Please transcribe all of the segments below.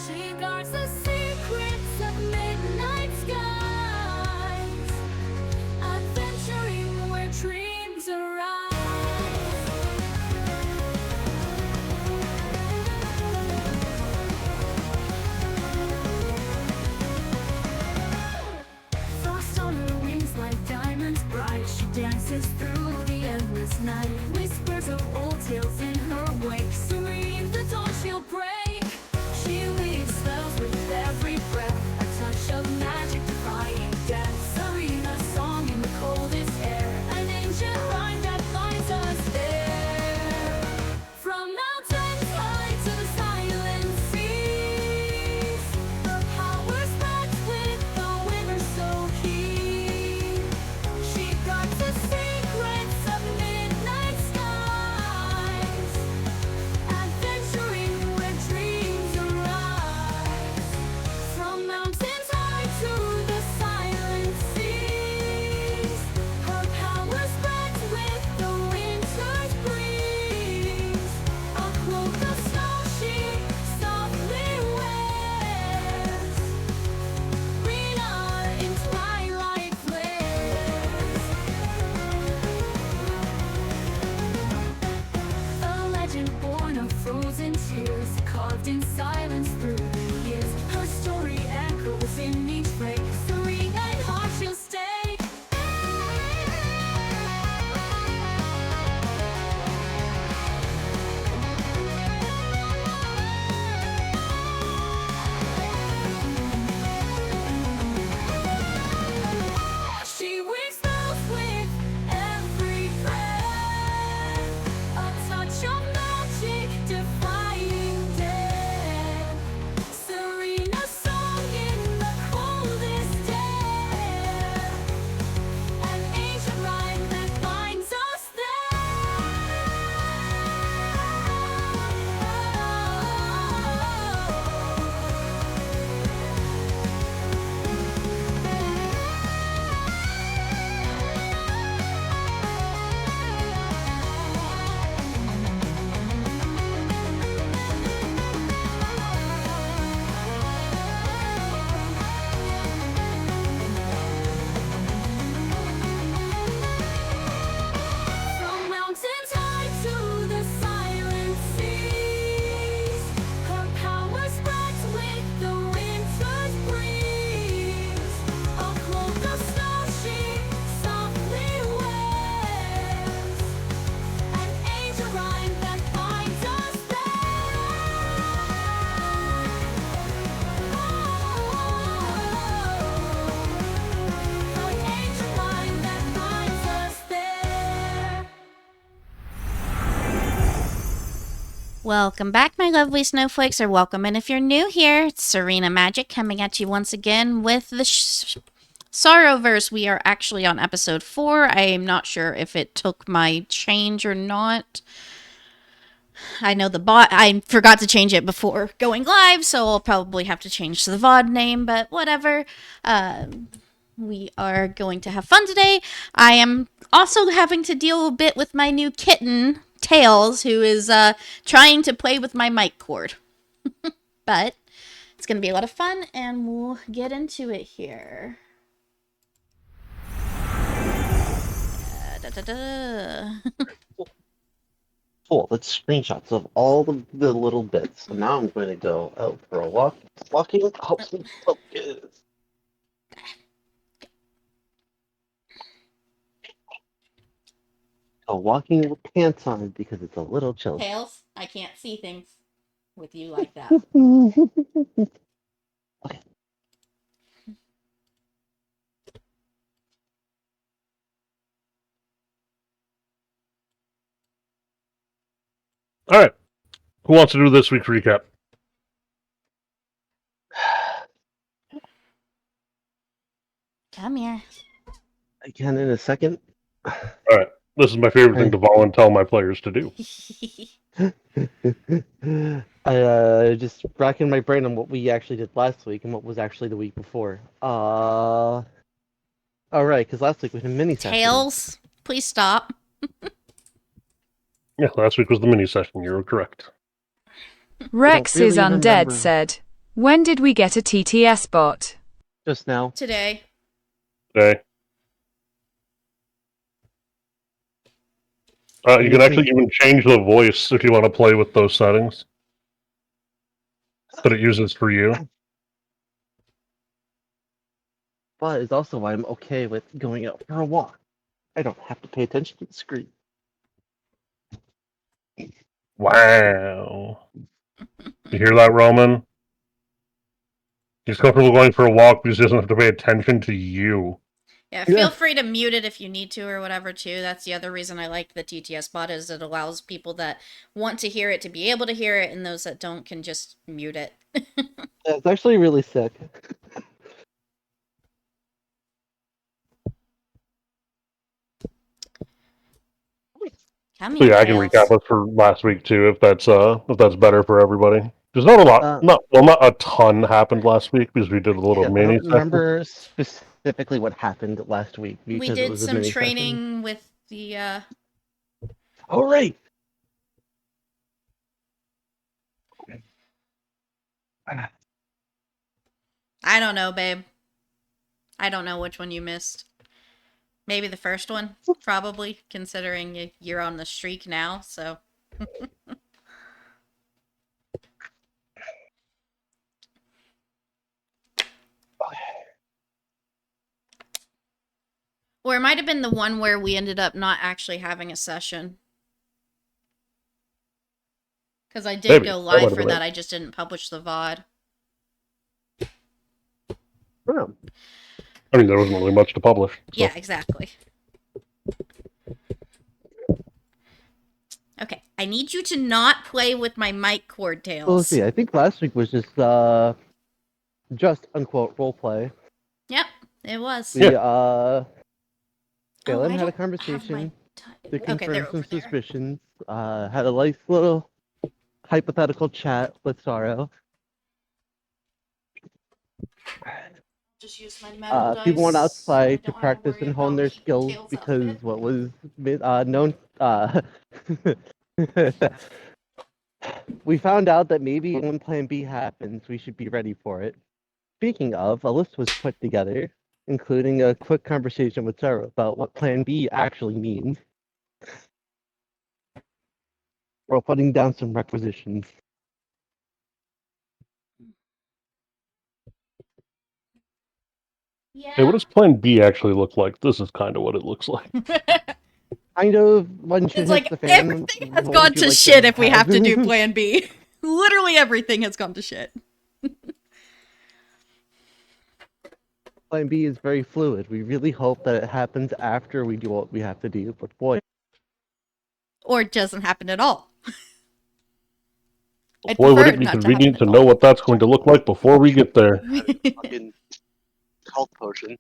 She guards the secrets of midnight skies, adventuring where dreams arise. Frost on her wings like diamonds bright, she dances through the endless night. Whispers of old tales in her wake, serene the dawn she'll break. She weaves spells with every breath, a touch of magic defying death. Serena song in the coldest air, an ancient rhyme that finds us there. From mountains high to the silent seas, her power spreads with the winter so keen. She guards the secrets of midnight skies, adventuring where dreams arise. From mountains high to the silent seas, her power spreads with the winter's breeze. A cloak of snow she softly wears, Rena in twilight flares. A legend born of frozen tears, carved in silence through the years. Her story echoes in each break, serene and hard she'll stay. She weaves spells with every breath, a touch of magic defying death. Serena song in the coldest air, an ancient rhyme that binds us From mountains high to the silent seas, her power spreads with the winter's breeze. A cloak of snow she softly wears, an ancient rhyme that binds us there. An ancient rhyme that binds us there. Welcome back, my lovely snowflakes, or welcome. And if you're new here, it's Serena Magic coming at you once again with the Sorrowverse. We are actually on episode 4. I am not sure if it took my change or not. I know the bot, I forgot to change it before going live, so I'll probably have to change the VOD name, but whatever. We are going to have fun today. I am also having to deal a bit with my new kitten, Tails, who is trying to play with my mic cord. But it's going to be a lot of fun, and we'll get into it here. Cool. That's screenshots of all the little bits. So now I'm going to go out for a walk. Walking helps me focus. Walking with pants on because it's a little chilly. Tails, I can't see things with you like that. Okay. All right. Who wants to do this week's recap? Come here. I can in a second. All right. This is my favorite thing to volunteer my players to do. I just racking my brain on what we actually did last week and what was actually the week before. All right, because last week we had a mini session. Tails, please stop. Yeah, last week was the mini session. You're correct. Rex really is undead remember. said, When did we get a TTS bot? Just now. Today. Okay. You can actually even change the voice if you want to play with those settings that it uses for you. But it's also why I'm okay with going out for a walk. I don't have to pay attention to the screen. Wow. You hear that, Roman? He's comfortable going for a walk because he doesn't have to pay attention to you. Yeah, Yeah. feel free to mute it if you need to or whatever, too. That's the other reason I like the TTS bot is it allows people that want to hear it to be able to hear it, and those that don't can just mute it. Yeah, it's actually really sick. Come So here, yeah, I can Tails. recap it for last week too, if that's better for everybody. There's not a lot, not a ton happened last week because we did a little Yeah, I mini don't remember specifically what happened last week because We it did was a some mini training session. with the, Oh, right! I don't know, babe. I don't know which one you missed. Maybe the first one, probably, considering you're on the streak now, so. Or it might have been the one where we ended up not actually having a session. Because I did Maybe. go That might live have for been that, it. I just didn't publish the VOD. Oh. I mean, there wasn't really much to publish. So. Yeah, exactly. Okay, I need you to not play with my mic cord, Tails. Well, let's see. I think last week was just unquote roleplay. Yep, it was. We I Galen had a don't have conversation my to okay, confirm they're some over there. suspicions. Had a nice little hypothetical chat with Sorrow. Just use my metal dice. People went so I outside to don't have practice worry and hone about their skills Tails' because outfit. what was known. We found out that maybe when Plan B happens, we should be ready for it. Speaking of, a list was put together, including a quick conversation with Sarah about what Plan B actually means. We're putting down some requisitions. Yeah. Hey, what does Plan B actually look like? This is kind of what it looks like. Kind of when shit It's hits like the fan. everything has what gone would you to like shit if we have to do have? Plan B. Literally everything has gone to shit. Plan B is very fluid. We really hope that it happens after we do what we have to do, but boy. Or it doesn't happen at all. I'd Boy, would prefer it be not to happen convenient at to know all. what that's going to look like before we get there. Fucking health potion.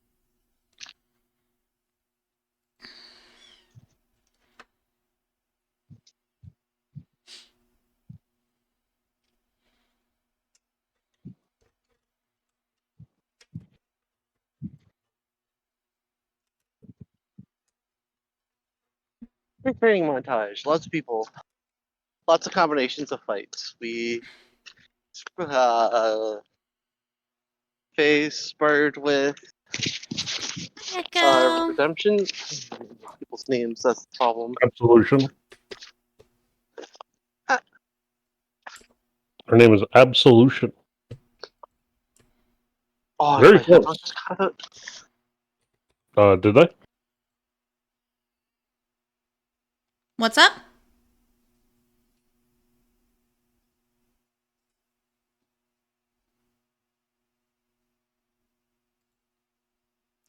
Quick training montage. Lots of people. Lots of combinations of fights. We phase spurred with Echo. redemption. People's names, that's the problem. Absolution. Ah. Her name is Absolution. Oh, Very my close. headphones just cut out. Did they? What's up?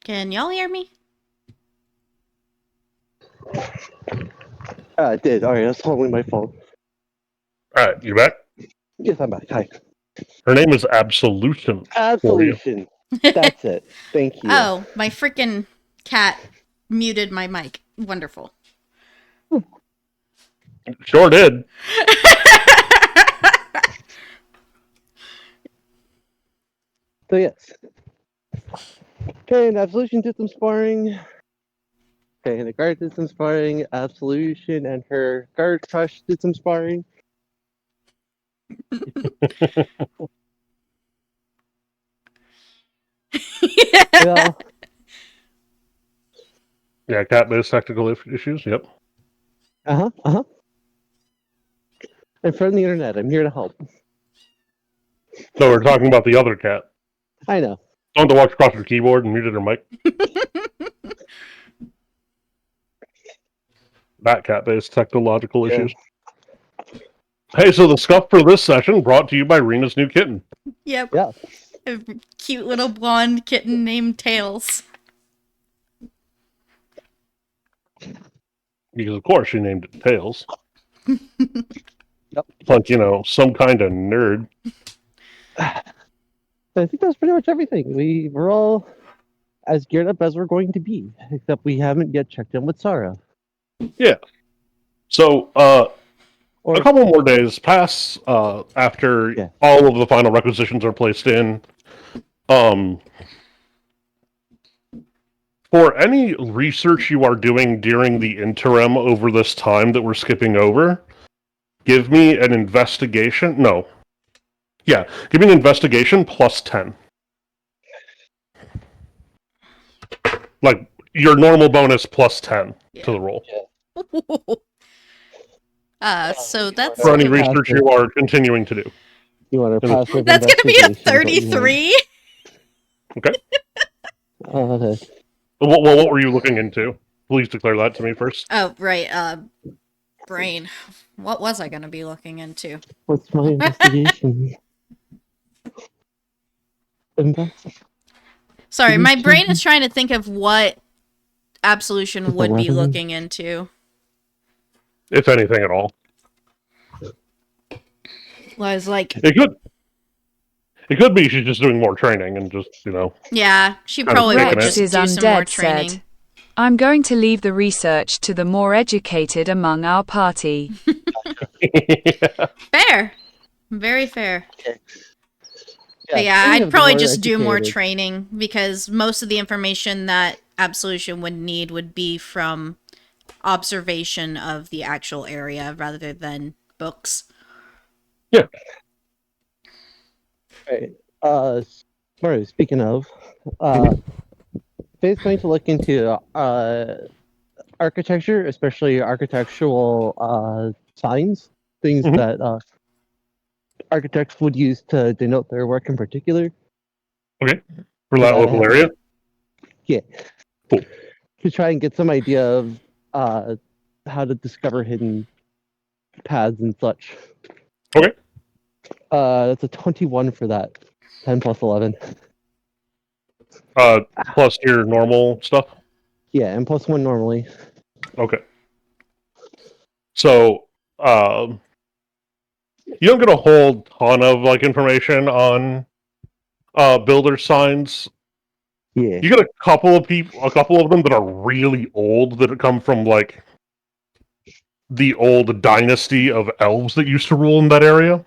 Can y'all hear me? I did. Alright, that's totally my fault. Alright, you back? Yes, I'm back. Hi. Her name is Absolution. Absolution. That's it. Thank you. Oh, my freaking cat muted my mic. Wonderful. Sure did. So yes. Okay, and Absolution did some sparring. Okay, and the guard did some sparring. Absolution and her guard crush did some sparring. Well, Yeah, cat-based technical issues. Yep. uh-huh. I'm from the internet. I'm here to help. No, we're talking about the other cat. I know. Don't to walk across your keyboard and muted her mic. That cat-based technological Yeah. issues. Hey, so the scuff for this session brought to you by Rena's new kitten. Yep. Yeah. A cute little blonde kitten named Tails. Because, of course, she named it Tails. Yep. Like, some kind of nerd. I think that's pretty much everything. We're all as geared up as we're going to be, except we haven't yet checked in with Sarah. Yeah. So, Or a couple more days pass after Yeah. all of the final requisitions are placed in. For any research you are doing during the interim over this time that we're skipping over, give me an investigation. No. Yeah, give me an investigation plus 10. Like, your normal bonus plus 10 to the roll. So that's For any Right. research you are continuing to do. you want a passive that's gonna be a investigation, is what you 33. Okay? want. What were you looking into? Please declare that to me first. Oh, right. Brain. What was I gonna be looking into? What's my investigation? Sorry, my brain is trying to think of what Absolution With would be 11? looking into. If anything at all. Was like, It could be she's just doing more training and just, yeah, she Kind of probably would taking just Rex do is some more undead training. said, I'm going to leave the research to the more educated among our party. Fair. Very fair. Okay. But yeah, any I'd of the probably more just do more educated- training because most of the information that Absolution would need would be from observation of the actual area rather than books. Right. Sorry, speaking of, Faye's going to look into architecture, especially architectural signs, things Mhm. that architects would use to denote their work in particular. For that local area. Yeah. Cool. To try and get some idea of how to discover hidden paths and such. Okay. That's a 21 for that. 10 plus 11. Plus your normal stuff. Yeah, and plus 1 normally. Okay. So, you don't get a whole ton of information on builder signs. Yeah. You get a couple of them that are really old that come from the old dynasty of elves that used to rule in that area.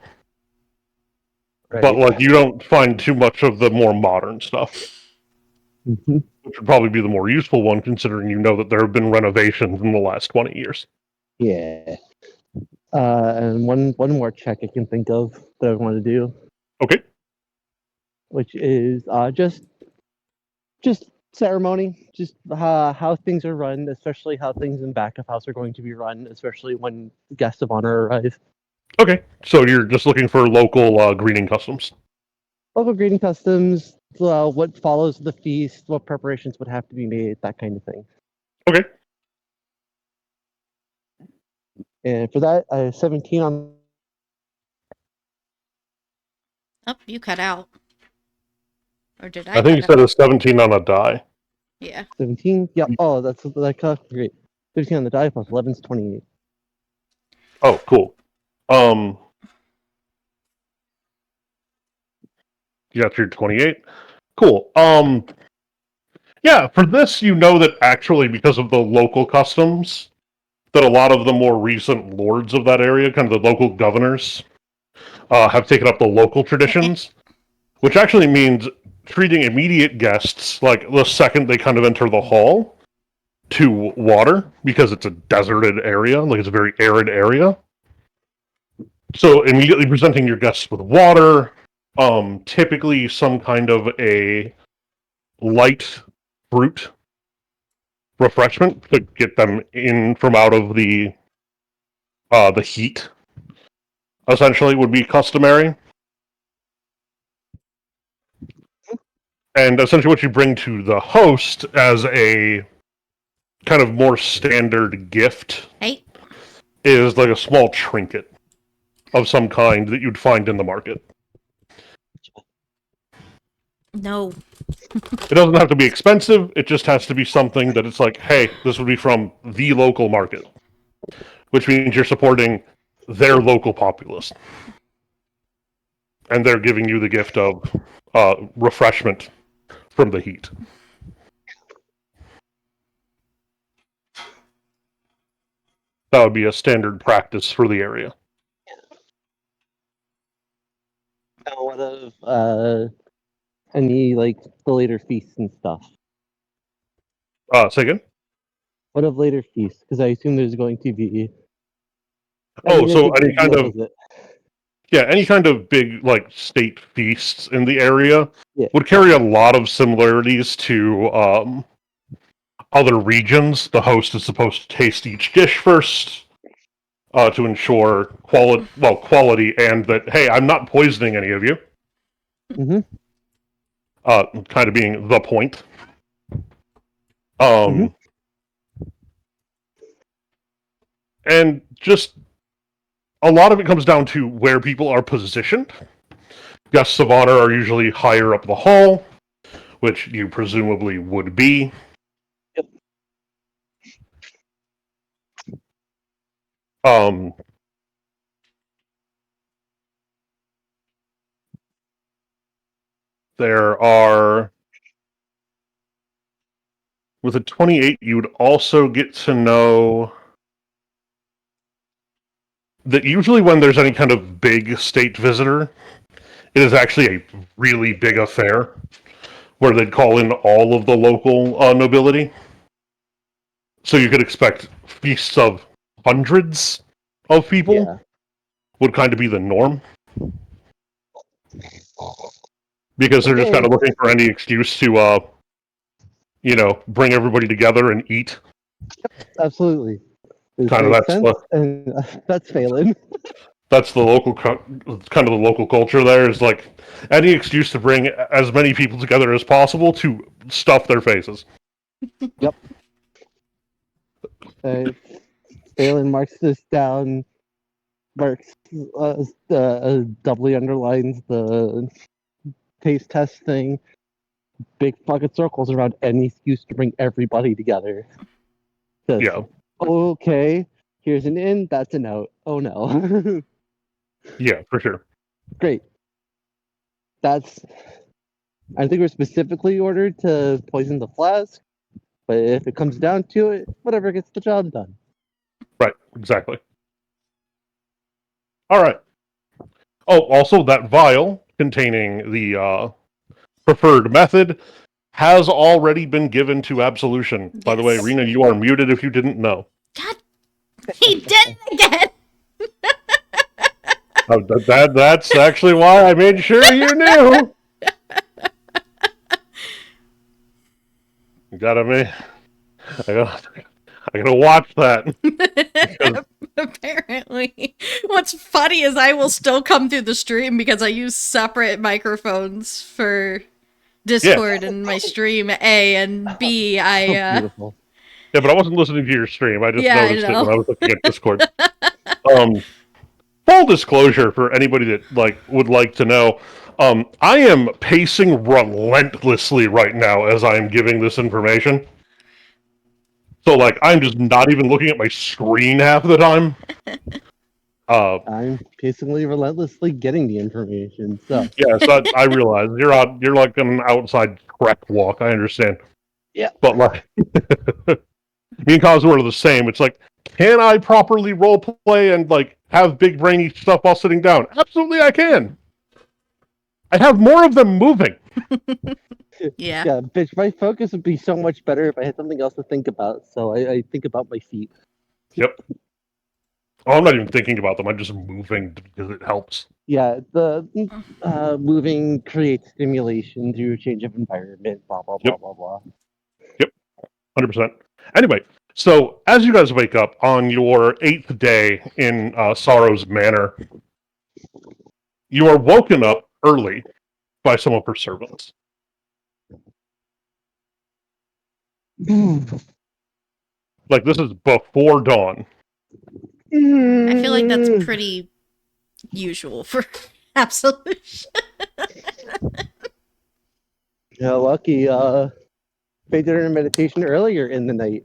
Right. But you don't find too much of the more modern stuff, Mhm. which would probably be the more useful one, considering that there have been renovations in the last 20 years. Yeah. And one more check I can think of that I want to do, Okay. which is just ceremony, just how things are run, especially how things in back of house are going to be run, especially when guests of honor arrive. Okay. So you're just looking for local greeting customs. Local greeting customs, what follows the feast, what preparations would have to be made, that kind of thing. Okay. And for that, I have 17 on. Oh, you cut out. Or did I think you cut said a 17 on a die. Yeah. 17? Yeah. Oh, that's great. 15 on the die plus 11 is 28. Oh, cool. You got your 28. Cool. Yeah, for this, that actually, because of the local customs, that a lot of the more recent lords of that area, kind of the local governors, have taken up the local traditions, which actually means treating immediate guests, like the second they kind of enter the hall, to water, because it's a deserted area, it's a very arid area. So immediately presenting your guests with water, typically some kind of a light fruit refreshment to get them in from out of the heat. Essentially, would be customary. And essentially, what you bring to the host as a kind of more standard gift Hey. is like a small trinket of some kind that you'd find in the market. No. It doesn't have to be expensive, it just has to be something that it's like, hey, this would be from the local market, which means you're supporting their local populace. And they're giving you the gift of refreshment from the heat. That would be a standard practice for the area. Now, what of any like the later feasts and stuff? Say again? What of later feasts? Because I assume there's going to be. So any kind of visit. any kind of big like state feasts in the area Yeah. would carry a lot of similarities to other regions. The host is supposed to taste each dish first to ensure quality, and that hey, I'm not poisoning any of you. Mm-hmm. Kind of being the point. And just a lot of it comes down to where people are positioned. Guests of honor are usually higher up the hall, which you presumably would be. Yep. There are... With a 28, you would also get to know that usually when there's any kind of big state visitor, it is actually a really big affair where they'd call in all of the local nobility. So you could expect feasts of hundreds of people would kind of be the norm. Because they're just kind of looking for any excuse to, bring everybody together and eat. Absolutely. Kind of and that's Phelan. That's the local kind of the local culture. There is like any excuse to bring as many people together as possible to stuff their faces. Yep. Phelan marks this down. Marks doubly underlines the taste test thing. Big fucking circles around any excuse to bring everybody together. Yeah. Okay, here's an in, that's an out. Oh no. Yeah, for sure. Great. I think we're specifically ordered to poison the flask, but if it comes down to it, whatever gets the job done. Right, exactly. All right. Oh, also that vial containing the preferred method has already been given to Absolution. By the way, Rena, you are muted if you didn't know. God, he did it again. That's actually why I made sure you knew. I gotta watch that. Apparently. What's funny is I will still come through the stream because I use separate microphones for Discord and my stream, A, and B, Beautiful. Yeah, but I wasn't listening to your stream. I just noticed it when I was looking at Discord. Full disclosure for anybody that would like to know, I am pacing relentlessly right now as I am giving this information. So, I'm just not even looking at my screen half of the time. I'm pacingly, relentlessly getting the information. So yeah, so I realize you're like on an outside trek walk. I understand. Yeah, but me and Cosmo are the same. It's like, can I properly role play and have big brainy stuff while sitting down? Absolutely, I can. I have more of them moving. Yeah, bitch, my focus would be so much better if I had something else to think about. So I think about my feet. Yep. Oh, I'm not even thinking about them. I'm just moving because it helps. Yeah, the moving creates stimulation through change of environment, blah, blah, blah, Yep. blah, blah. Yep. 100%. Anyway, so as you guys wake up on your 8th day in Sorrow's Manor, you are woken up early by some of her servants. Like, this is before dawn. I feel like that's pretty usual for absolution. Yeah, lucky. They did her meditation earlier in the night.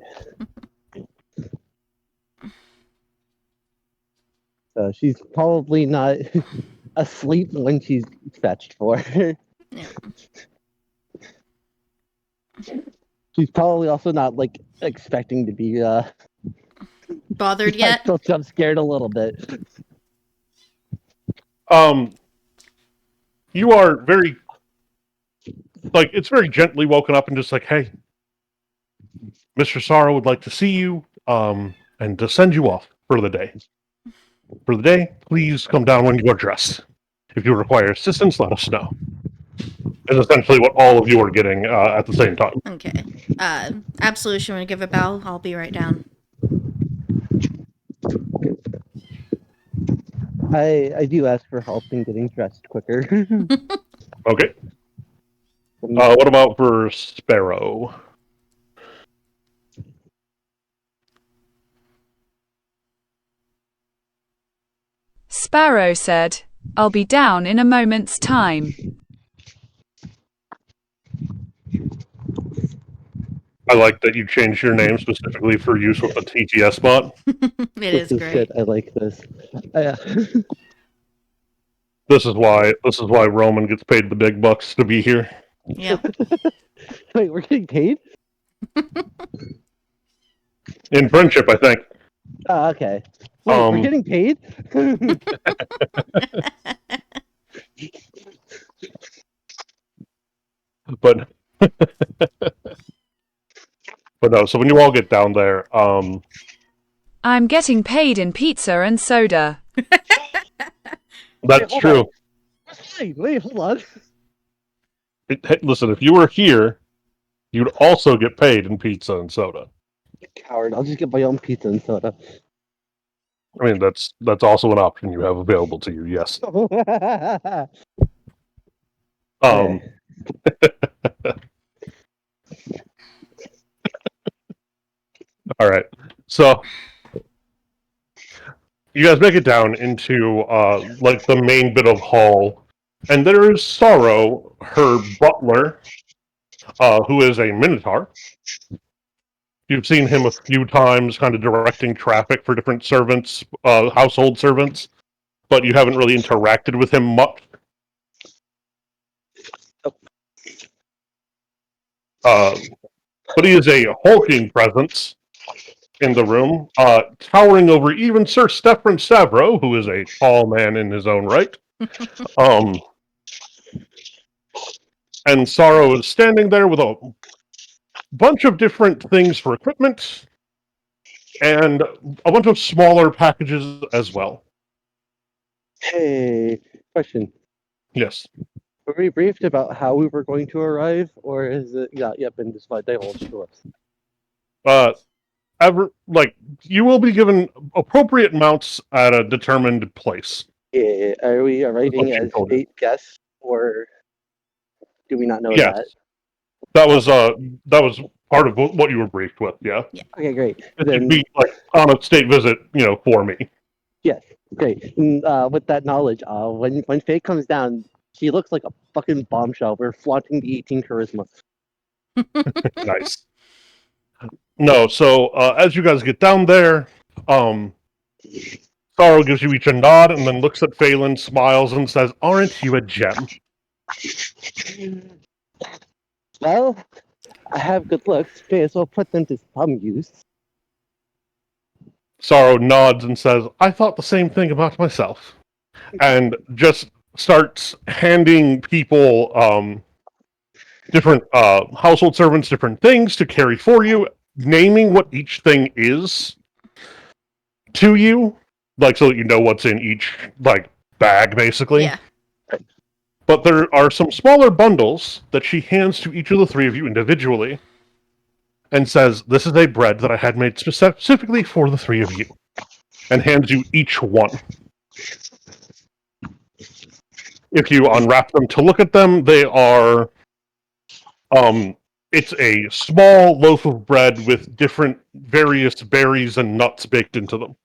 So she's probably not asleep when she's fetched for. Yeah. She's probably also not like expecting to be Bothered yet? still jump scared a little bit. You are very, like, it's very gently woken up and just like, hey, Mr. Sorrow would like to see you, and to send you off for the day. For the day, please come down when you are dressed. If you require assistance, let us know. Is essentially what all of you are getting at the same time. Okay. Absolution, want to give a bow? I'll be right down. I do ask for help in getting dressed quicker. Okay. What about for Sparrow? Sparrow said, I'll be down in a moment's time. I like that you changed your name specifically for use with the TTS bot. It is This great. good. I like this. This is why Roman gets paid the big bucks to be here. Yep. Wait, we're getting paid? In friendship, I think. Oh, okay. Wait, we're getting paid? But no, so when you all get down there, I'm getting paid in pizza and soda. that's hold true. Wait, hold on. Hey, listen, if you were here, you'd also get paid in pizza and soda. Coward, I'll just get my own pizza and soda. I mean, that's also an option you have available to you. Yes. Okay. All right. So you guys make it down into like the main bit of hall, and there is Sorrow, her butler, who is a Minotaur. You've seen him a few times, kind of directing traffic for different servants, household servants, but you haven't really interacted with him much. But he is a hulking presence in the room, towering over even Sir Stefan Stavro, who is a tall man in his own right. And Sorrow is standing there with a bunch of different things for equipment, and a bunch of smaller packages as well. Hey, question. Yes. Were we briefed about how we were going to arrive, or is it not yet been decided divulged to us? You will be given appropriate mounts at a determined place. Yeah, are we arriving Okay, as hold it. state guests, or do we not know Yes. that? That was part of what you were briefed with. Yeah. Okay, great. It'd Then be like on a state visit, for me. yes, great. And, with that knowledge, when Faye comes down, she looks like a fucking bombshell. We're flaunting the 18 charisma. Nice. No, so as you guys get down there, Sorrow gives you each a nod and then looks at Phelan, smiles, and says, "Aren't you a gem?" Well, I have good looks. May as well put them to some use. Sorrow nods and says, "I thought the same thing about myself," and just starts handing people different household servants different things to carry for you, naming what each thing is to you, like so that you know what's in each like bag, basically. Yeah. But there are some smaller bundles that she hands to each of the three of you individually, and says, "This is a bread that I had made specifically for the three of you," and hands you each one. If you unwrap them to look at them, they are, it's a small loaf of bread with different various berries and nuts baked into them.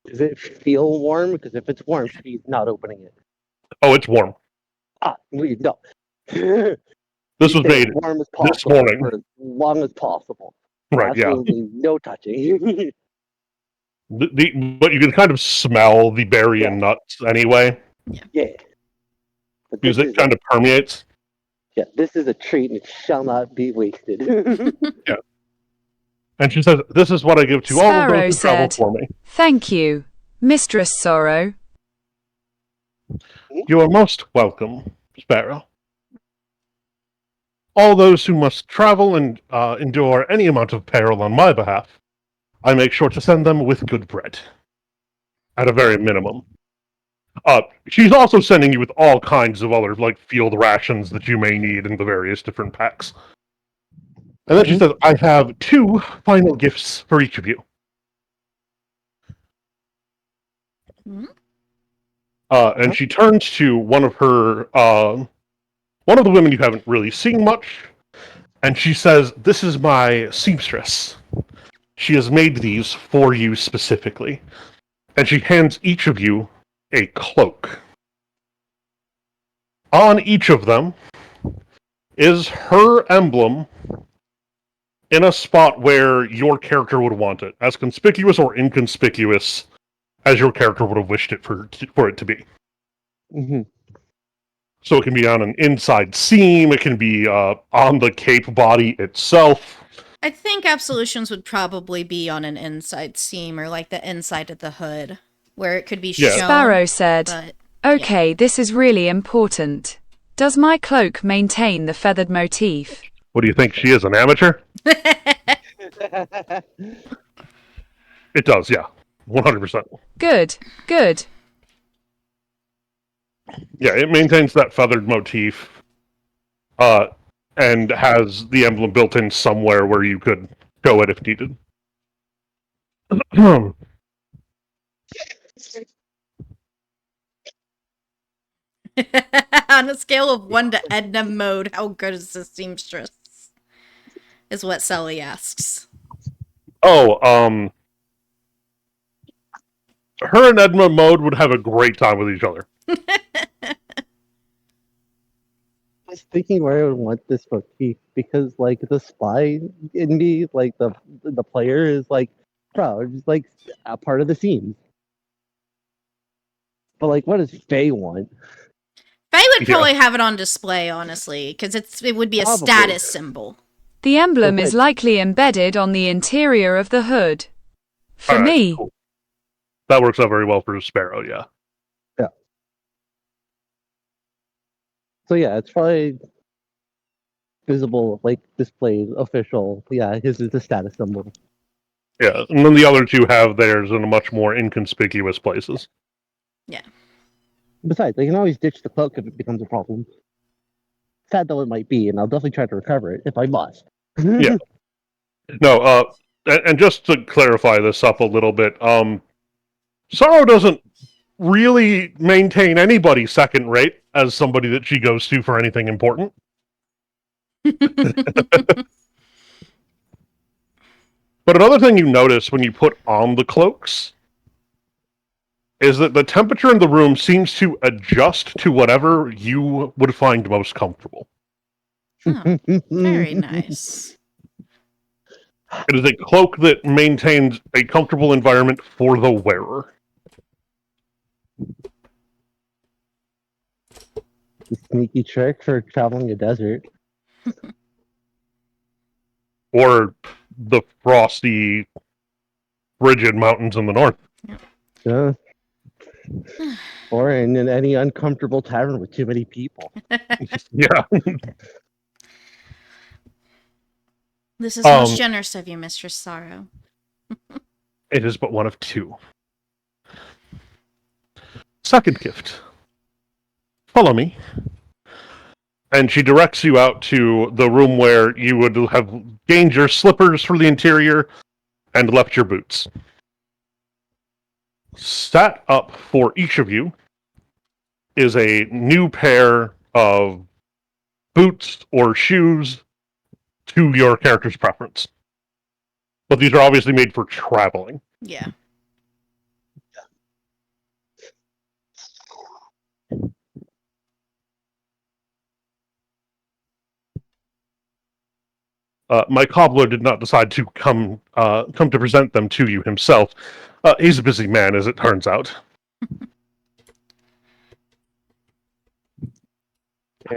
Does it feel warm? Because if it's warm, she's not opening it. Oh, it's warm. No. This was made as warm as this possible morning. for as long as possible. Right, yeah. Absolutely no touching. But you can kind of smell the berry and nuts anyway, Yeah. But because this it is kind of permeates. this is a treat and it shall not be wasted. Yeah. And she says, "This is what I give to all of Sparrow those who travel said, for me." "Thank you, Mistress Sorrow." You are most welcome, Sparrow. All those who must travel and endure any amount of peril on my behalf, I make sure to send them with good bread. At a very minimum. She's also sending you with all kinds of other, like, field rations that you may need in the various different packs. And then she says, "I have 2 final gifts for each of you." And she turns to one of her, one of the women you haven't really seen much, and she says, "This is my seamstress. She has made these for you specifically." And she hands each of you a cloak. On each of them is her emblem in a spot where your character would want it, as conspicuous or inconspicuous as your character would have wished it for it to be. Mm-hmm. So it can be on an inside seam, it can be on the cape body itself. I think absolutions would probably be on an inside seam or like the inside of the hood, where it could be shown. Sparrow said, but, "Okay, this is really important. Does my cloak maintain the feathered motif?" What do you think? She is an amateur? It does, yeah. 100%. Good, good. Yeah, it maintains that feathered motif, and has the emblem built in somewhere where you could show it if needed. On a scale of 1 to Edna mode, how good is the seamstress? Is what Sully asks. Oh, her and Edma mode would have a great time with each other. I was thinking where I would want this motif because, like, the spy in me, like the player is like, bro, just like a part of the scene. But like, what does Faye want? Faye would probably have it on display, honestly, because it would be a Probably. status symbol. The emblem Okay. is likely embedded on the interior of the hood. For Alright, me, cool. That works out very well for Sparrow, yeah. So yeah, it's probably visible, like displayed, official. Yeah, his is the status symbol. Yeah, and then the other two have theirs in much more inconspicuous places. Besides, they can always ditch the cloak if it becomes a problem. Sad though it might be, and I'll definitely try to recover it if I must. Yeah. No, and just to clarify this up a little bit, Sorrow doesn't really maintain anybody second rate as somebody that she goes to for anything important. But another thing you notice when you put on the cloaks is that the temperature in the room seems to adjust to whatever you would find most comfortable. Oh, very nice. It is a cloak that maintains a comfortable environment for the wearer. The sneaky trick for traveling a desert. Or the frosty, frigid mountains in the north. Yeah. Or in any uncomfortable tavern with too many people. Yeah. This is most generous of you, Mistress Sorrow. It is but one of two. second gift. Follow me. And she directs you out to the room where you would have gained your slippers for the interior and left your boots. Sat up for each of you is a new pair of boots or shoes to your character's preference. But these are obviously made for traveling. Yeah. My cobbler did not decide to come to present them to you himself. He's a busy man, as it turns out.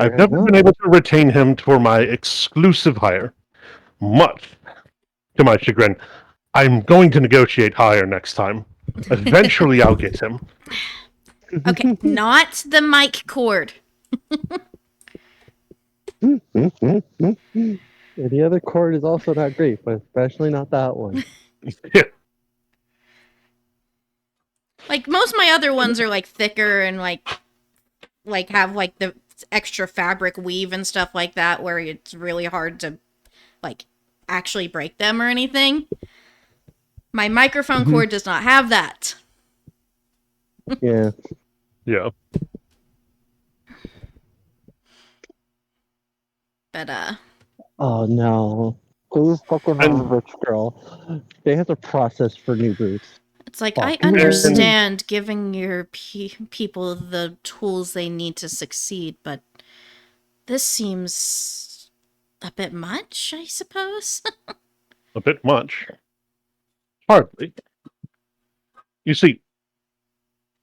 I've never been able to retain him for my exclusive hire. Much to my chagrin. I'm going to negotiate higher next time. Eventually, I'll get him. Okay, not the mic cord. The other cord is also not great, but especially not that one. Yeah. Like most of my other ones are like thicker and like have like the extra fabric weave and stuff like that where it's really hard to like actually break them or anything. My microphone cord does not have that. Yeah. Yeah. But Oh no. Those fucking And- rich girl. They have to process for new boots. it's like Fuck. I understand giving your people the tools they need to succeed, but this seems a bit much, I suppose. A bit much. Hardly. You see,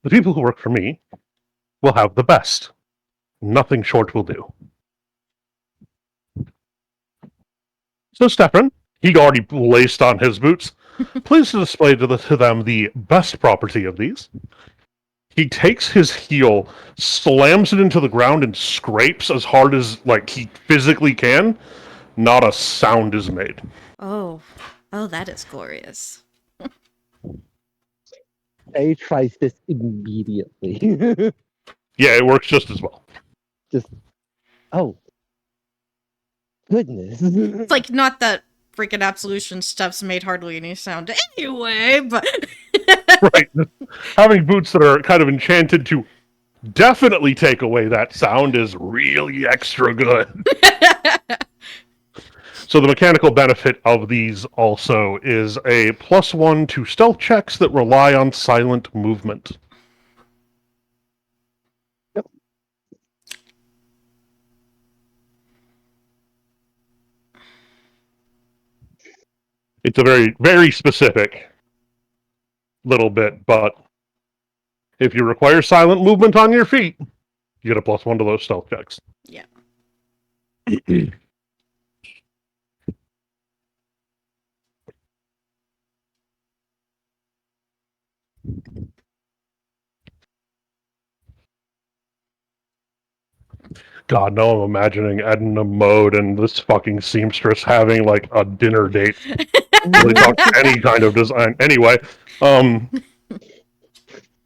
the people who work for me will have the best. Nothing short will do. So, Stefan, he already laced on his boots. Please display to them the best property of these. He takes his heel, slams it into the ground, and scrapes as hard as he physically can. Not a sound is made. Oh, that is glorious. A tries this immediately. Yeah, it works just as well. Oh. Goodness. It's like not that freaking absolution stuff's made hardly any sound anyway, but Right. Having boots that are kind of enchanted to definitely take away that sound is really extra good. So the mechanical benefit of these also is a +1 to stealth checks that rely on silent movement. Yep. It's a very, very specific little bit, but if you require silent movement on your feet, you get a +1 to those stealth checks. yeah. God, now I'm imagining Edna Mode and this fucking seamstress having a dinner date. Really talk any kind of design. Anyway,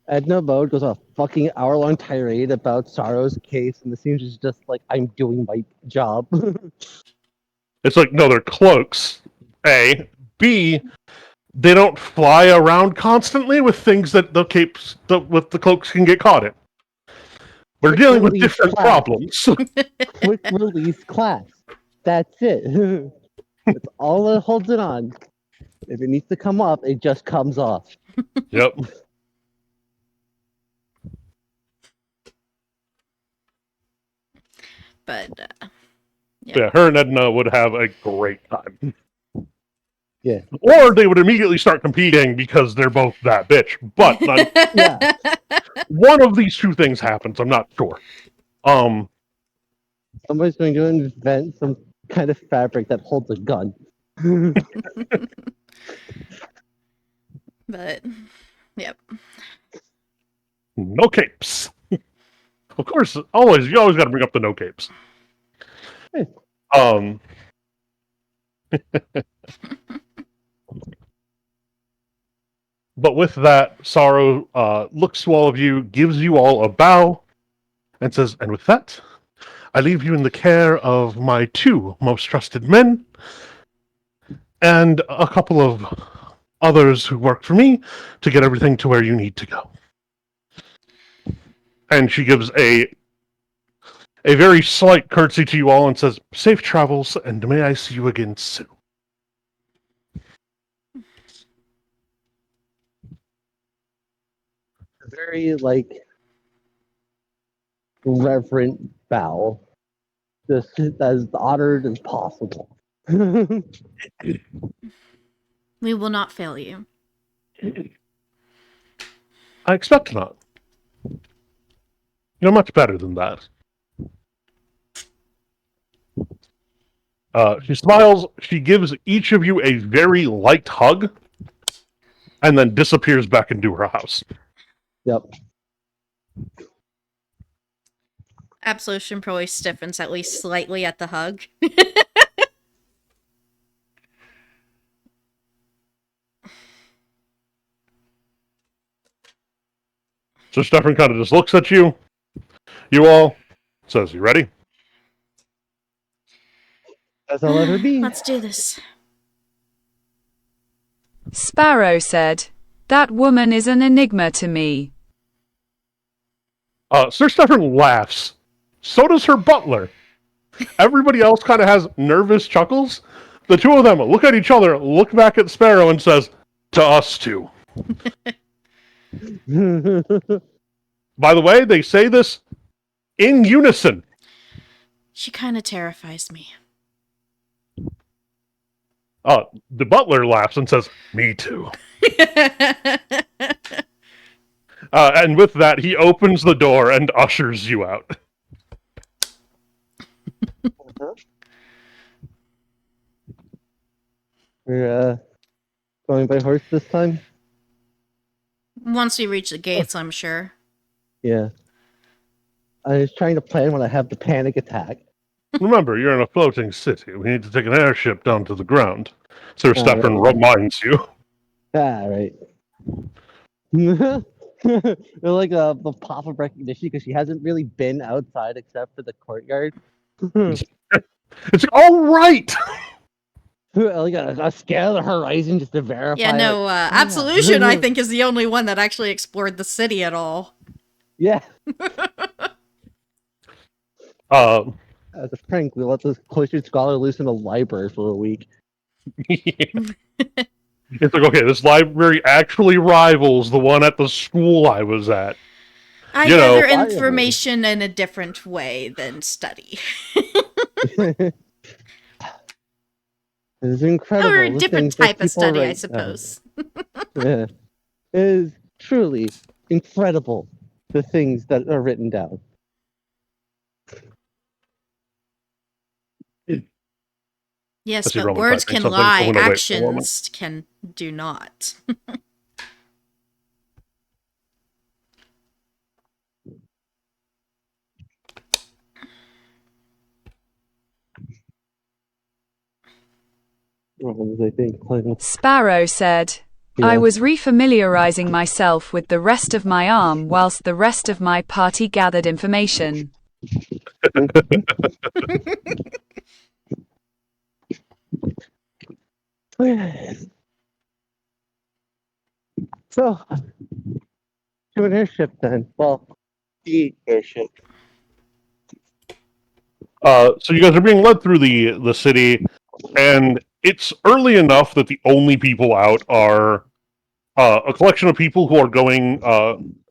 Edna Mode goes on a fucking hour-long tirade about Sorrow's case, and the seems is just like, I'm doing my job. it's no, they're cloaks. A. B. They don't fly around constantly with things that the cloaks can get caught in. We're dealing with release different class. problems. Quick release class. That's it. That's all that holds it on. If it needs to come off, it just comes off. Yep. But Yeah, her and Edna would have a great time. Yeah. Or they would immediately start competing because they're both that bitch. But Yeah. one of these two things happens. I'm not sure. Somebody's going to invent some kind of fabric that holds a gun. but yep. No capes. Of course, you always got to bring up the no capes. Hey. But with that, Sorrow looks to all of you, gives you all a bow, and says, "And with that, I leave you in the care of my 2 most trusted men, and a couple of others who work for me to get everything to where you need to go." And she gives a very slight curtsy to you all and says, "Safe travels, and may I see you again soon." A very reverent bow, just as honored as possible. We will not fail you. I expect not. You're much better than that. She smiles, she gives each of you a very light hug, and then disappears back into her house. Yep. Absolution probably stiffens at least slightly at the hug. So Stefan kind of just looks at you all, says, "You ready?" As I'll let her be. Let's do this. Sparrow said, "That woman is an enigma to me." Sir Stefan laughs. So does her butler. Everybody else kind of has nervous chuckles. The 2 of them look at each other, look back at Sparrow, and says, "To us too." By the way, they say this in unison. She kind of terrifies me. The butler laughs and says, "Me too." And with that, he opens the door and ushers you out. We're going by horse this time? Once we reach the gates, I'm sure. Yeah. I was trying to plan when I have the panic attack. Remember, you're in a floating city. We need to take an airship down to the ground. Sir Stefan right. reminds you. Right. They're like the pop of recognition because she hasn't really been outside except for the courtyard. It's all right. Like a scale of the horizon just to verify. Yeah, no, Absolution, I think, is the only one that actually explored the city at all. Yeah. As a prank, we let this cloistered scholar loose in a library for a week. It's like, okay, this library actually rivals the one at the school I was at. I gather information in a different way than study. It's incredible. Or a different type of study, I suppose. Yeah. It is truly incredible, the things that are written down. Yes, but words can lie, actions can do not. I think. Sparrow said, "I was refamiliarizing myself with the rest of my arm whilst the rest of my party gathered information." So, to an airship then. Well, the airship. So you guys are being led through the city, and it's early enough that the only people out are a collection of people who are going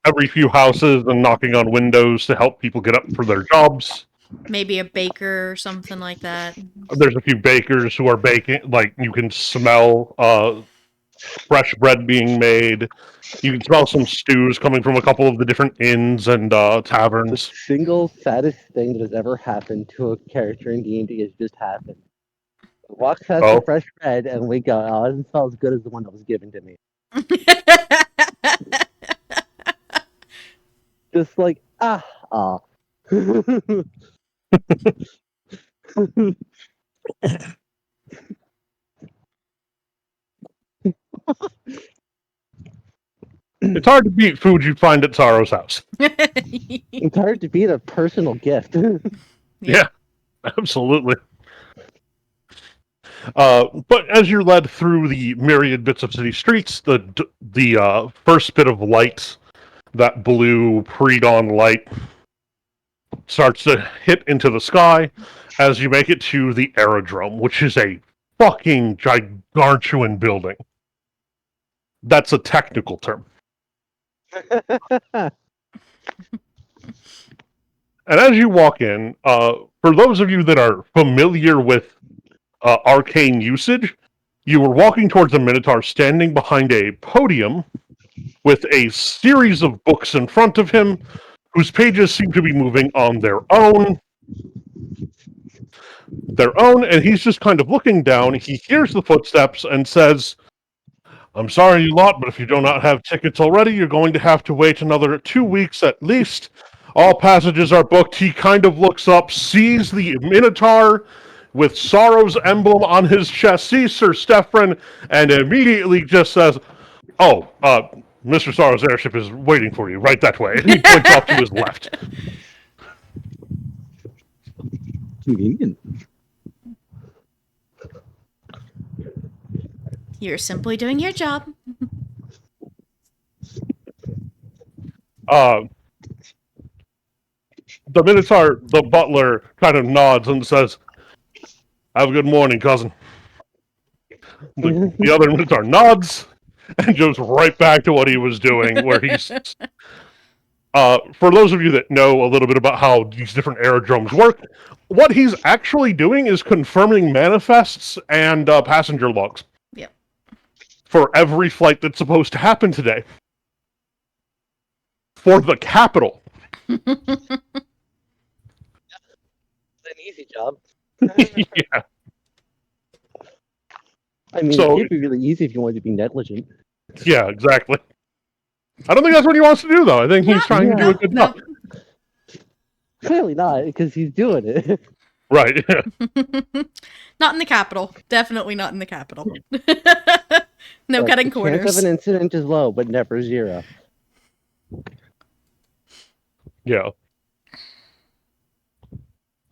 every few houses and knocking on windows to help people get up for their jobs. Maybe a baker or something like that. There's a few bakers who are baking, like you can smell fresh bread being made. You can smell some stews coming from a couple of the different inns and The taverns. single saddest thing that has ever happened to a character in D&D has just happened. Walk past the fresh bread and we go, oh, it doesn't smell as good as the one that was given to me. Just like, ah. It's hard to beat food you find at Sorrow's house. It's hard to beat a personal gift. Yeah, absolutely. But as you're led through the myriad bits of city streets, the first bit of light, that blue pre-dawn light, starts to hit into the sky as you make it to the aerodrome, which is a fucking gargantuan building. That's a technical term. And as you walk in, for those of you that are familiar with arcane usage, you were walking towards a Minotaur standing behind a podium with a series of books in front of him, whose pages seem to be moving on their own. And he's just kind of looking down. He hears the footsteps and says, "I'm sorry, you lot, but if you do not have tickets already, you're going to have to wait another 2 weeks at least. All passages are booked." He kind of looks up, sees the Minotaur with Sorrow's emblem on his chest, sees Sir Stefan, and immediately just says, "Oh, Mr. Sorrow's airship is waiting for you right that way." And he points off to his left. Convenient. You're simply doing your job. The Minotaur, the butler, kind of nods and says, "Have a good morning, cousin." The other Minotaur nods and goes right back to what he was doing, where he's... for those of you that know a little bit about how these different aerodromes work, what he's actually doing is confirming manifests and passenger logs. Yep. For every flight that's supposed to happen today. For the capital. It's an easy job. Yeah. I mean, So- it'd be really easy if you wanted to be negligent. Yeah, exactly. I don't think that's what he wants to do, though. I think he's trying to do a good job. Clearly not, because he's doing it. Right. Yeah. Not in the capital. Definitely not in the capital. No Look, cutting the chance corners. of an incident is low, but never zero. Yeah.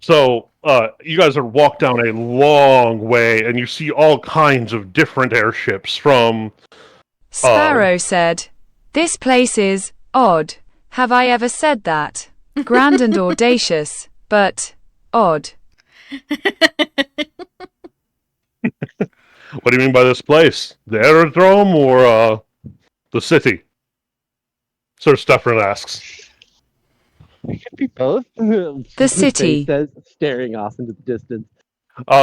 So, you guys are walked down a long way, and you see all kinds of different airships from... Sparrow said, "This place is odd. Have I ever said that? Grand and audacious, but odd." What do you mean by this place? The aerodrome or the city? Sir Stefan asks. It could be both. The city. Says, staring off into the distance.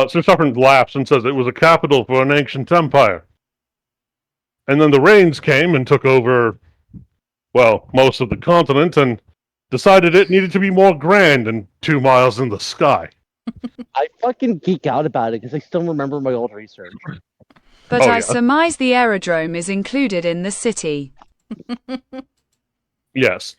Sir Stefan laughs and says it was a capital for an ancient empire. And then the rains came and took over, well, most of the continent and decided it needed to be more grand and 2 miles in the sky. I fucking geek out about it because I still remember my old research. But Oh, I yeah. surmise the aerodrome is included in the city. Yes.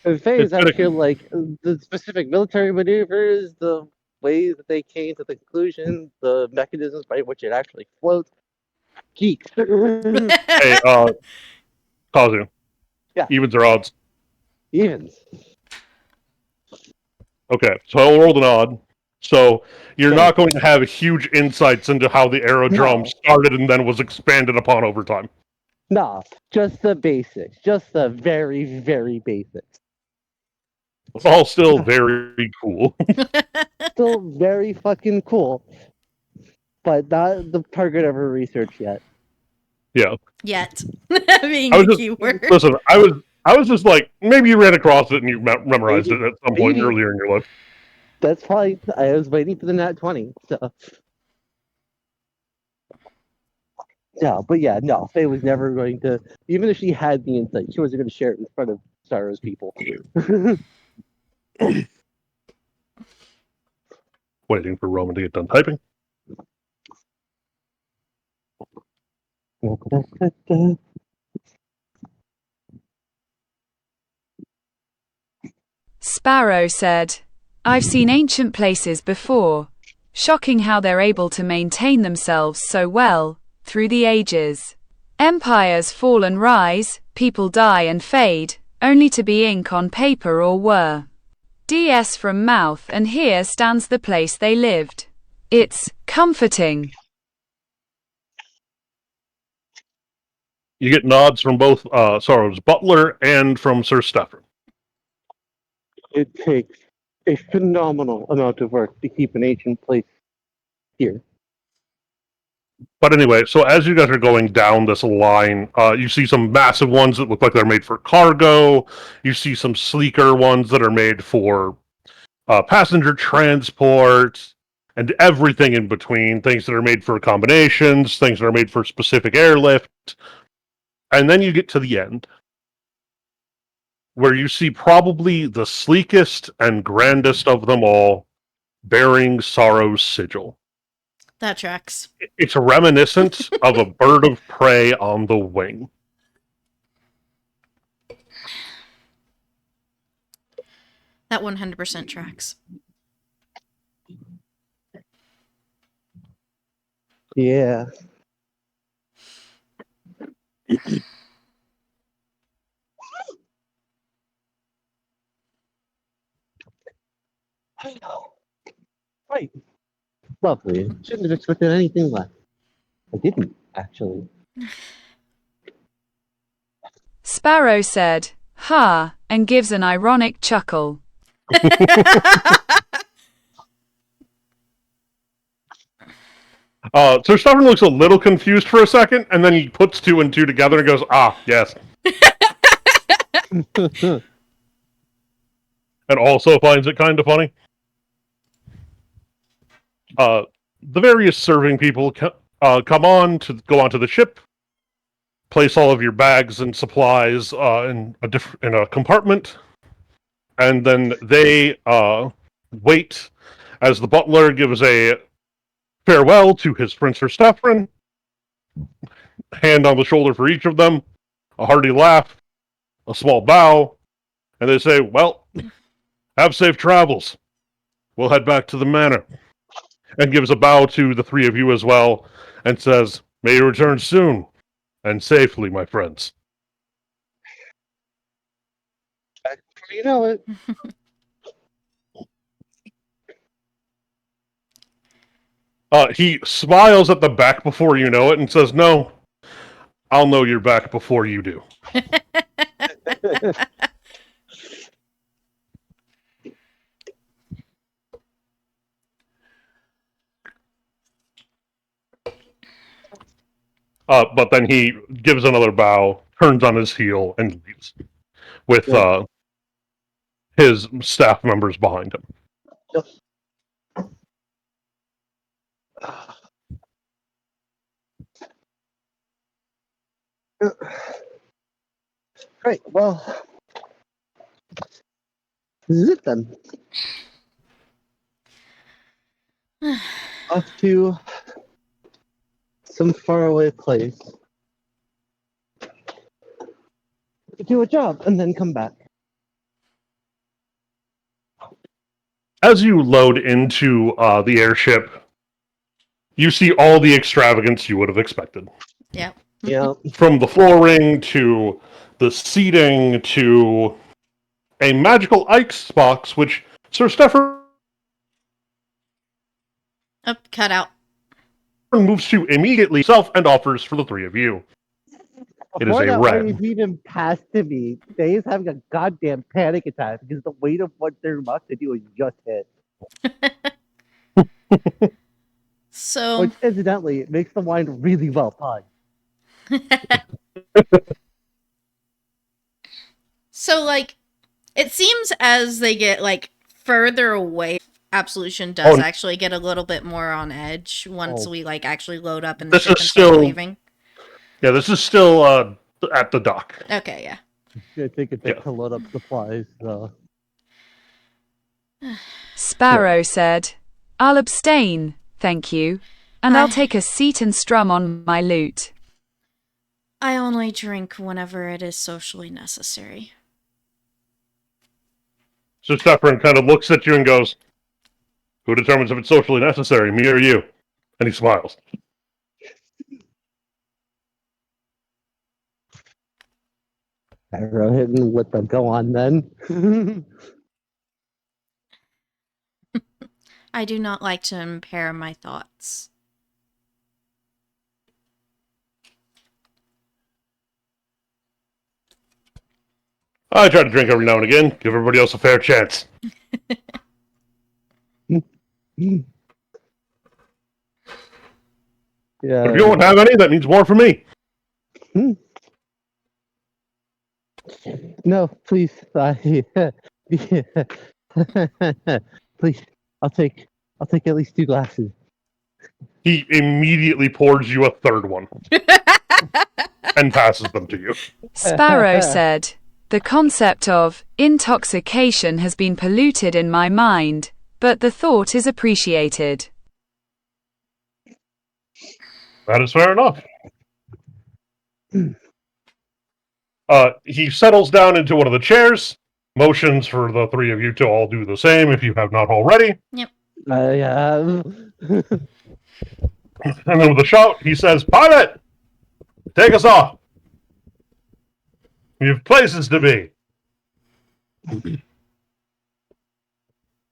The thing is, It's I gonna- feel like the specific military maneuvers, the ways that they came to the conclusion, the mechanisms by which it actually floats. Geeks. Hey, Kazu. Yeah. Evens or odds? Evens. Okay, so I rolled an odd. So you're Okay. not going to have huge insights into how the aerodrome No. started and then was expanded upon over time. Nah, just the basics. Just the very, very basics. It's all still very cool. Still very fucking cool. But not the target of her research yet. Yeah. Yet. Being I was the just- keyword. Listen, I was just like, maybe you ran across it and you memorized Maybe. it at some point Maybe. earlier in your life. That's fine. I was waiting for the nat 20. So. Yeah, but yeah, no, Faye was never going to, even if she had the insight, she wasn't going to share it in front of Starrow's people. Waiting for Roman to get done typing. Sparrow said, "I've seen ancient places before. Shocking how they're able to maintain themselves so well, through the ages. Empires fall and rise, people die and fade, only to be ink on paper or were. DS from mouth, and here stands the place they lived. It's comforting. You get nods from both Sorrow's butler and from Sir Stefan. It takes a phenomenal amount of work to keep an ancient place here. But anyway, so as you guys are going down this line, you see some massive ones that look like they're made for cargo. You see some sleeker ones that are made for passenger transport, and everything in between. Things that are made for combinations, things that are made for specific airlift. And then you get to the end, where you see probably the sleekest and grandest of them all, bearing Sorrow's sigil. That tracks. It's reminiscent of a bird of prey on the wing. That 100% tracks. Yeah. I know. Right. Lovely. Shouldn't have expected anything less. I didn't, actually. Sparrow said, "Ha," and gives an ironic chuckle. So Stefan looks a little confused for a second, and then he puts two and two together and goes, "Ah, yes." And also finds it kind of funny. The various serving people come on to go onto the ship, place all of your bags and supplies in a compartment, and then they wait as the butler gives a farewell to his friend Sir Stefan, hand on the shoulder for each of them, a hearty laugh, a small bow, and they say, "Well, have safe travels. We'll head back to the manor." And gives a bow to the three of you as well, and says, "May you return soon, and safely, my friends." Back before you know it. He smiles at the back before you know it and says, "No, I'll know you're back before you do." But then he gives another bow, turns on his heel, and leaves with his staff members behind him. Great. Well, this is it then. Off to some faraway place to do a job and then come back. As you load into the airship, you see all the extravagance you would have expected. Yeah. Yeah. From the flooring to the seating to a magical ice box, which Sir Stefan Cut out. moves to immediately himself and offers for the three of you. It is Before a that red. wave's even passed to me, Dave's having a goddamn panic attack because the weight of what they're about to do is just hit. So, Which, incidentally, makes the wine really well timed. so like, it seems as they get like further away, Absolution does actually get a little bit more on edge once we like actually load up and the This ship is and start still- leaving. Yeah, this is still at the dock. Okay, yeah. It's gonna take a bit Yeah. to load up supplies, so. Sparrow said, "I'll abstain, thank you, and I'll take a seat and strum on my lute." I only drink whenever it is socially necessary. So Stefan kind of looks at you and goes, "Who determines if it's socially necessary, me or you?" And he smiles. Arrow hitting with the go on then. I do not like to impair my thoughts. I try to drink every now and again, give everybody else a fair chance. Yeah. But if you don't have any, that means more for me. No, please. Please. I'll take at least 2 glasses. He immediately pours you a third one and passes them to you. Sparrow said, "The concept of intoxication has been polluted in my mind, but the thought is appreciated." That is fair enough. He settles down into one of the chairs, motions for the three of you to all do the same if you have not already. Yep. Yeah. And then with a shout, he says, "Pilot! Take us off! We have places to be."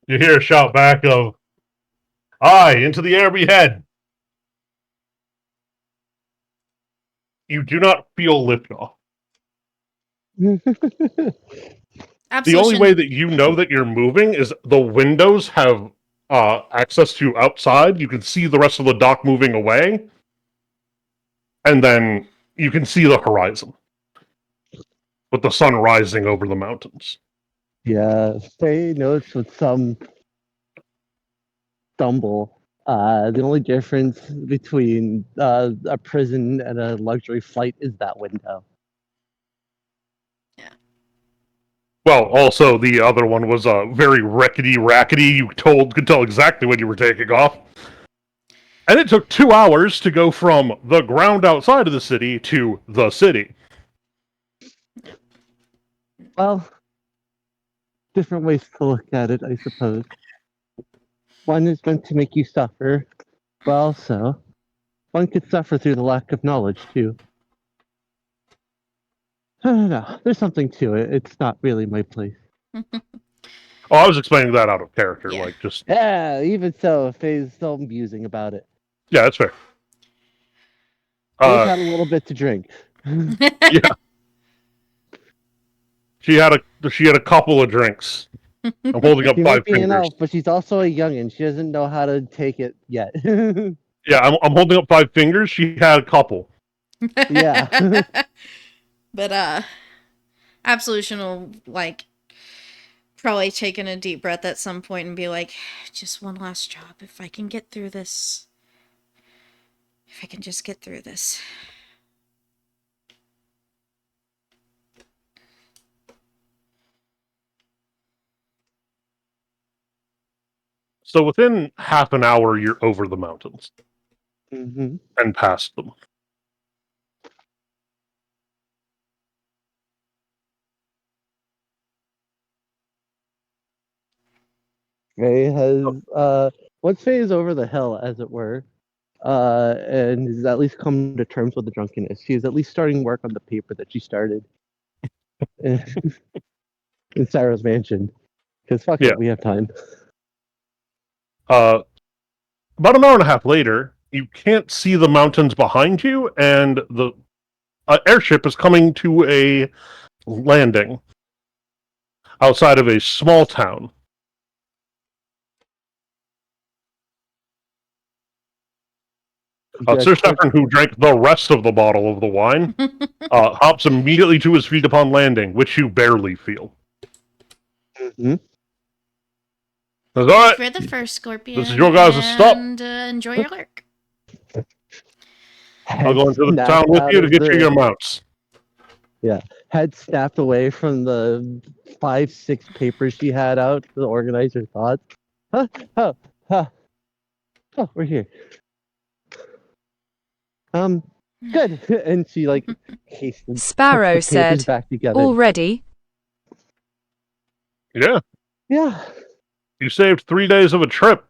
You hear a shout back of, "Aye, into the air we head." You do not feel liftoff. The only way that you know that you're moving is the windows have access to outside. You can see the rest of the dock moving away, and then you can see the horizon with the sun rising over the mountains. Yeah, Faye notes with some stumble. The only difference between a prison and a luxury flight is that window. Well, also the other one was very rickety-rackety. You could tell exactly when you were taking off. And it took 2 hours to go from the ground outside of the city to the city. Well, different ways to look at it, I suppose. One is going to make you suffer, but also one could suffer through the lack of knowledge too. I don't know. There's something to it. It's not really my place. Oh, I was explaining that out of character, Yeah. like just Yeah, even so, Faye's still musing about it. yeah, that's fair. Faye's had a little bit to drink. Yeah, she had a couple of drinks. I'm holding up She 5 might be an fingers. elf, but she's also a youngin'. She doesn't know how to take it yet. Yeah, I'm holding up 5 fingers. She had a couple. Yeah. But Absolution will probably take in a deep breath at some point and be like, just one last job. If I can get through this. If I can just get through this. So within half an hour, you're over the mountains hmm and past them. Faye has once Faye is over the hill, as it were, and has at least come to terms with the drunkenness. She is at least starting work on the paper that she started in Sarah's mansion. Because fuck Yeah. it, we have time. About an hour and a half later, you can't see the mountains behind you, and the airship is coming to a landing outside of a small town. Sir Stefan, who drank the rest of the bottle of the wine, hops immediately to his feet upon landing, which you barely feel. Mhm. Says, "All right, For the first scorpion. this is your guys' stop. And enjoy your lurk. I'll go into the Snapped town with out you to of get you the- your mounts." Head snapped away from the 5-6 papers she had out to organize her thoughts. Huh? Oh, we're here. Good. And she hastens Sparrow puts the papers said, back together. "Already?" Yeah, Yeah. you saved 3 days of a trip.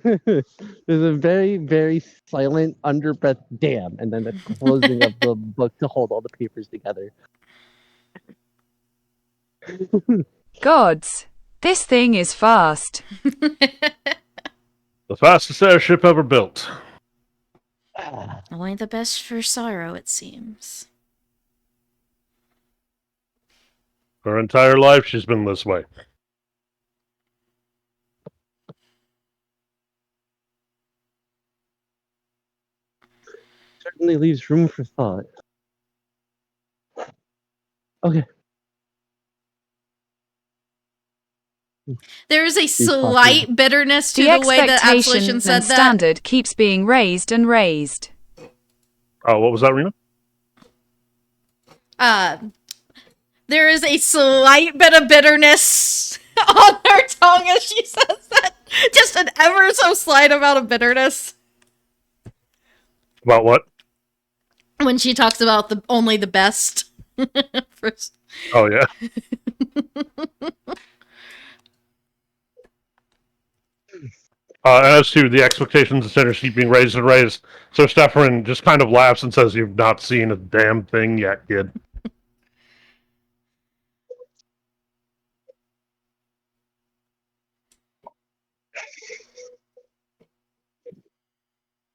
There's a very, very silent underbreath damn, and then the closing of the book to hold all the papers together. Gods, this thing is fast. The fastest airship ever built. Only the best for sorrow, it seems. Her entire life, she's been this way. Certainly leaves room for thought. Okay. There is a slight bitterness to The the way that expectation Absolution said and that. standard keeps being raised and raised. Oh, what was that, Rena? There is a slight bit of bitterness on her tongue as she says that. Just an ever so slight amount of bitterness About what? when she talks about only the best. First. Oh, yeah. As to the expectations and standards keep being raised and raised, so Stefan just kind of laughs and says, "You've not seen a damn thing yet, kid."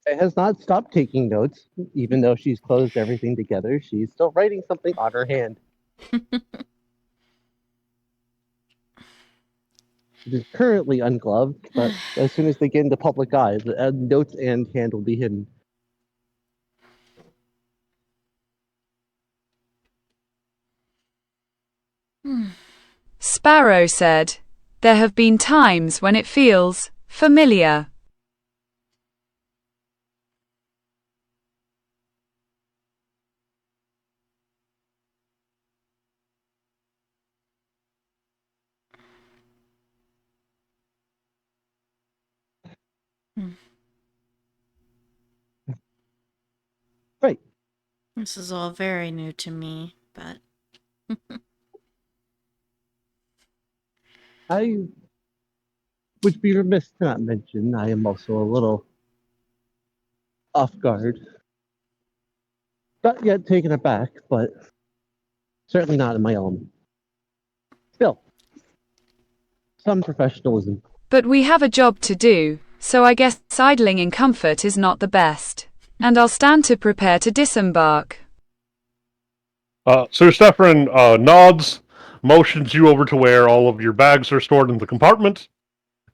It has not stopped taking notes, even though she's closed everything together. She's still writing something on her hand. It is currently ungloved, but as soon as they get into public eye, the notes and hand will be hidden. Sparrow said, "There have been times when it feels familiar." Right. This is all very new to me, but I would be remiss to not mention I am also a little off guard. Not yet taken aback, but certainly not in my element. Still, some professionalism. But we have a job to do, so I guess idling in comfort is not the best. And I'll stand to prepare to disembark. Sir Stefan nods, motions you over to where all of your bags are stored in the compartment,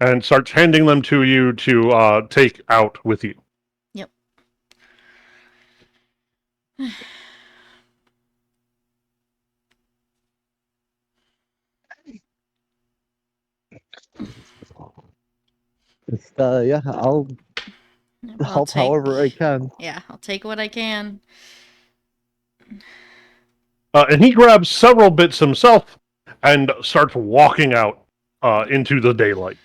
and starts handing them to you to take out with you. yep. Just, yeah, I'll help however I can. Yeah, I'll take what I can. And he grabs several bits himself and starts walking out into the daylight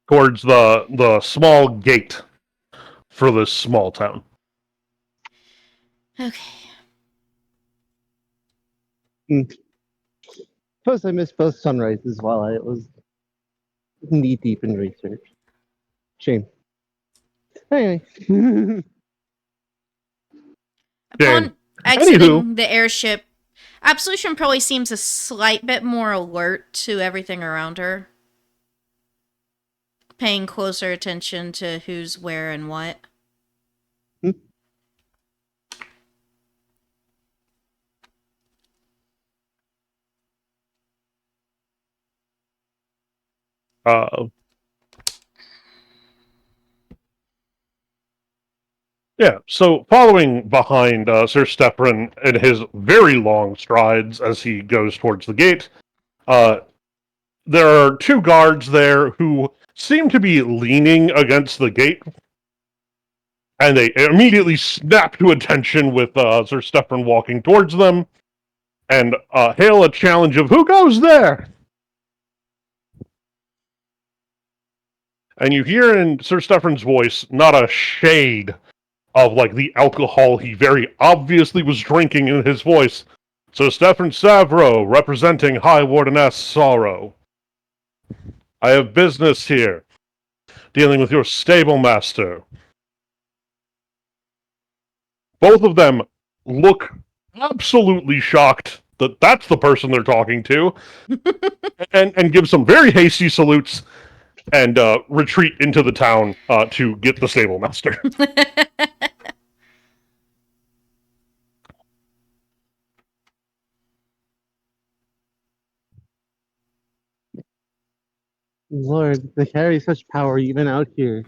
towards the small gate for this small town. Okay. Plus, I missed both sunrises while I was knee deep in research. Shame. Anyway. Upon exiting the airship, Absolution probably seems a slight bit more alert to everything around her. Paying closer attention to who's where and what. Yeah, so following behind Sir Stefan in his very long strides as he goes towards the gate, there are two guards there who seem to be leaning against the gate, and they immediately snap to attention with Sir Stefan walking towards them, and hail a challenge of, "Who goes there?" And you hear in Sir Stefan's voice not a shade of like the alcohol he very obviously was drinking in his voice. So Stefan Savro, representing High Wardeness Sorrow. I have business here, dealing with your stable master. Both of them look absolutely shocked that that's the person they're talking to, and give some very hasty salutes and retreat into the town to get the stable master. Lord, they carry such power even out here.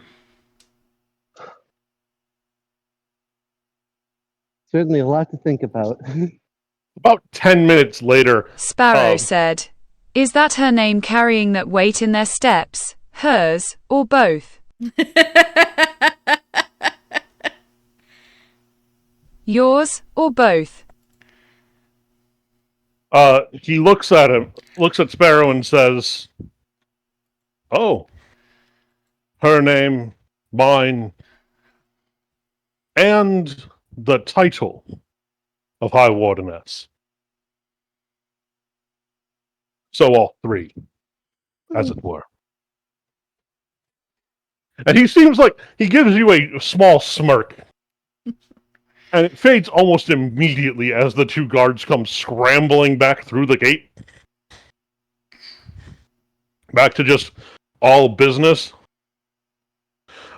Certainly a lot to think about. About 10 minutes later, Sparrow said. Is that her name carrying that weight in their steps? Hers, or both? Yours, or both? he looks at Sparrow and says, "Oh, her name, mine, and the title of High Wardeness. So all three, as it were." And he seems like he gives you a small smirk. And it fades almost immediately as the two guards come scrambling back through the gate. Back to just all business.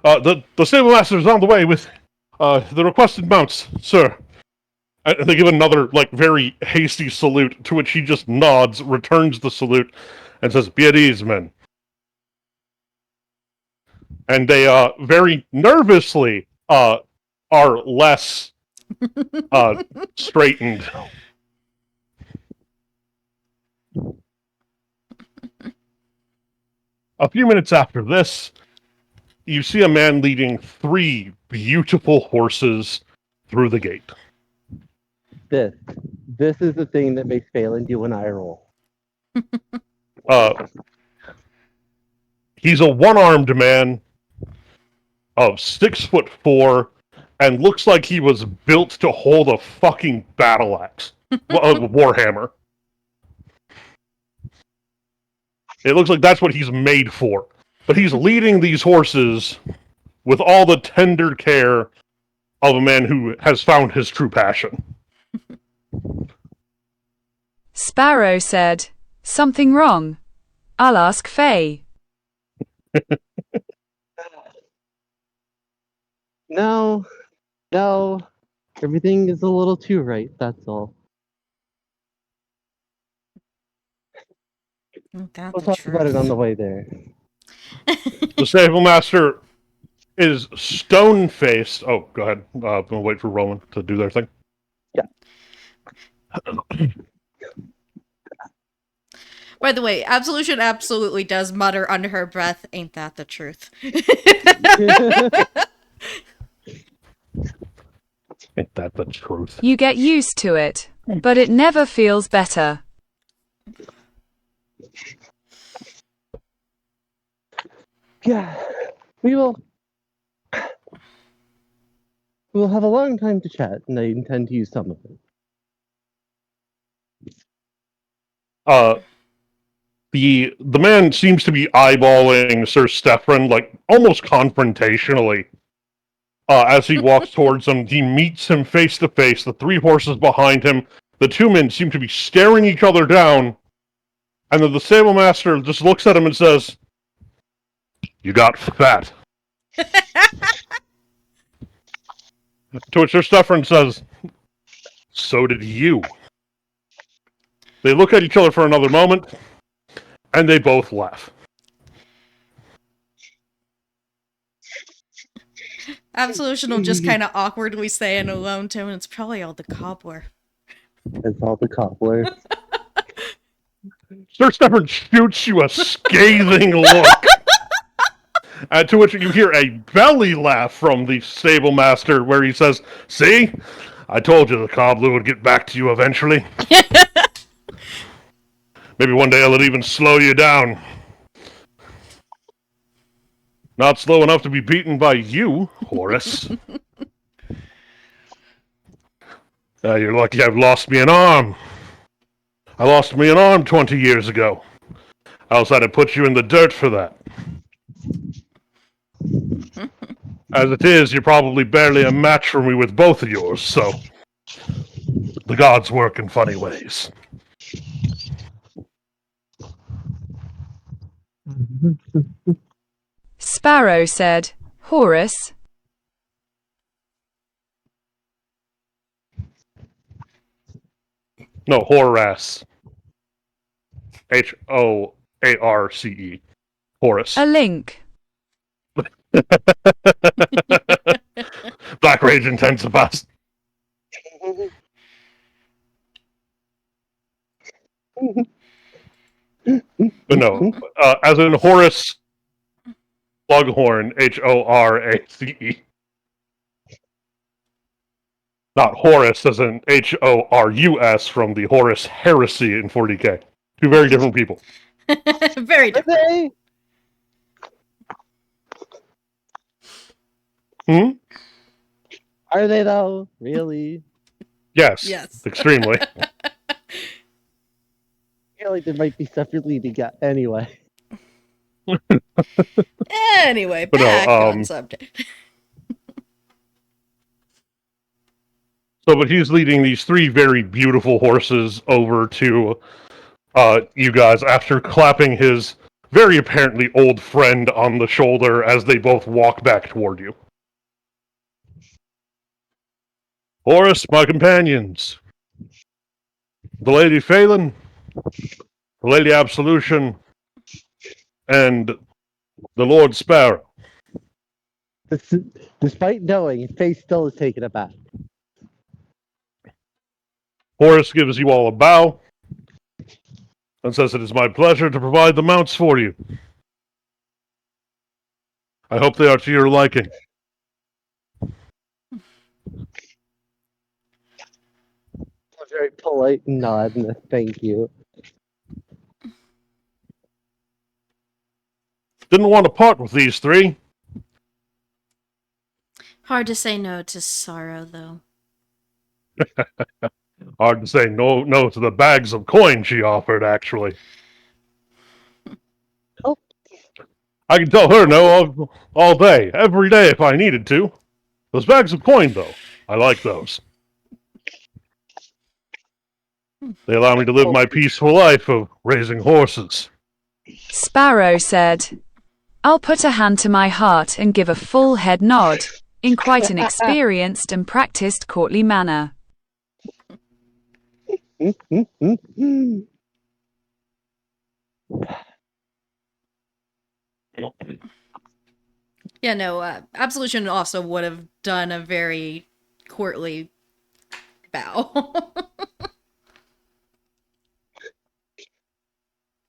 The stable master is on the way with the requested mounts, sir. And they give another, very hasty salute, to which he just nods, returns the salute, and says, "Be at ease, men." And they very nervously are less straightened. A few minutes after this, you see a man leading 3 beautiful horses through the gate. This is the thing that makes Phelan do an eye roll. He's a one-armed man of 6'4" and looks like he was built to hold a fucking battle axe. A warhammer. It looks like that's what he's made for. But he's leading these horses with all the tender care of a man who has found his true passion. Sparrow said, "Something wrong? I'll ask Faye." No, everything is a little too right, that's all. We'll talk about it on the way there. The stable master is stone-faced. Oh, go ahead. I'm going to wait for Roman to do their thing. Yeah. By the way, Absolution absolutely does mutter under her breath, "Ain't that the truth?" Ain't that the truth? You get used to it, but it never feels better. Yeah, we will have a long time to chat, and I intend to use some of it. The man seems to be eyeballing Sir Stefan, almost confrontationally. As he walks towards him, he meets him face to face, the 3 horses behind him. The 2 men seem to be staring each other down, and then the stable master just looks at him and says, "You got fat." To which Sir Stefan says, "So did you." They look at each other for another moment, and they both laugh. Absolution will just kind of awkwardly say in a low tone, "It's probably all the cobbler." It's all the cobbler. Sir Stefan shoots you a scathing look. To which you hear a belly laugh from the stable master, where he says, "See? I told you the cobbler would get back to you eventually. Maybe one day it'll even slow you down. Not slow enough to be beaten by you, Horace. You're lucky I've lost me an arm. I lost me an arm 20 years ago. I also had to put you in the dirt for that. As it is, you're probably barely a match for me with both of yours, so the gods work in funny ways. Sparrow said, Horus, No, Horace. Hoarce. Horus. a link. Black Rage intensifies. But no, as in Horace Slughorn, Horace. Not Horus, as in Horus from the Horus Heresy in 40k. Two very different people. Very Are different. they? Are they though? Really? Yes. Yes. Extremely. I feel like there might be stuff you're leading at anyway. Anyway, But no, back on subject. But he's leading these three very beautiful horses over to you guys after clapping his very apparently old friend on the shoulder as they both walk back toward you. Horus, my companions. The Lady Phelan, the Lady Absolution, and the Lord Sparrow. Despite knowing, Faith still is taken aback. Horus gives you all a bow and says it is my pleasure to provide the mounts for you. I hope they are to your liking. A very polite nod and a thank you. Didn't want to part with these three. Hard to say no to Sorrow, though. Hard to say no to the bags of coin she offered, actually. Oh. I can tell her no all day, every day if I needed to. Those bags of coin, though, I like those. They allow me to live my peaceful life of raising horses. Sparrow said, I'll put a hand to my heart and give a full head nod, in quite an experienced and practiced courtly manner. Yeah, no, Absolution also would have done a very courtly bow.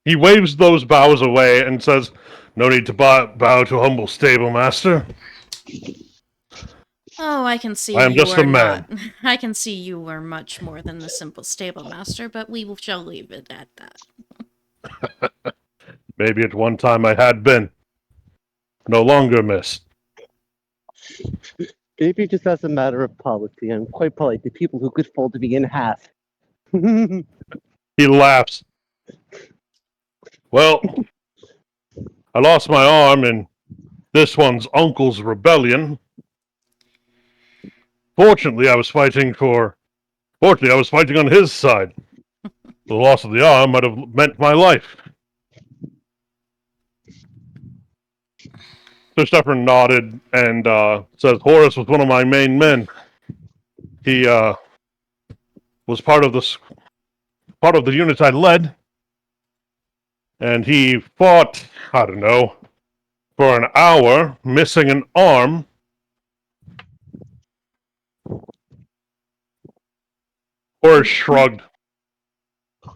He waves those bows away and says, "No need to bow to humble stable master. Oh, I can see I am you just a are man." not. I can see you are much more than the simple stable master, but we shall leave it at that. Maybe at one time I had been. No longer, miss. Maybe just as a matter of policy, I'm quite polite to people who could fold me in half. He laughs. Well, I lost my arm in this one's uncle's rebellion. Fortunately, I was fighting on his side. The loss of the arm might have meant my life. So Stefan nodded and says, Horus was one of my main men. He was part of the unit I led, and he fought, I don't know, for an hour, missing an arm. Horus shrugged.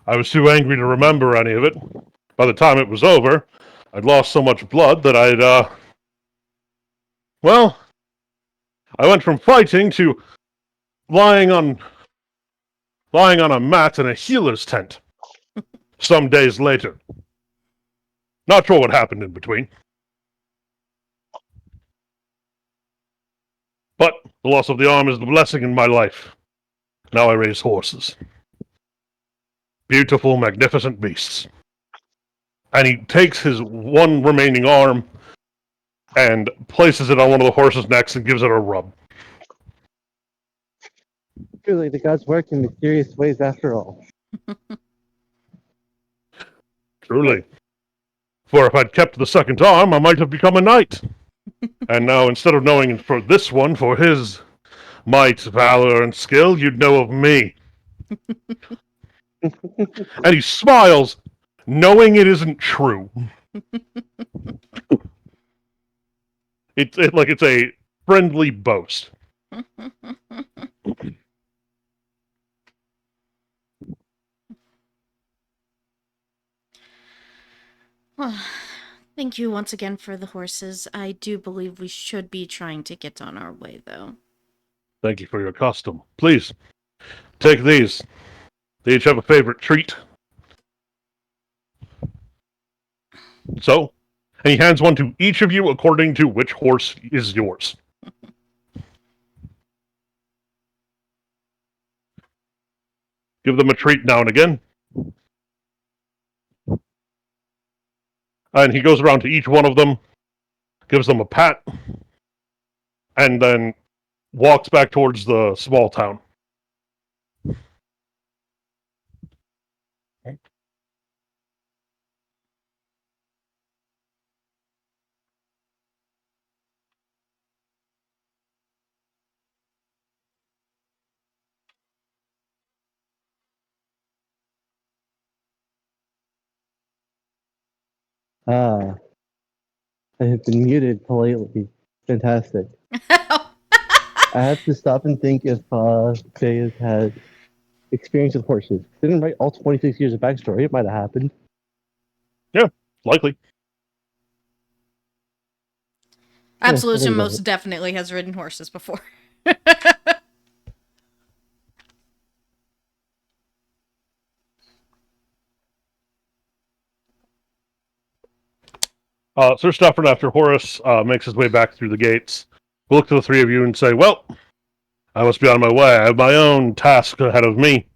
I was too angry to remember any of it. By the time it was over, I'd lost so much blood that I went from fighting to lying on a mat in a healer's tent some days later. Not sure what happened in between. But the loss of the arm is the blessing in my life. Now I raise horses. Beautiful, magnificent beasts. And he takes his one remaining arm and places it on one of the horse's necks and gives it a rub. Truly, the gods work in mysterious ways after all. Truly. For if I'd kept the second arm, I might have become a knight. And now, instead of knowing for this one for his might, valor, and skill, you'd know of me. And he smiles, knowing it isn't true. It's a friendly boast. Well, thank you once again for the horses. I do believe we should be trying to get on our way, though. Thank you for your custom. Please, take these. They each have a favorite treat. So, and he hands one to each of you according to which horse is yours. Give them a treat now and again. And he goes around to each one of them, gives them a pat, and then walks back towards the small town. Ah, I have been muted politely. Fantastic. I have to stop and think if Jay has had experience with horses. Didn't write all 26 years of backstory. It might have happened. Yeah, likely. Absolution think about most it. definitely has ridden horses before. Sir Stafford, after Horace makes his way back through the gates, will look to the three of you and say, well, I must be on my way. I have my own task ahead of me.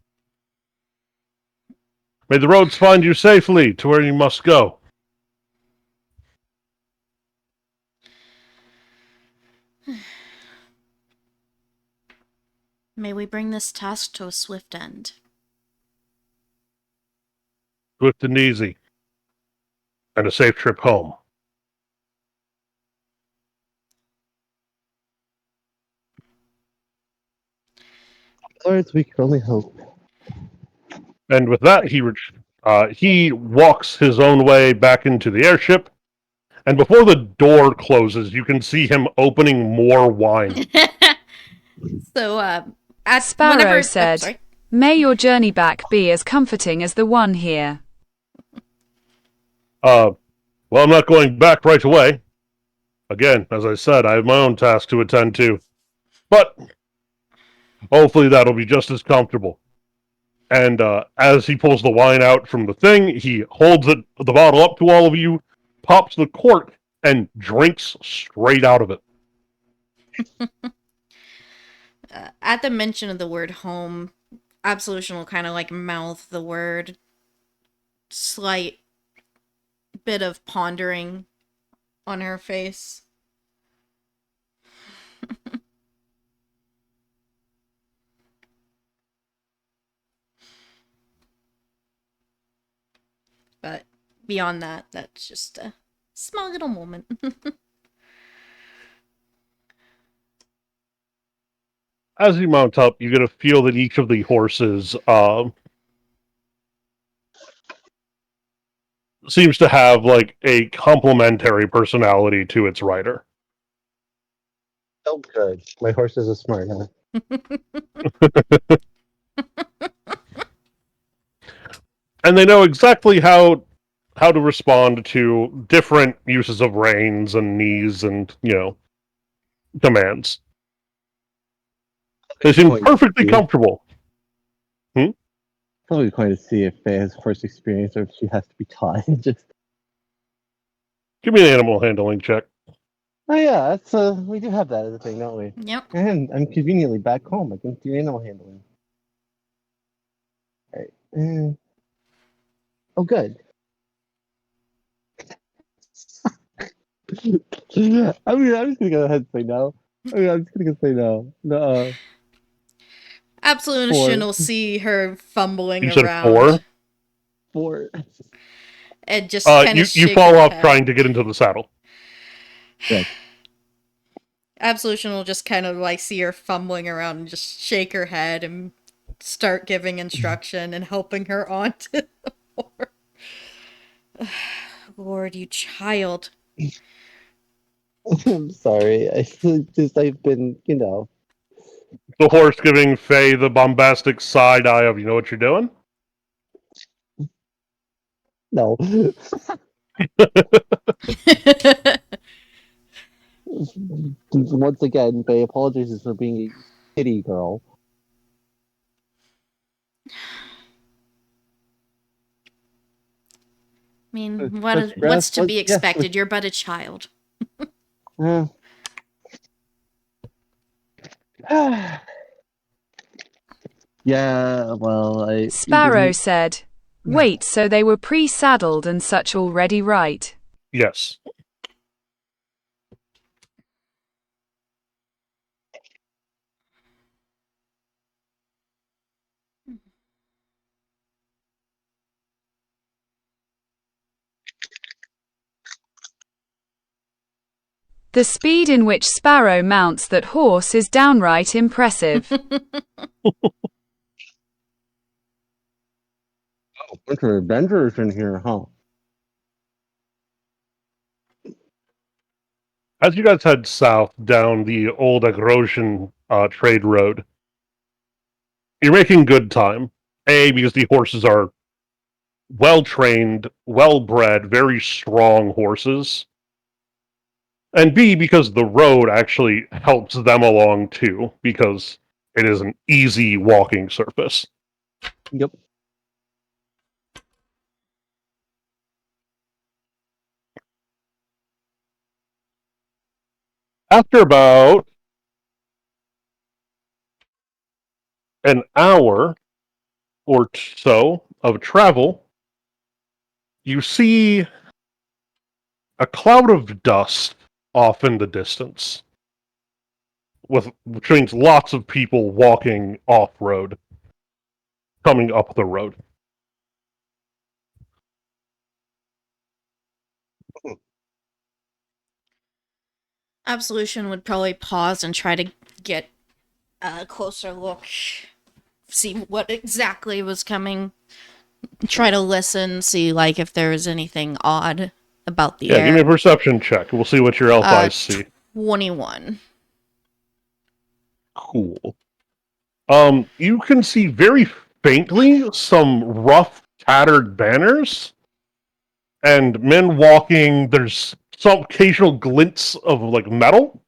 May the roads find you safely to where you must go. May we bring this task to a swift end. Swift and easy. And a safe trip home. Lords, we can only hope. And with that, he walks his own way back into the airship. And before the door closes, you can see him opening more wine. So, Sparrow said, sorry. May your journey back be as comforting as the one here. Well, I'm not going back right away. Again, as I said, I have my own task to attend to. But hopefully that'll be just as comfortable. And as he pulls the wine out from the thing, he holds the bottle up to all of you, pops the cork, and drinks straight out of it. At the mention of the word home, Absolution will kind of like mouth the word, slight bit of pondering on her face. But beyond that, that's just a small little moment. As you mount up, you get a feel that each of the horses seems to have like a complementary personality to its rider. Oh, good. My horses are smart, huh? And they know exactly how to respond to different uses of reins and knees and, commands. They seem perfectly comfortable. Probably going to see if Faye has horse experience or if she has to be taught. Just Give me an animal handling check. oh yeah, that's we do have that as a thing, don't we? Yep. And I'm conveniently back home. I can do animal handling. All right. Oh, good. I'm just gonna go ahead and say no. I'm just gonna say no. No. Absolute Four. Shin will see her fumbling You said around 4. and just kind of You shake fall her off head. trying to get into the saddle. Right. Absolution will just kind of like see her fumbling around and just shake her head and start giving instruction and helping her onto the board. Lord, you child. I'm sorry. I've been, The horse giving Faye the bombastic side eye of, you know what you're doing? no. Once again, Faye apologizes for being a kitty girl. I mean, Touch what's grass, to be yeah. expected? You're but a child. Yeah. Yeah, well, Sparrow said. Wait, so they were pre-saddled and such already, right? Yes. The speed in which Sparrow mounts that horse is downright impressive. bunch of adventurers in here, huh? As you guys head south down the old Agrosian trade road, you're making good time. A, because the horses are well trained, well bred, very strong horses. And B, because the road actually helps them along too, because it is an easy walking surface. Yep. After about an hour or so of travel, you see a cloud of dust off in the distance, which means lots of people walking off-road, coming up the road. Absolution would probably pause and try to get a closer look, see what exactly was coming, try to listen, see like if there was anything odd about the Yeah, air. give me a perception check. We'll see what your elf eyes see. 21. Cool. You can see very faintly some rough, tattered banners, and men walking. There's some occasional glints of like metal.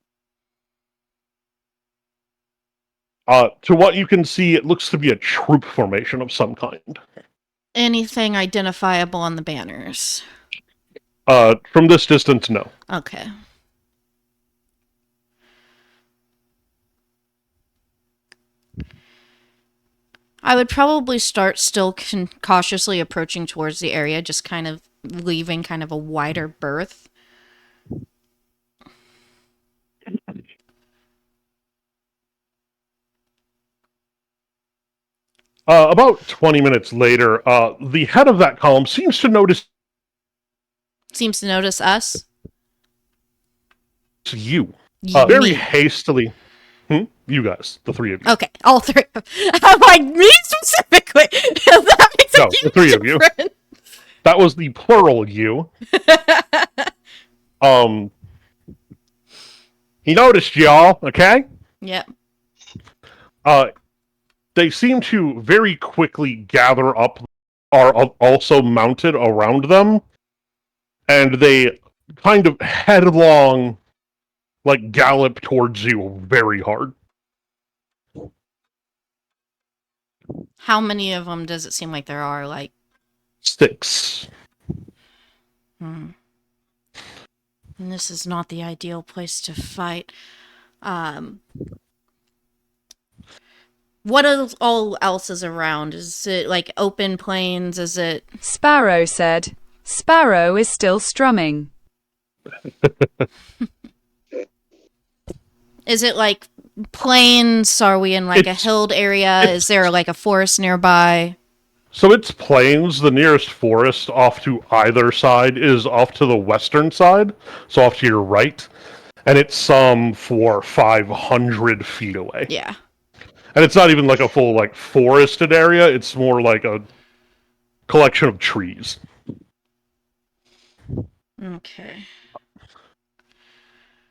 To what you can see, it looks to be a troop formation of some kind. Anything identifiable on the banners? From this distance, no. Okay. I would probably start still cautiously approaching towards the area, just kind of leaving kind of a wider berth. About 20 minutes later, the head of that column seems to notice Seems to notice us. you. Me. Very hastily. You guys, the three of you. Okay, all three. I'm like, me specifically. That makes a No, huge the three of you. difference. That was the plural you. He noticed y'all, okay? Yep. They seem to very quickly gather up, are also mounted around them, and they kind of headlong, like, gallop towards you very hard. How many of them does it seem like there are? Like, 6. And this is not the ideal place to fight. What all else is around? Is it like open plains? Is it... Sparrow said. Sparrow is still strumming. Is it like plains? Are we in like a It's- hilled area? Is there like a forest nearby? So it's plains. The nearest forest off to either side is off to the western side, so off to your right, and it's some 500 feet away. Yeah. And it's not even like a full like forested area. It's more like a collection of trees. Okay.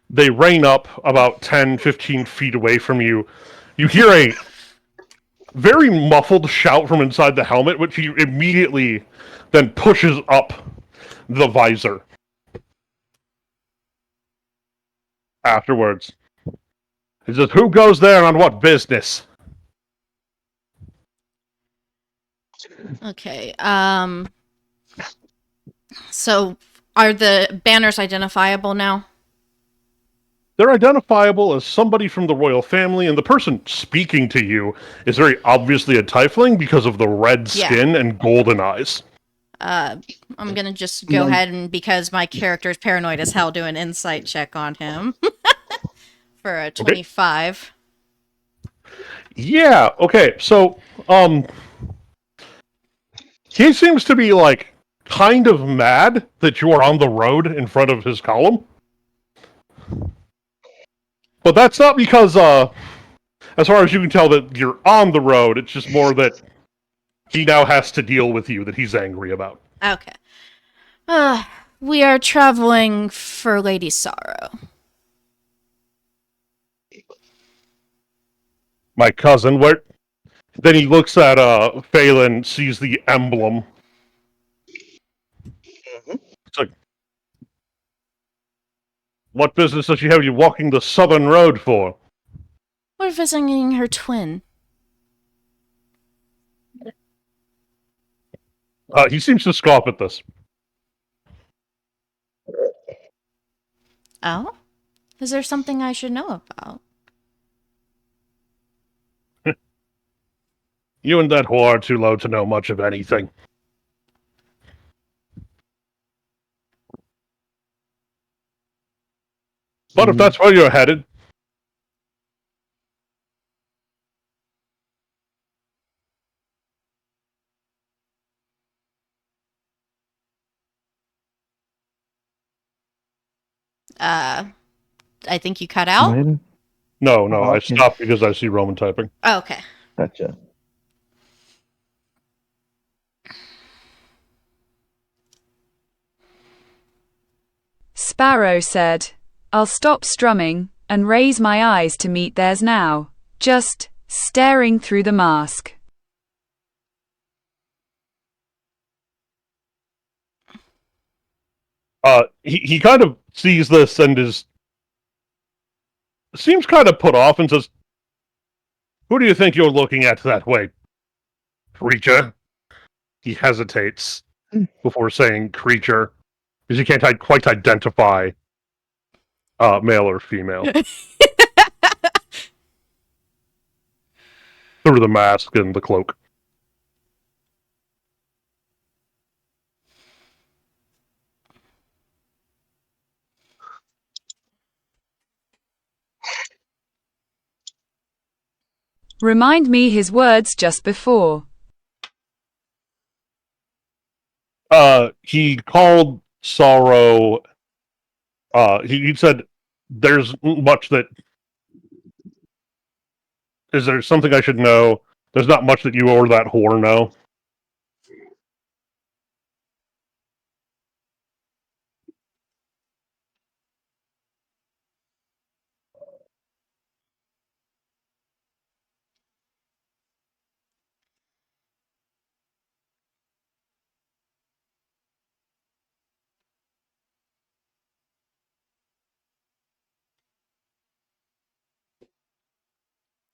They rein up about 10, 15 feet away from you. You hear a very muffled shout from inside the helmet, which he immediately then pushes up the visor. Afterwards, he says, "Who goes there on what business?" Okay. So are the banners identifiable now? They're identifiable as somebody from the royal family, and the person speaking to you is very obviously a tiefling because of the red Yeah. skin and golden eyes. I'm gonna just go ahead and, because my character is paranoid as hell, do an insight check on him for a 25. Yeah, okay, so, he seems to be, like, kind of mad that you are on the road in front of his column. But that's not because, as far as you can tell, that you're on the road, it's just more that he now has to deal with you that he's angry about. Okay. We are traveling for Lady Sorrow. My cousin, where... Then he looks at, Phelan, sees the emblem. It's like... What business does she have you walking the southern road for? We're visiting her twin. He seems to scoff at this. Oh? Is there something I should know about? You and that whore are too low to know much of anything. But if that's where you're headed... I think you cut out? Mine? No, Oh, I okay. stopped because I see Roman typing. Oh, okay. Gotcha. Sparrow said, "I'll stop strumming and raise my eyes to meet theirs now, just staring through the mask." He kind of sees this and seems kind of put off and says, "Who do you think you're looking at that way, creature?" He hesitates before saying creature, because he can't quite identify male or female through the mask and the cloak. Remind me his words just before. He called Sorrow. He said, "There's much that... Is there something I should know? There's not much that you or that whore know."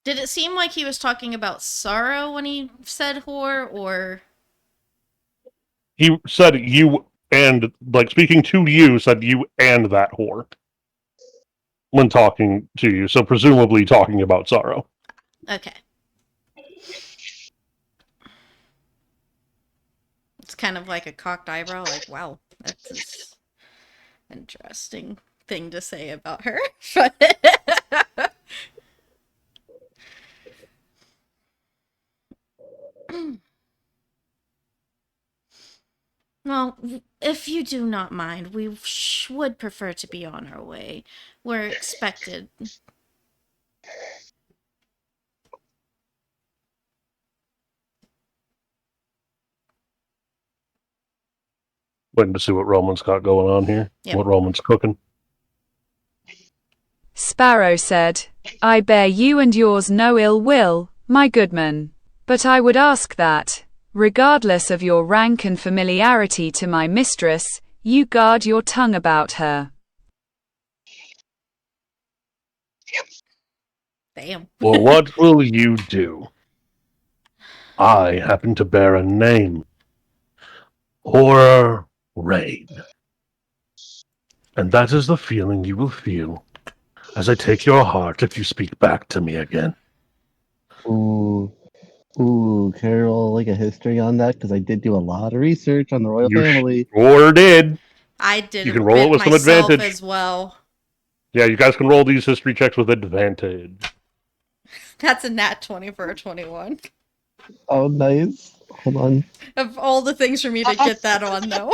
Did it seem like he was talking about Sorrow when he said whore, or... He said you and, like, speaking to you, said you and that whore when talking to you, so presumably talking about Sorrow. Okay. It's kind of like a cocked eyebrow, like, wow, interesting thing to say about her. But well, if you do not mind, we would prefer to be on our way. We're expected. Waiting to see what Roman's got going on here. Yep. What Roman's cooking. Sparrow said, I bear you and yours no ill will, my goodman. But I would ask that, regardless of your rank and familiarity to my mistress, you guard your tongue about her. Damn. Well, what will you do? I happen to bear a name. Horror Rain. And that is the feeling you will feel as I take your heart if you speak back to me again. Ooh. Ooh, can I roll like a history on that? Because I did do a lot of research on the royal You family. sure did. I did You a can roll it bit with some myself advantage. as well. Yeah, you guys can roll these history checks with advantage. That's a nat 20 for a 21. Oh, nice. Hold on. Of all the things for me to get that on, though.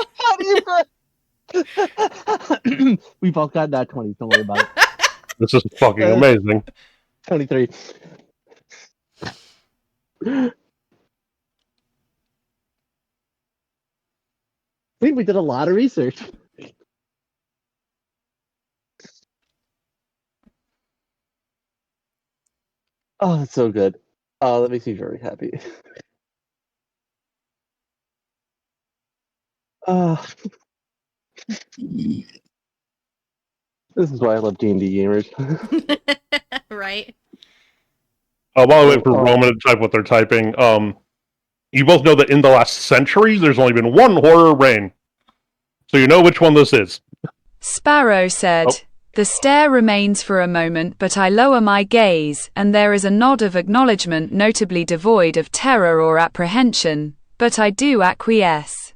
We both got that 20. Don't worry about it. This is fucking amazing. 23. See, we did a lot of research. Oh, that's so good. Oh, that makes me very happy. This is why I love D&D gamers. Right? Oh, by the way, for Roman to type what they're typing, you both know that in the last century, there's only been one horror reign. So you know which one this is. Sparrow said, The stare remains for a moment, but I lower my gaze, and there is a nod of acknowledgement notably devoid of terror or apprehension, but I do acquiesce.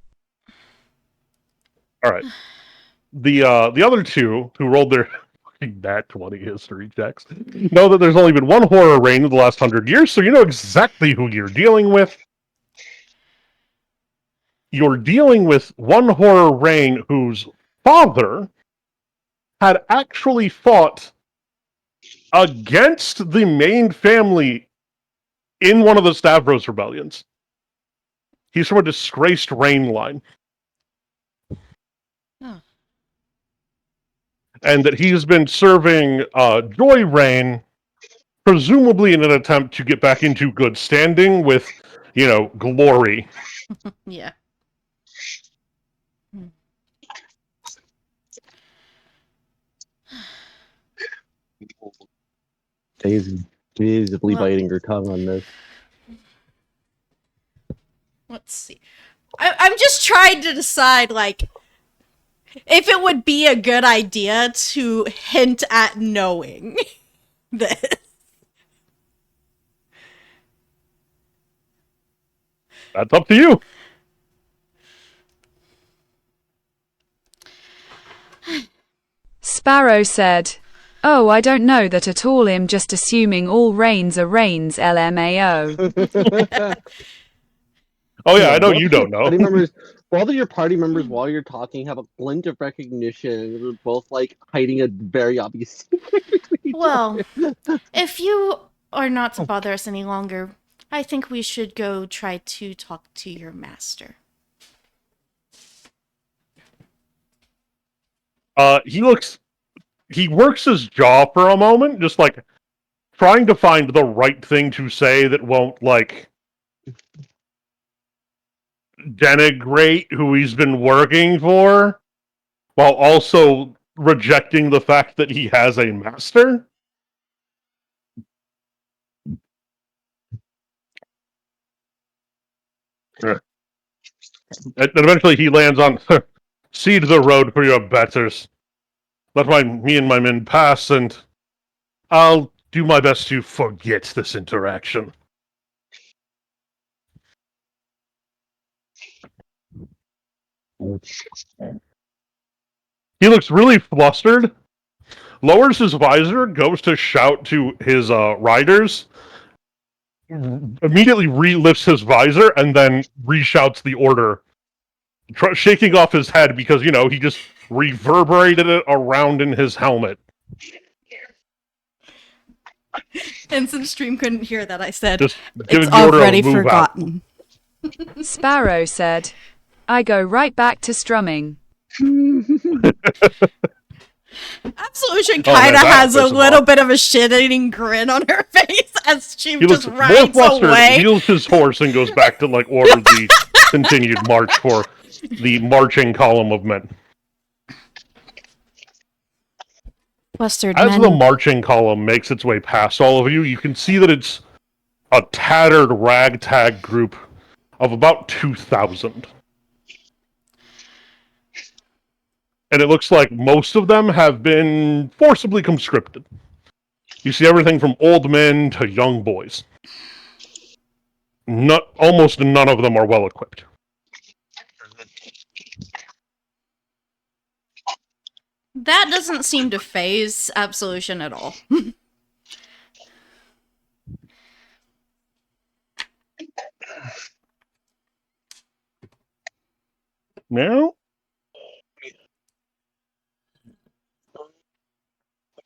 All right. The other two who rolled their nat 20 history checks know that there's only been one horror reign in the last 100 years, so you know exactly who you're dealing with. You're dealing with one horror reign whose father had actually fought against the main family in one of the Stavros rebellions. He's from a disgraced reign line. Oh. And that he's been serving Joy Reign, presumably in an attempt to get back into good standing with, glory. Yeah. Daisy visibly biting her tongue on this. Let's see. I'm just trying to decide, like, if it would be a good idea to hint at knowing this. That's up to you. Sparrow said, Oh, I don't know that at all. I'm just assuming all reigns are reigns, LMAO. Oh yeah, I know you don't know. Party members, all of your party members, while you're talking, have a glint of recognition. We're both like hiding a very obvious secret between each Well, other. if you are not to bother us any longer, I think we should go try to talk to your master. He works his jaw for a moment, just like trying to find the right thing to say that won't like denigrate who he's been working for, while also rejecting the fact that he has a master. And eventually he lands on, Seed the road for your betters. Let me and my men pass, and I'll do my best to forget this interaction. He looks really flustered, lowers his visor, goes to shout to his riders, immediately re-lifts his visor, and then re-shouts the order, shaking off his head because, he just reverberated it around in his helmet. And since stream couldn't hear that, I said, Just it's giving the order already of move forgotten. Sparrow said, I go right back to strumming. Absolution Oh, kind of man, that has a pisses him little off. bit of a shit-eating grin on her face as she He just looks more rides flustered, away. wheels his horse, and goes back to order the continued march for the marching column of men. Flustered As men. the marching column makes its way past all of you, you can see that it's a tattered, ragtag group of about 2,000. And it looks like most of them have been forcibly conscripted. You see everything from old men to young boys. Almost none of them are well equipped. That doesn't seem to phase Absolution at all. Now,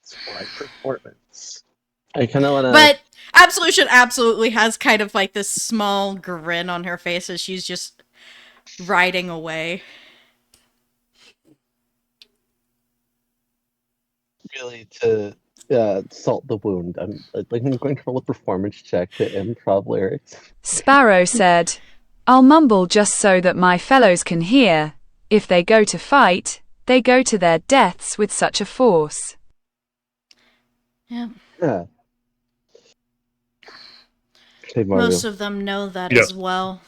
That's my performance. I kind of want to. But Absolution absolutely has kind of like this small grin on her face as she's just riding away. Really to salt the wound. I'm going to roll a performance check to improv lyrics. Sparrow said, I'll mumble just so that my fellows can hear. If they go to fight, they go to their deaths with such a force. Yeah. Yeah. Hey, Mario. Most of them know that Yeah. as well.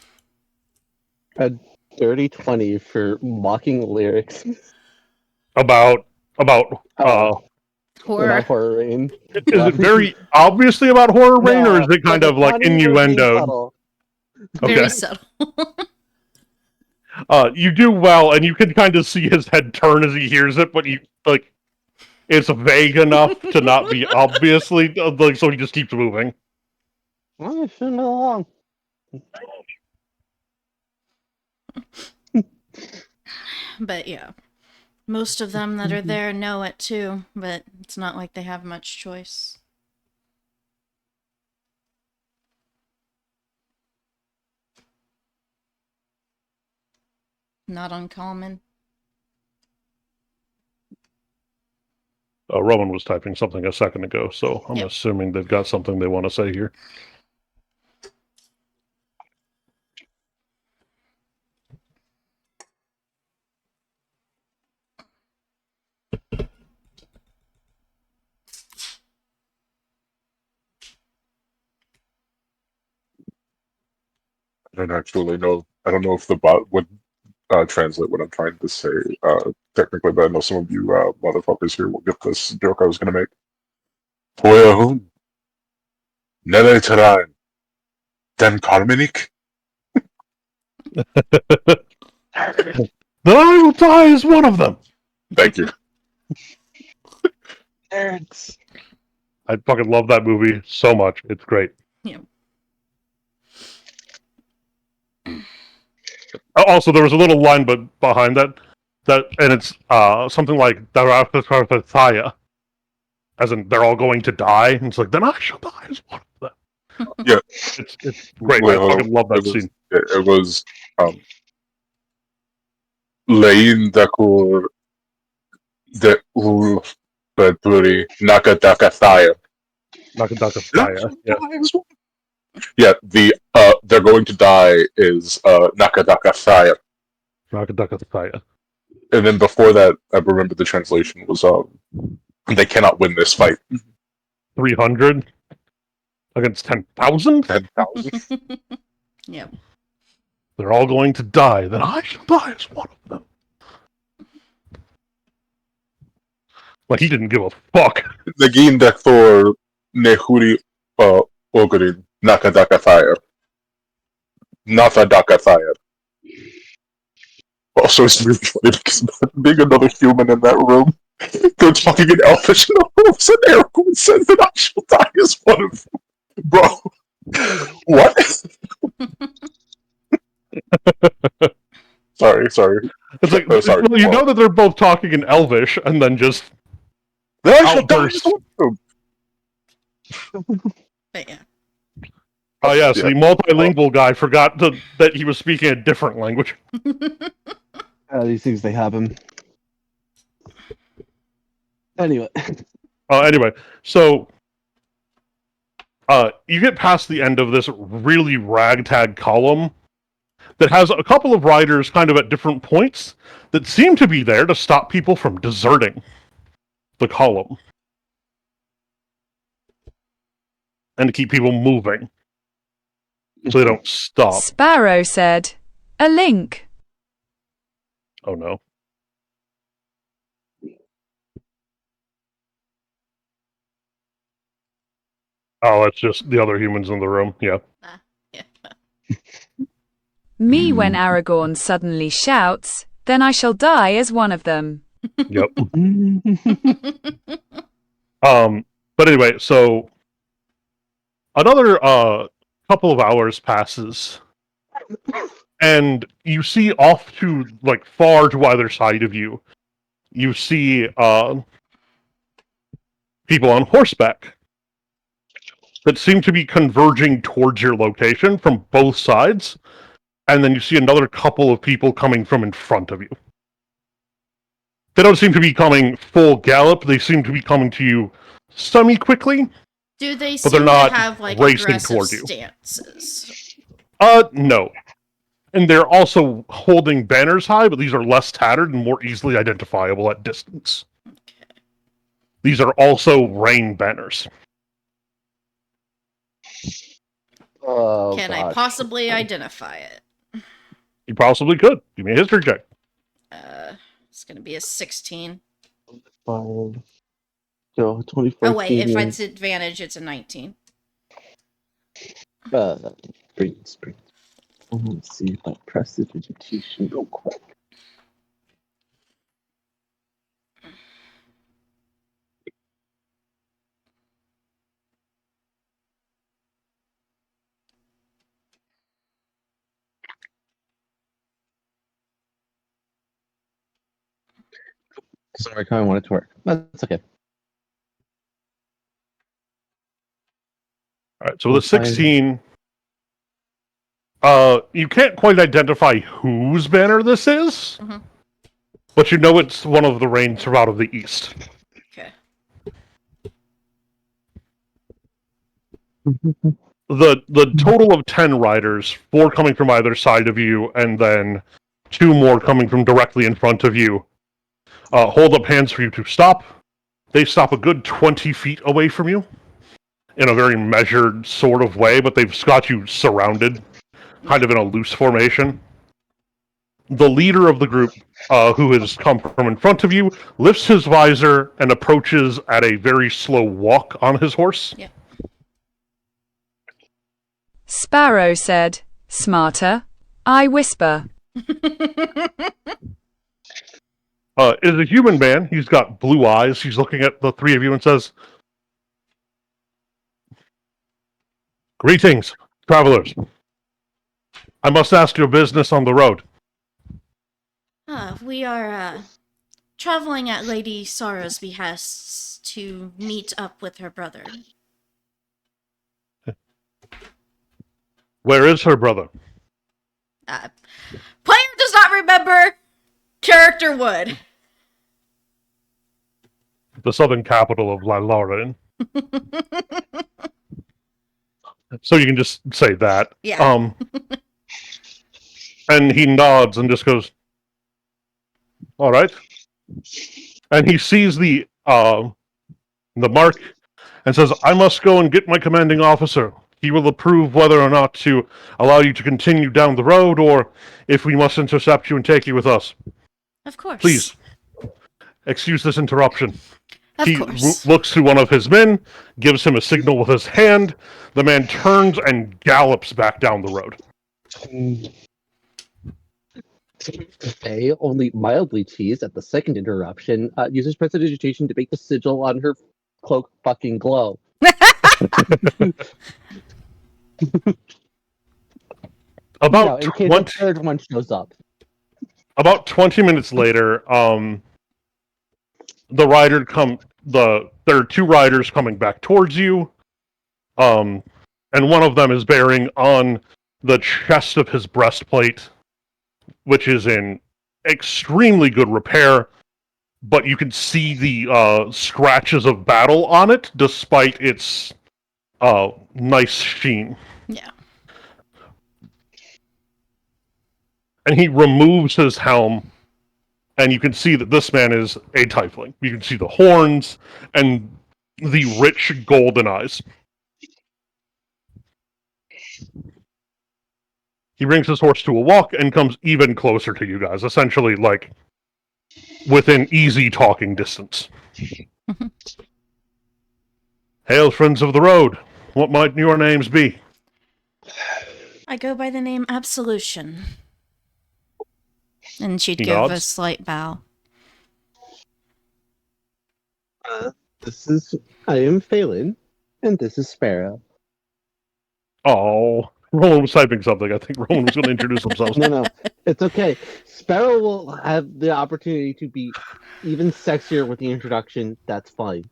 A dirty 20 for mocking lyrics. about Horror. About horror rain. is it very obviously about horror rain, or is it kind of like funny, but being innuendo? subtle. Very Okay. subtle. You do well, and you can kind of see his head turn as he hears it, but it's vague enough to not be obviously, so he just keeps moving. Well, I shouldn't have along. But yeah. Most of them that are there know it too, but it's not like they have much choice. Not uncommon. Roman was typing something a second ago, so I'm Yep. assuming they've got something they want to say here. I don't actually know. I don't know if the bot would translate what I'm trying to say technically, but I know some of you motherfuckers here will get this joke I was going to make. Poyahun. Nele Taran. Den Karmenik. Then I will die as one of them! Thank you. Nerds. I fucking love that movie so much. It's great. Yeah. Also, there was a little line behind that, and it's something like Thaya, as in they're all going to die. And it's like, then I shall die as one of them. Yeah. It's great. Well, I fucking love that scene. It was Lein Dakur de Ul Beduri Nakadaka Thaya. Nakadaka Thaya. Yeah. Yeah, they're going to die is Nakadaka Thaya. Nakadaka Thaya. And then before that, I remember the translation was they cannot win this fight. 300 against 10,000? 10,000. Yeah. They're all going to die. Then I shall die as one of them. Like, he didn't give a fuck. Nagin Thor Nehuri Ogurin Nakadaka Thaya. Nathadaka Thaya. Also, it's really funny because being another human in that room, they're talking in Elfish, and all of a sudden Aragorn says that I shall die as one of them. Bro, what? Sorry. It's like, Sorry. well, you know that they're both talking in Elvish, and then just I shall die as outburst. one of them. But yeah. Oh yes, Yeah. the multilingual guy forgot that he was speaking a different language. These things, they happen. Anyway. Anyway, so you get past the end of this really ragtag column that has a couple of riders kind of at different points that seem to be there to stop people from deserting the column and to keep people moving so they don't stop. Sparrow said, "A link." Oh no. Oh, that's just the other humans in the room. Yeah. Yeah. Me when Aragorn suddenly shouts, "Then I shall die as one of them." Yep. But anyway, so another couple of hours passes, and you see off to like far to either side of you, you see people on horseback that seem to be converging towards your location from both sides, and then you see another couple of people coming from in front of you. They don't seem to be coming full gallop, they seem to be coming to you semi-quickly. Do they But seem they're not to have like racing aggressive toward you. stances? No. And they're also holding banners high, but these are less tattered and more easily identifiable at distance. Okay. These are also rain banners. Oh, Can I God. possibly identify it? You possibly could. Give me a history check. It's gonna be a 16. 5. So 24. Oh wait, if it's advantage, it's a 19. Spring. Let's see if I press the vegetation real quick. Sorry, I kind of want it to work. That's okay. Alright, so with a 16, you can't quite identify whose banner this is, Mhm. but you know it's one of the rains from out of the east. Okay. The total of 10 riders, 4 coming from either side of you, and then 2 more coming from directly in front of you, hold up hands for you to stop. They stop a good 20 feet away from you in a very measured sort of way, but they've got you surrounded, kind of in a loose formation. The leader of the group, who has come from in front of you, lifts his visor and approaches at a very slow walk on his horse. Yeah. Sparrow said, "Smarter." I whisper. Is a human man. He's got blue eyes. He's looking at the 3 of you and says, "Greetings, travelers. I must ask your business on the road." We are traveling at Lady Sorrow's behests to meet up with her brother. Where is her brother? Player does not remember. Character would. The southern capital of La Lauren. So you can just say that. Yeah. And he nods and just goes, "All right." And he sees the mark and says, "I must go and get my commanding officer. He will approve whether or not to allow you to continue down the road, or if we must intercept you and take you with us. Of course. Please, excuse this interruption." Of He course. looks to one of his men, gives him a signal with his hand. The man turns and gallops back down the road. Faye, only mildly teased at the second interruption, uses prestidigitation to make the sigil on her cloak fucking glow. About in case 20, the third one shows up. about 20 minutes later, there are two riders coming back towards you, and one of them is bearing on the chest of his breastplate, which is in extremely good repair, but you can see the scratches of battle on it, despite its nice sheen. Yeah. And he removes his helm, and you can see that this man is a tiefling. You can see the horns and the rich golden eyes. He brings his horse to a walk and comes even closer to you guys, essentially like within easy talking distance. Hail, friends of the road. What might your names be? I go by the name Absolution. And she'd He give a nods. slight bow. I am Phelan, and this is Sparrow. Oh, Roland was typing something. I think Roland was going to introduce himself. No, it's okay. Sparrow will have the opportunity to be even sexier with the introduction. That's fine.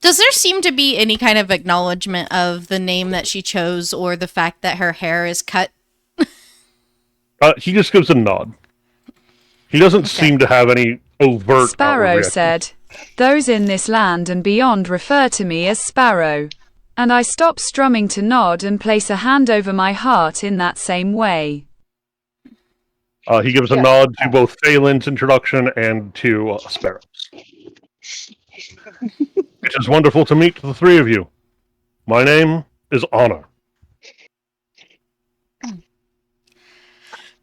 Does there seem to be any kind of acknowledgement of the name that she chose or the fact that her hair is cut? He just gives a nod. He doesn't seem to have any overt. Sparrow said, "Those in this land and beyond refer to me as Sparrow." And I stop strumming to nod and place a hand over my heart in that same way. He gives a nod to both Phelan's introduction and to Sparrow's. It is wonderful to meet the three of you. My name is Honor.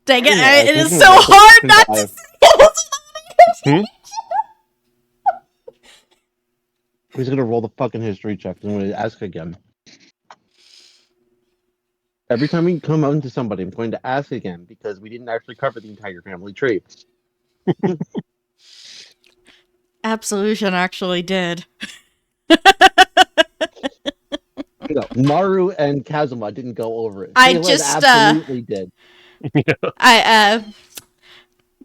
Dang it, it is so hard not to say He's gonna roll the fucking history check. I'm gonna ask again. Every time we come out to somebody, I'm going to ask again because we didn't actually cover the entire family tree. Absolution actually did. No, Maru and Kazuma didn't go over it. I Phelan just, absolutely did.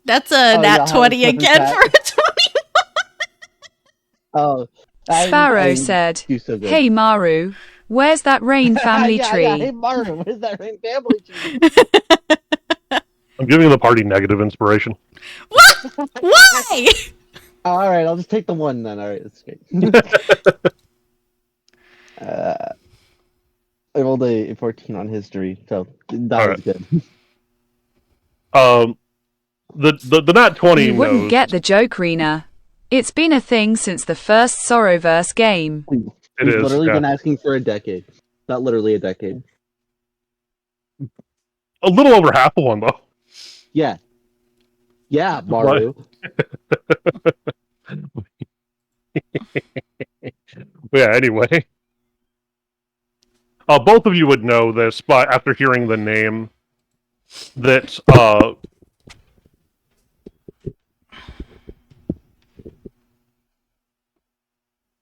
That's a nat 20 again for a 20. Oh, Sparrow said, so "Hey Maru, where's that rain family tree?" Yeah, hey Maru, where's that rain family tree? I'm giving the party negative inspiration. What? Why? All right, I'll just take the one then. All right, that's great. I rolled a 14 on history, so that was good. The nat 20 You wouldn't knows. get the joke, Rena. It's been a thing since the first Sorrowverse game. It We've is, literally yeah. been asking for a decade. Not literally a decade. A little over half of one, though. Yeah. Yeah, Maru. Yeah, anyway. Both of you would know this but after hearing the name that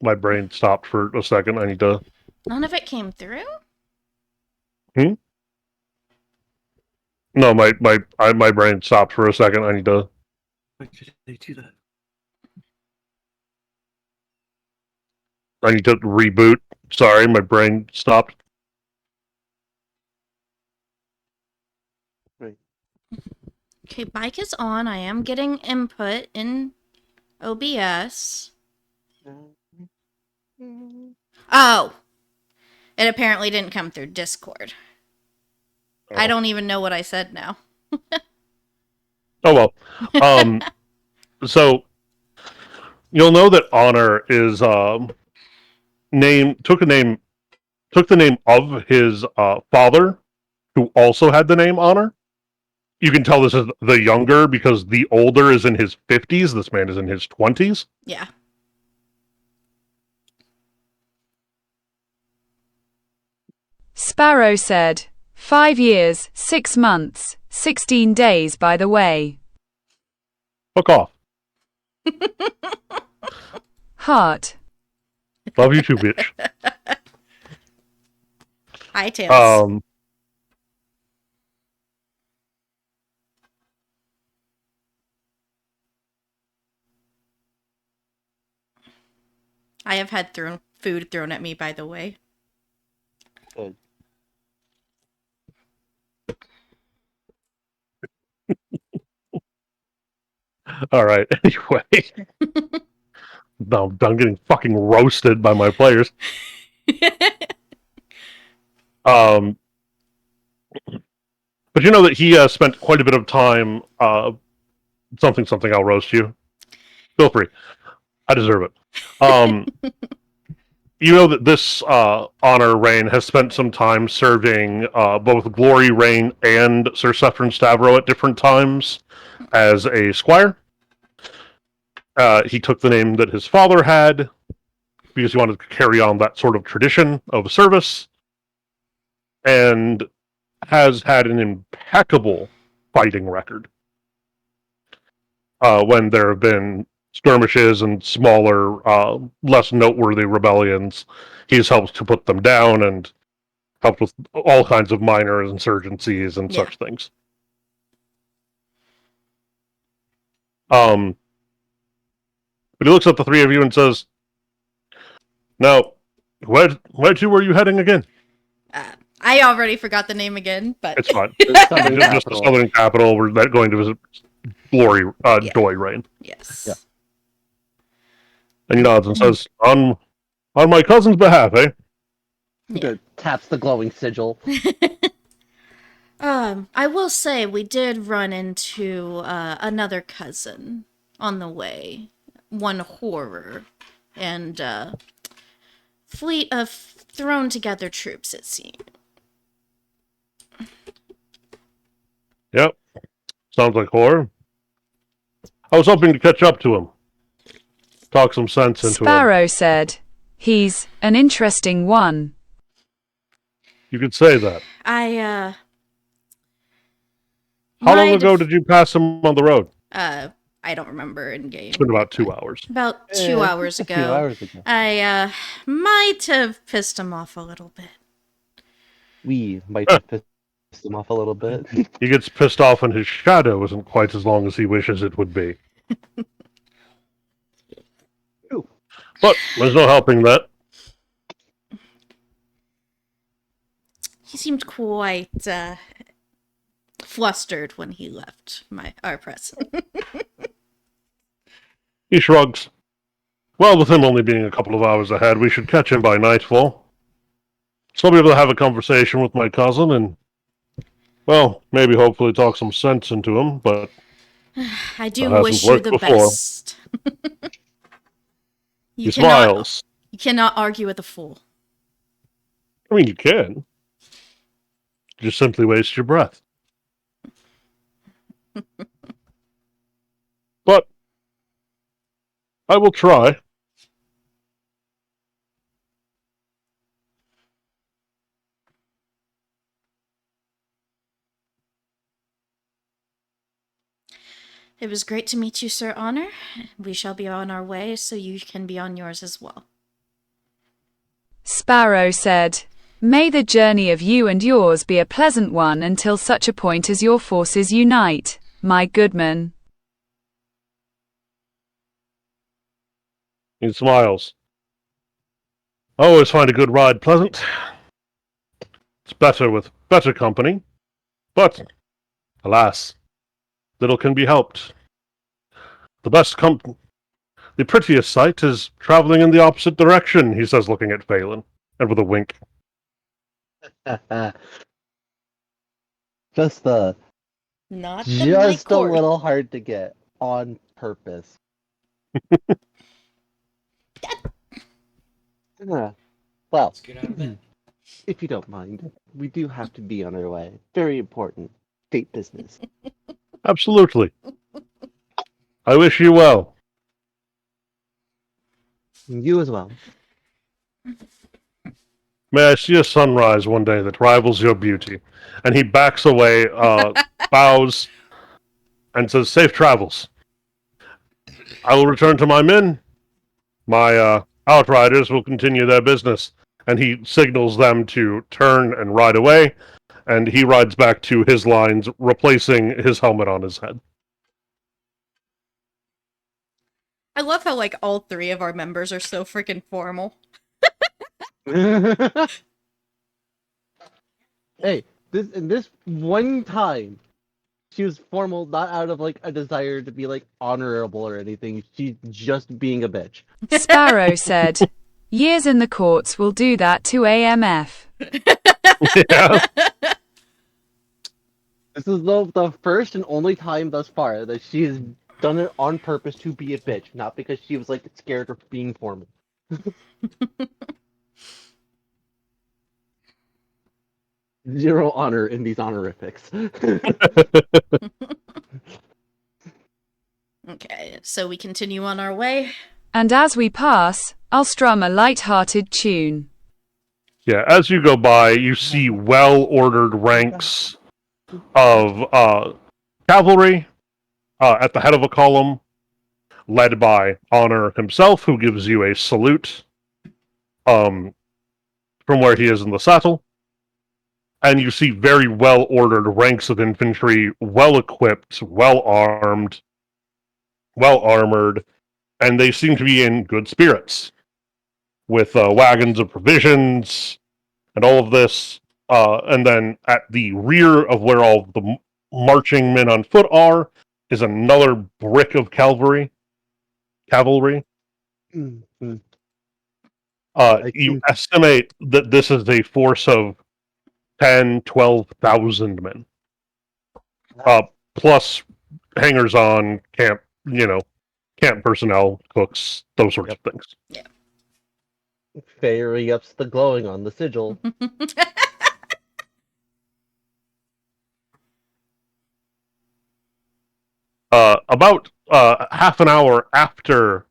my brain stopped for a second. I need to. None of it came through? No, my brain stopped for a second. I need to. Why did they do that? I need to reboot. Sorry, my brain stopped. Okay, bike is on. I am getting input in OBS. Oh! It apparently didn't come through Discord. I don't even know what I said now. Oh well. So you'll know that Honor is took a name took the name of his father, who also had the name Honor. You can tell this is the younger because the older is in his 50s. This man is in his 20s. Yeah. Sparrow said, 5 years, 6 months, 16 days by the way. Fuck off. Heart. Love you too, bitch. Hi, Tails. I have had food thrown at me, by the way. Good. All right. Anyway, no, I'm getting fucking roasted by my players. But you know that he spent quite a bit of time. Something. I'll roast you. Feel free. I deserve it. You know that this Honor Reign has spent some time serving both Glory Reign and Sir Sephirin Stavro at different times as a squire. He took the name that his father had because he wanted to carry on that sort of tradition of service, and has had an impeccable fighting record. When there have been skirmishes and smaller, less noteworthy rebellions, he's helped to put them down and helped with all kinds of minor insurgencies and such things. But he looks at the three of you and says, "Now, where to were you heading again?" I already forgot the name again, but It's fine. Southern Just the southern capital. We're going to visit Glory, Joy Reign. Yes. Yeah. And he nods and says, "On my cousin's behalf, eh?" Good. Taps the glowing sigil. I will say we did run into another cousin on the way. One horror. And fleet of thrown together troops, it seemed. Yep. Sounds like horror. I was hoping to catch up to him. Talk some sense into him. Sparrow said, he's an interesting one. You could say that. I How long ago did you pass him on the road? I don't remember in game. It's been about 2 hours. About 2 hours ago. 2 hours ago. I might have pissed him off a little bit. We might have pissed him off a little bit. He gets pissed off when his shadow isn't quite as long as he wishes it would be. But there's no helping that. He seemed quite flustered when he left our press. He shrugs. Well, with him only being a couple of hours ahead, we should catch him by nightfall. So I'll be able to have a conversation with my cousin and, well, maybe hopefully talk some sense into him, but I do that wish hasn't you the worked before. best. He smiles. You cannot argue with a fool. I mean, you can. Just simply waste your breath. But I will try. It was great to meet you, Sir Honor. We shall be on our way, so you can be on yours as well. Sparrow said, may the journey of you and yours be a pleasant one until such a point as your forces unite, my goodman. He smiles. I always find a good ride pleasant. It's better with better company. But, alas, little can be helped. The prettiest sight is traveling in the opposite direction, he says, looking at Phelan, and with a wink. Just a Not little hard to get on purpose. Yeah. Well, Let's get out of bed. If you don't mind, we do have to be on our way. Very important. State business. Absolutely. I wish you well. You as well. May I see a sunrise one day that rivals your beauty? And he backs away, bows, and says, "Safe travels. I will return to my men. My outriders will continue their business." And he signals them to turn and ride away, and he rides back to his lines, replacing his helmet on his head. I love how like all three of our members are so freaking formal. Hey, this one time, she was formal, not out of like a desire to be like honorable or anything. She's just being a bitch. Sparrow said, "Years in the courts will do that to AMF." Yeah. This is the first and only time thus far that she has done it on purpose to be a bitch, not because she was like scared of being formal. Zero honor in these honorifics. Okay, so we continue on our way. And as we pass, I'll strum a light-hearted tune. Yeah, as you go by, you see well-ordered ranks of cavalry at the head of a column, led by Honor himself, who gives you a salute from where he is in the saddle. And you see very well-ordered ranks of infantry, well-equipped, well-armed, well-armored, and they seem to be in good spirits, with wagons of provisions and all of this. And then at the rear of where all the marching men on foot are is another brick of cavalry. Mhm. You estimate that this is a force of 10, 12,000 men. Plus hangers-on, camp personnel, cooks, those sorts of things. Fairy ups the glowing on the sigil. About half an hour after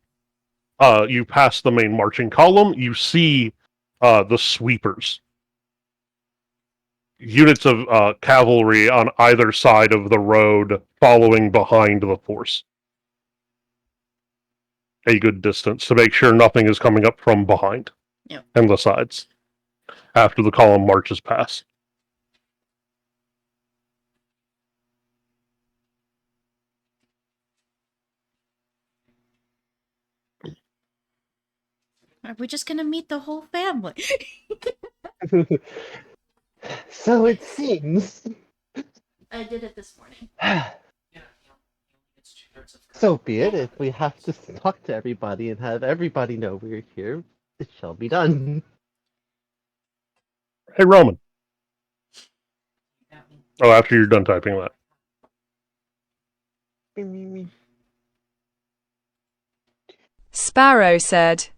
you pass the main marching column, you see the sweepers. Units of cavalry on either side of the road following behind the force. A good distance to make sure nothing is coming up from behind. Yep. And the sides after the column marches past. Are we just gonna meet the whole family? So it seems. I did it this morning. So be it. If we have to talk to everybody and have everybody know we're here, it shall be done. Hey, Roman. Oh, after you're done typing that. Sparrow said,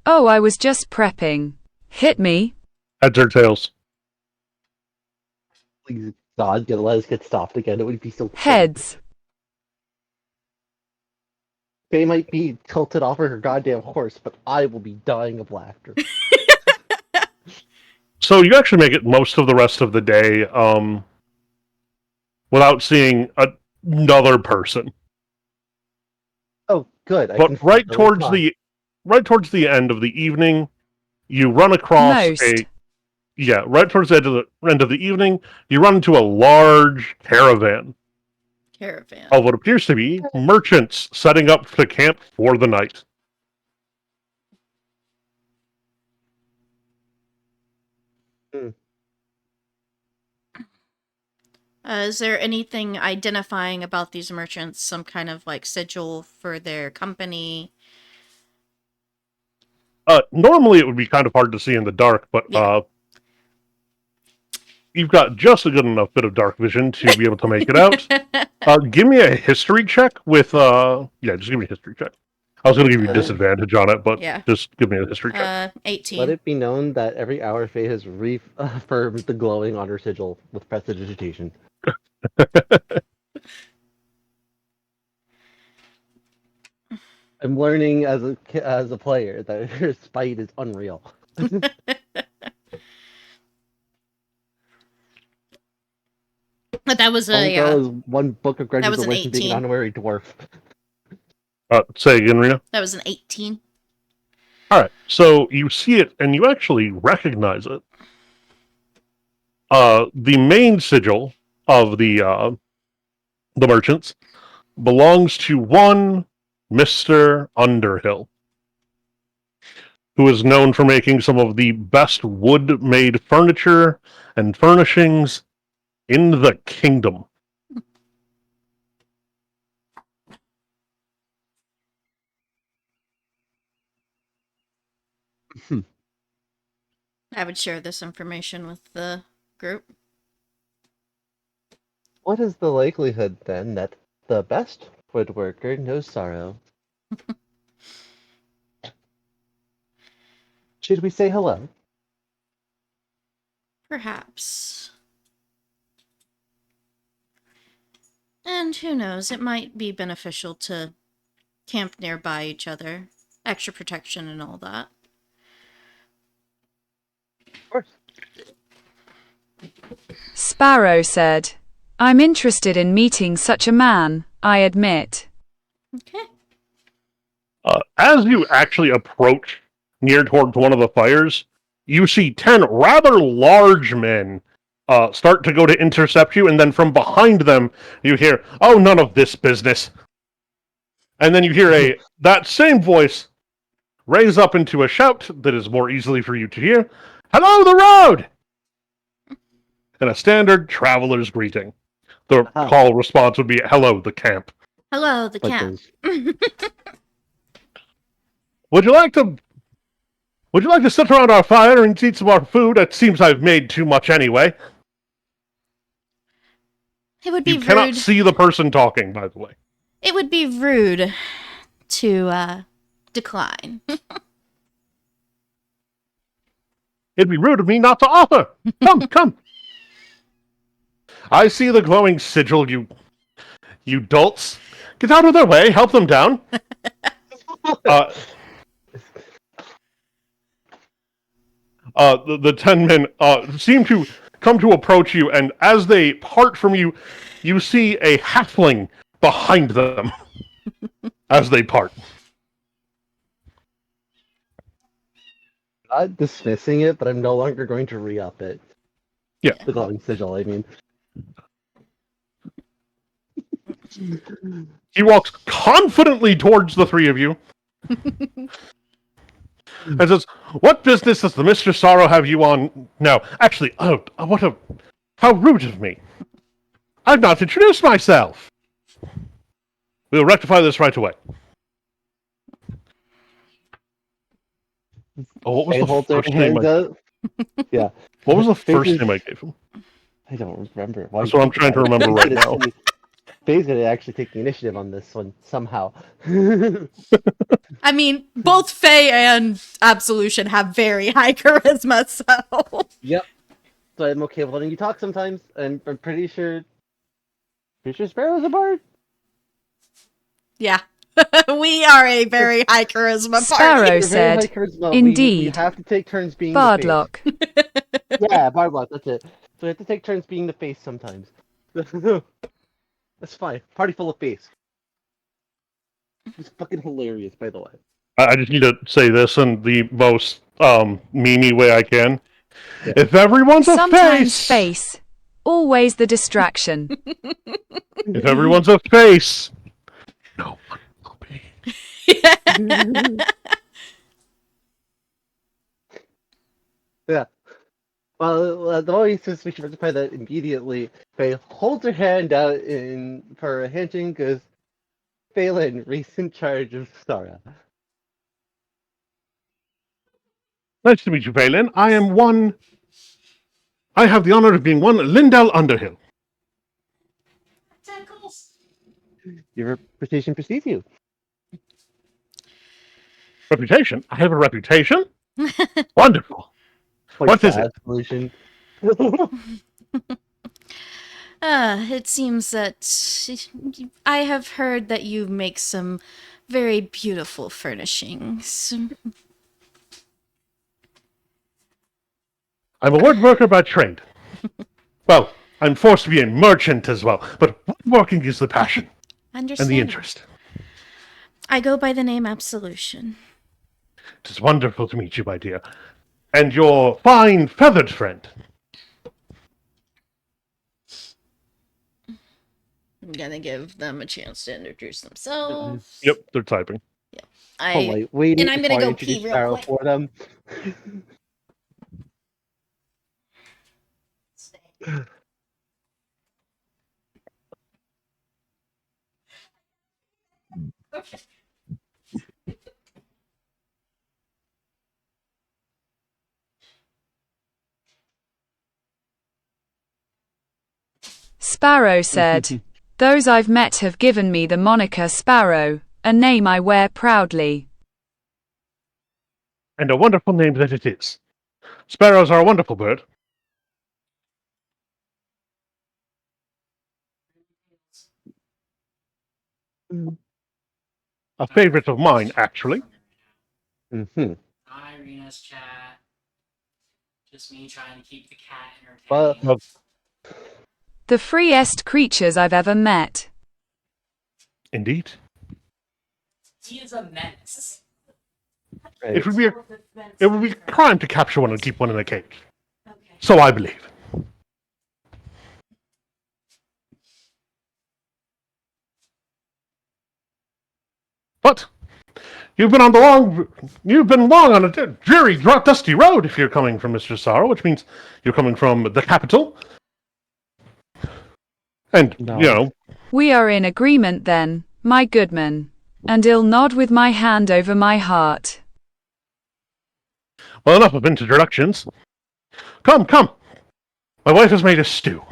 "Oh, I was just prepping. Hit me." Heads or tails? Please, God, let us get stopped again. It would be so. Heads. They might be tilted off of her goddamn horse, but I will be dying of laughter. So you actually make it most of the rest of the day without seeing another person. Oh, good. But right towards the end of the evening, you run across right towards the end of the evening, you run into a large caravan of what appears to be merchants setting up to camp for the night. Is there anything identifying about these merchants? Some kind of like sigil for their company? Normally it would be kind of hard to see in the dark, but you've got just a good enough bit of dark vision to be able to make it out. Give me a history check with just give me a history check. I was going to give you disadvantage on it, but Yeah. just give me a history check. 18. Let it be known that every hour Faye has reaffirmed the glowing on her sigil with prestidigitation. I'm learning as a player that her spite is unreal. But that was Homegirl is one book of grudges was an away from being an 18. honorary dwarf. Say again, Rena. That was an 18. All right, so you see it and you actually recognize it. The main sigil of the merchants belongs to one Mr. Underhill, who is known for making some of the best wood-made furniture and furnishings in the kingdom. I would share this information with the group. What is the likelihood, then, that the best woodworker knows sorrow? Should we say hello? Perhaps. And who knows, it might be beneficial to camp nearby each other. Extra protection and all that. Of course. Sparrow said, I'm interested in meeting such a man, I admit. Okay. As you actually approach near towards one of the fires, you see 10 rather large men start to go to intercept you, and then from behind them, you hear, "Oh, none of this business." And then you hear that same voice raise up into a shout that is more easily for you to hear, "Hello, the road!" And a standard traveler's greeting. The call response would be, "Hello, the camp." Hello, the camp. Would you like to sit around our fire and eat some more food? It seems I've made too much anyway. It would be You cannot rude. see the person talking, by the way. It would be rude to decline. It'd be rude of me not to offer. Come, come. I see the glowing sigil, you dolts. Get out of their way. Help them down. The 10 men seem to come to approach you, and as they part from you, you see a halfling behind them as they part. Not dismissing it, but I'm no longer going to re-up it. Yeah. The glowing sigil, I mean. He walks confidently towards the three of you and says, "What business does the Mr. Sorrow have you on now? Actually, how rude of me. I've not introduced myself. We'll rectify this right away." Oh, what was the first name? Yeah. What was the first name I gave him? I don't remember. That's what I'm trying to remember right now. Faye's gonna actually take the initiative on this one somehow. I mean, both Faye and Absolution have very high charisma, so... Yep. So I'm okay with letting you talk sometimes, and I'm pretty sure Sparrow's a bard? Yeah. We are a very high charisma Sparrow party. said, Very high charisma. indeed. We have to take turns being Bardlock. the face. Yeah, Bardlock, that's it. So we have to take turns being the face sometimes. That's fine. Party full of face. It's fucking hilarious, by the way. I just need to say this in the most memey way I can. Yeah. If everyone's a Sometimes face, face. Always the distraction. if everyone's a face, no one will be. Yeah. Well, the way says we should rectify that immediately. Faye holds her hand out for a handshake because Phelan, recent charge of Sara. Nice to meet you, Phelan. I have the honor of being one Lindell Underhill. Your reputation precedes you. Reputation? I have a reputation? Wonderful. Like What is it? bad solution. It seems that I have heard that you make some very beautiful furnishings. I'm a woodworker by trade. Well, I'm forced to be a merchant as well, but woodworking is the passion and the Understand. interest. I go by the name Absolution. It is wonderful to meet you, my dear. And your fine feathered friend. I'm gonna give them a chance to introduce themselves. Yep, they're typing. Polite waiting and I'm gonna before I go introduce pee real Sparrow quick. for them. Sparrow said, "Those I've met have given me the moniker Sparrow, a name I wear proudly." And a wonderful name that it is. Sparrows are a wonderful bird. A favorite of mine, actually. Mm-hmm. Irina's chat. Just me trying to keep the cat But entertained. The freest creatures I've ever met. Indeed. He is a menace. right. It would be a crime to capture one and keep one in a cage. So I believe. But you've been long on a dreary, dusty road if you're coming from Mr. Sorrow, which means you're coming from the capital. And, No. you know, We are in agreement then, my goodman. And I'll nod with my hand over my heart. well, enough of introductions. Come, come. My wife has made a stew.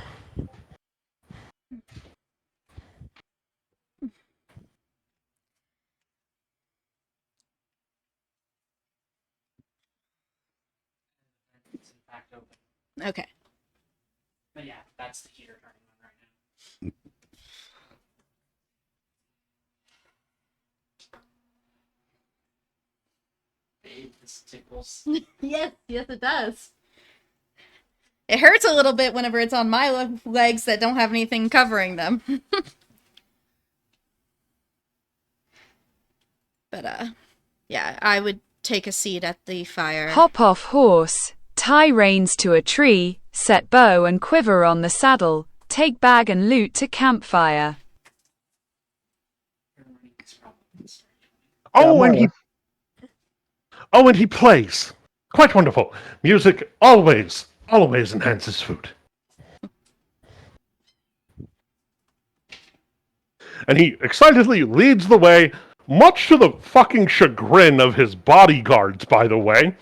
It's in fact open. Okay. But yeah, that's the heater turning on right now. Babe, this tickles. Yes, it does. It hurts a little bit whenever it's on my legs that don't have anything covering them. But, yeah, I would take a seat at the fire. Hop off horse, tie reins to a tree, set bow and quiver on the saddle, take bag and loot to campfire. Everybody's probably Oh, and he plays. Quite wonderful. Music always enhances food. And he excitedly leads the way, much to the fucking chagrin of his bodyguards, by the way.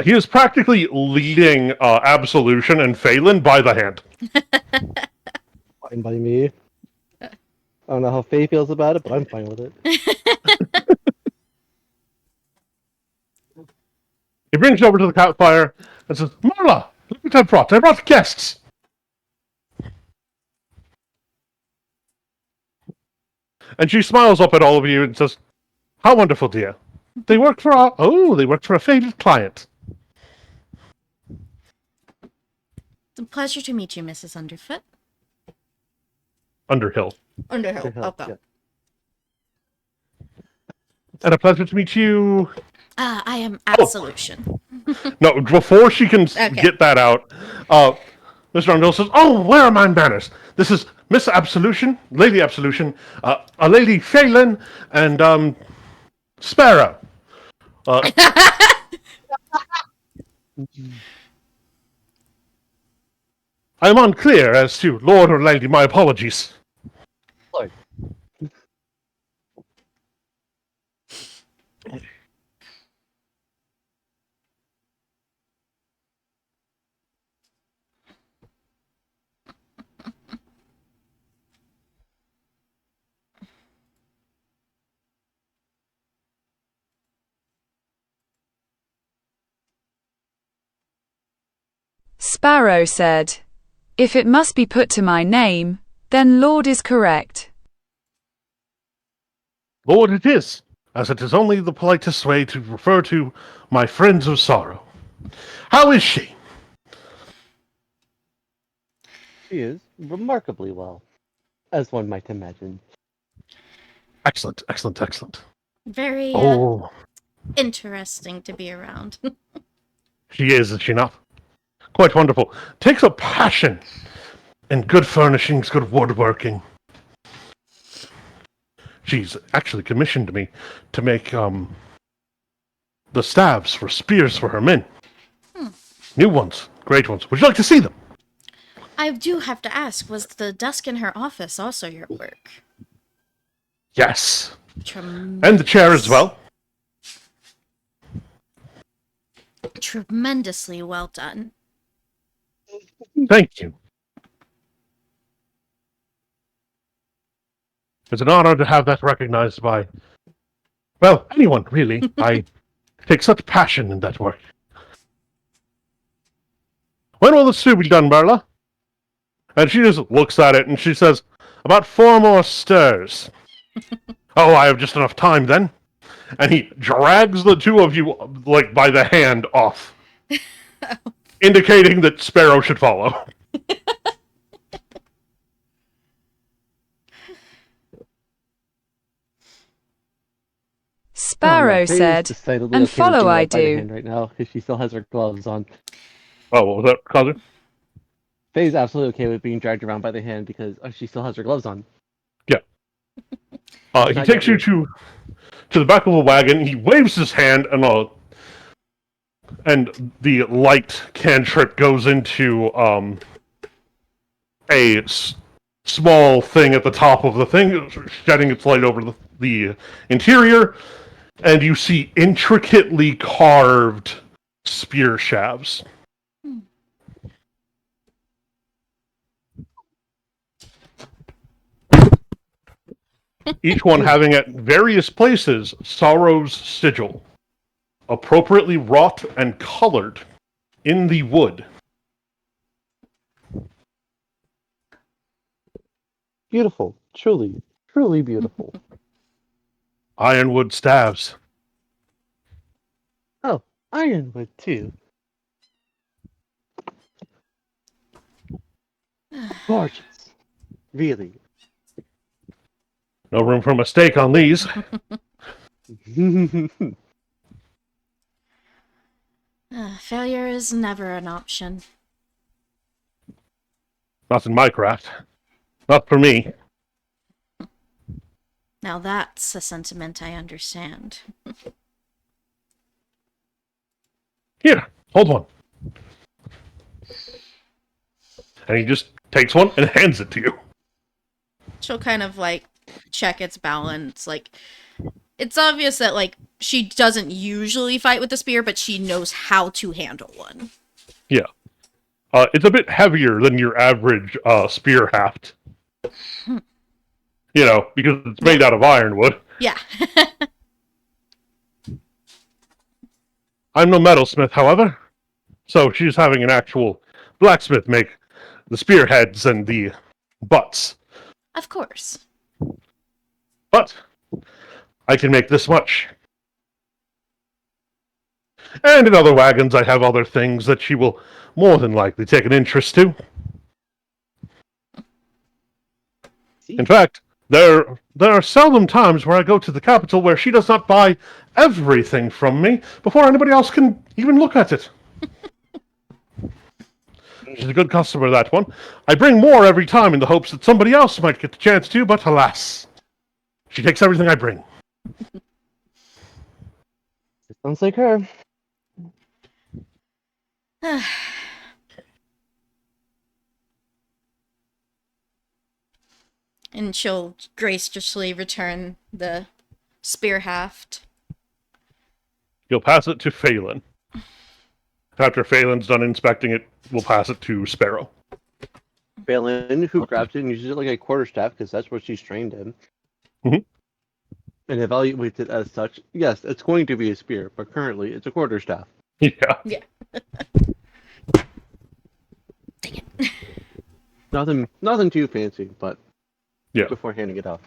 He is practically leading Absolution and Phelan by the hand. Fine by me. I don't know how Faye feels about it, but I'm fine with it. He brings you over to the campfire and says, Marla, look what I brought. I brought guests. And she smiles up at all of you and says, how wonderful, dear. They work for a faded client. It's a pleasure to meet you, Mrs. Underfoot. Underhill. Underhill. Yeah. Okay. And a pleasure to meet you. I am Absolution. No, before she can get that out, Mr. Underhill says, oh, where are my manners? This is Miss Absolution, Lady Absolution, a Lady Phelan, and Sparrow. I'm unclear as to Lord or Lady. My apologies. Lord. Sparrow said. If it must be put to my name, then Lord is correct. Lord it is, as it is only the politest way to refer to my friends of sorrow. How is she? She is remarkably well, as one might imagine. Excellent, excellent, excellent. Very Oh, interesting to be around. she is she not? Quite wonderful. Takes a passion in good furnishings, good woodworking. She's actually commissioned me to make the staves for spears for her men. New ones, great ones. Would you like to see them? I do have to ask, was the desk in her office also your work? Yes. Tremendous. And the chair as well. Tremendously well done. Thank you. It's an honor to have that recognized by, well, anyone, really. I take such passion in that work. When will the stew be done, Berla? And she just looks at it and she says, about 4 more stirs. Oh, I have just enough time then. And he drags the two of you, like, by the hand off, indicating that Sparrow should follow. Sparrow Faye is said, decidedly and okay with follow being I led by the do. hand right now, because she still has her gloves on. Oh, what was that, cousin? Faye's absolutely okay with being dragged around by the hand because she still has her gloves on. Yeah. He Not takes yet, you to the back of a wagon. He waves his hand, and the light cantrip goes into a small thing at the top of the thing, shedding its light over the interior, and you see intricately carved spear shafts. Each one having at various places Sorrow's sigil, appropriately wrought and colored in the wood. Beautiful. Truly, truly beautiful. Ironwood staves. Oh, ironwood too. Gorgeous. Really. No room for mistake on these. Failure is never an option. Not in my craft. Not for me. Now that's a sentiment I understand. Here, hold one. And he just takes one and hands it to you. She'll kind of like check its balance. Like, it's obvious that like she doesn't usually fight with the spear, but she knows how to handle one. Yeah. It's a bit heavier than your average spear haft. You know, because it's made out of ironwood. Yeah. I'm no metalsmith, however. So she's having an actual blacksmith make the spearheads and the butts. Of course. But I can make this much. And in other wagons I have other things that she will more than likely take an interest to. In fact, there are seldom times where I go to the capital where she does not buy everything from me before anybody else can even look at it. She's a good customer, that one. I bring more every time in the hopes that somebody else might get the chance to, but alas, she takes everything I bring. Sounds like her. And she'll graciously return the spear haft. You'll pass it to Phelan. After Phelan's done inspecting it, we'll pass it to Sparrow. Balin, who grabs it and uses it like a quarterstaff because that's what she's trained in. Mhm. And evaluates it as such. Yes, it's going to be a spear, but currently it's a quarterstaff. Yeah. Yeah. Nothing too fancy, but Yeah. before handing it off.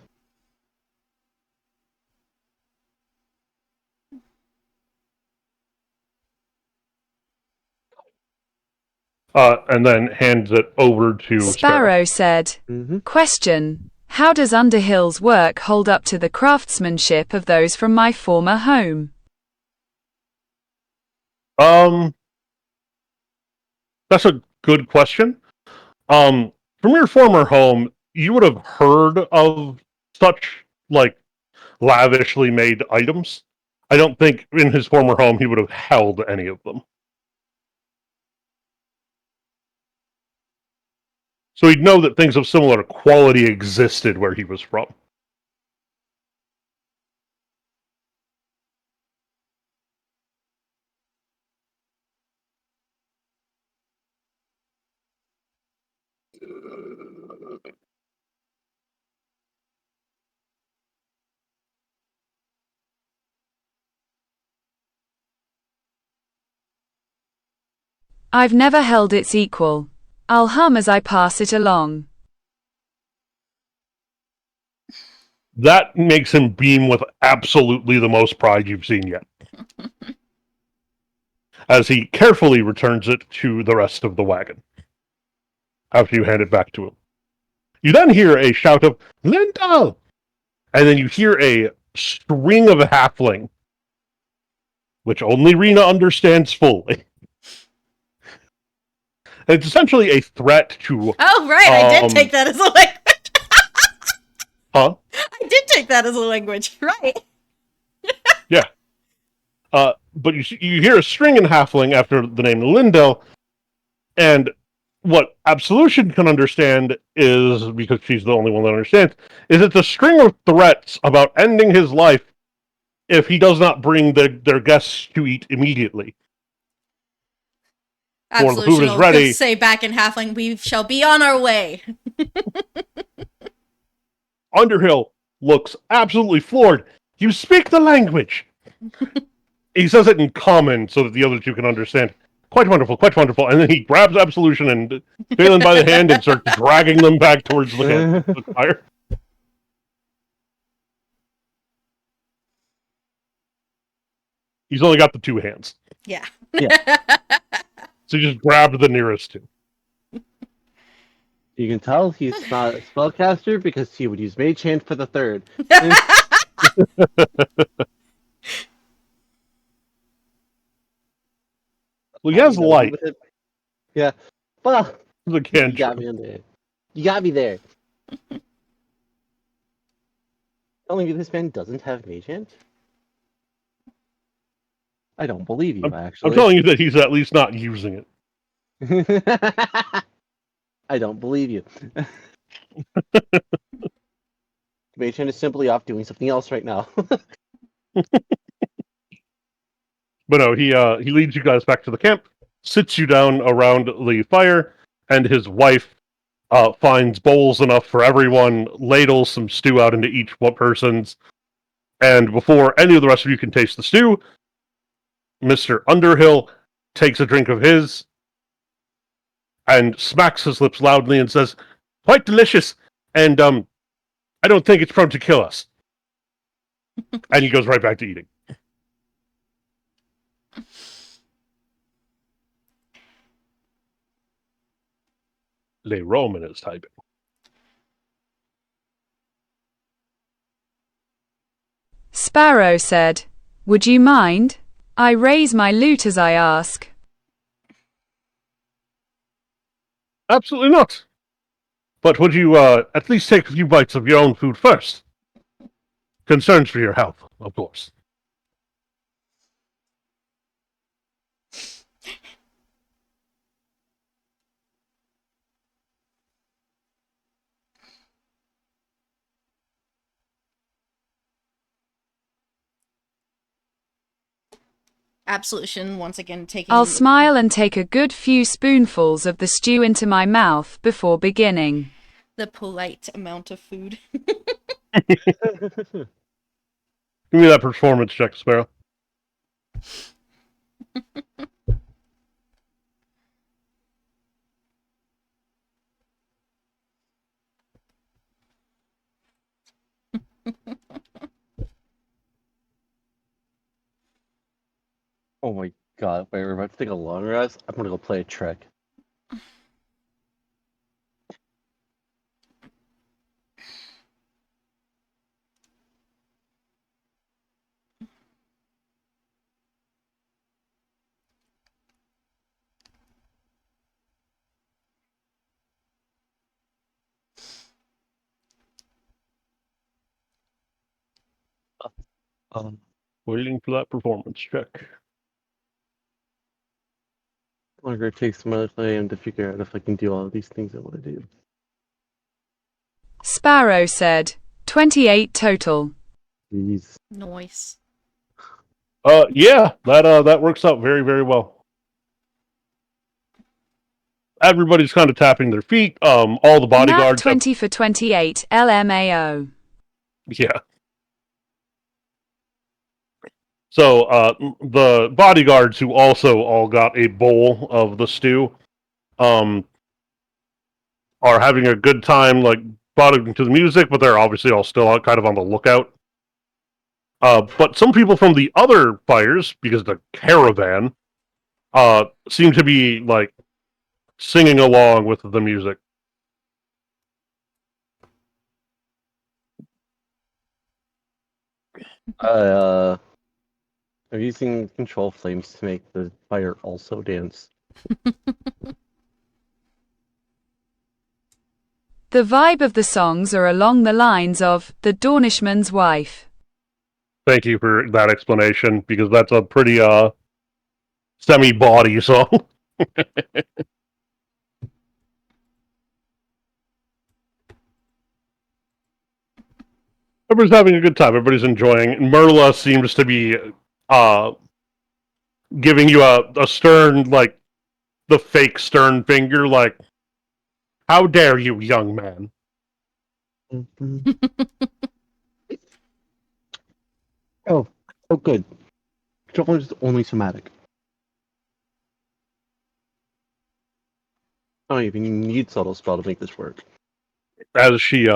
And then hands it over to Sparrow. Sparrow said, Question. How does Underhill's work hold up to the craftsmanship of those from my former home? That's a good question. From your former home, you would have heard of such, like, lavishly made items. I don't think in his former home he would have held any of them. So he'd know that things of similar quality existed where he was from. I've never held its equal. I'll hum as I pass it along. That makes him beam with absolutely the most pride you've seen yet. As he carefully returns it to the rest of the wagon. After you hand it back to him. You then hear a shout of, Lindal! And then you hear a string of a halfling, which only Rena understands fully. It's essentially a threat to... Oh, right, I did take that as a language. Huh? I did take that as a language, right. Yeah. But you hear a string in halfling after the name Lindell, and what Absolution can understand is, because she's the only one that understands, is it's a string of threats about ending his life if he does not bring their guests to eat immediately. Or the food is ready. Could say back in Halfling, we shall be on our way. Underhill looks absolutely floored. You speak the language! He says it in common so that the other two can understand. Quite wonderful, quite wonderful. And then he grabs Absolution and Phelan by the hand and starts dragging them back towards the fire. He's only got the two hands. Yeah. So he just grabbed the nearest two. You can tell he's not a spellcaster because he would use Mage Hand for the third. Well, he has light. Yeah. Well, The you got me in there. You got me there. Telling me this man doesn't have Mage Hand? I don't believe you, actually. I'm telling you that he's at least not using it. I don't believe you. Mage Hand is simply off doing something else right now. But no, he leads you guys back to the camp, sits you down around the fire, and his wife finds bowls enough for everyone, ladles some stew out into each one person's, and before any of the rest of you can taste the stew, Mr. Underhill takes a drink of his, and smacks his lips loudly and says, "Quite delicious, and I don't think it's prone to kill us." And he goes right back to eating. Le Roman is typing. Sparrow said, Would you mind? I raise my lute as I ask. Absolutely not. But would you at least take a few bites of your own food first? Concerns for your health, of course. Absolution, once again taking... I'll smile and take a good few spoonfuls of the stew into my mouth before beginning. the polite amount of food. Give me that performance check, Sparrow. Oh my god, wait, we're about to take a long rest? I'm gonna go play a trick. Um, Waiting for that performance check. longer it takes some other time to figure out if I can do all of these things I want to do. Sparrow said, 28 total. Jeez. Nice. Yeah, that works out very, very well. Everybody's kind of tapping their feet. All the Nat bodyguards. 20 for 28, LMAO. Yeah. So the bodyguards who also all got a bowl of the stew, are having a good time, like bobbing to the music, but they're obviously all still out, kind of on the lookout. But some people from the other fires, because the caravan, seem to be like singing along with the music. I'm using control flames to make the fire also dance. The vibe of the songs are along the lines of The Dornishman's Wife. Thank you for that explanation, because that's a pretty semi-body song. Everybody's having a good time. Everybody's enjoying. Merla seems to be giving you a stern, like, the fake stern finger, like, how dare you, young man? Oh, good. Control is only somatic. I don't even need subtle spell to make this work. As she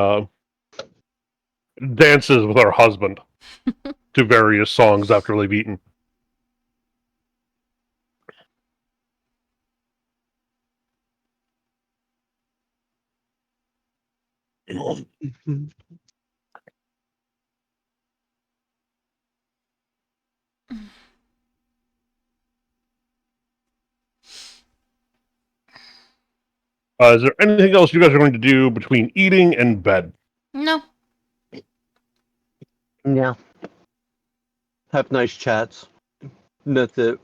dances with her husband to various songs after they've eaten. Is there anything else you guys are going to do between eating and bed? No. Yeah. Have nice chats. That's it.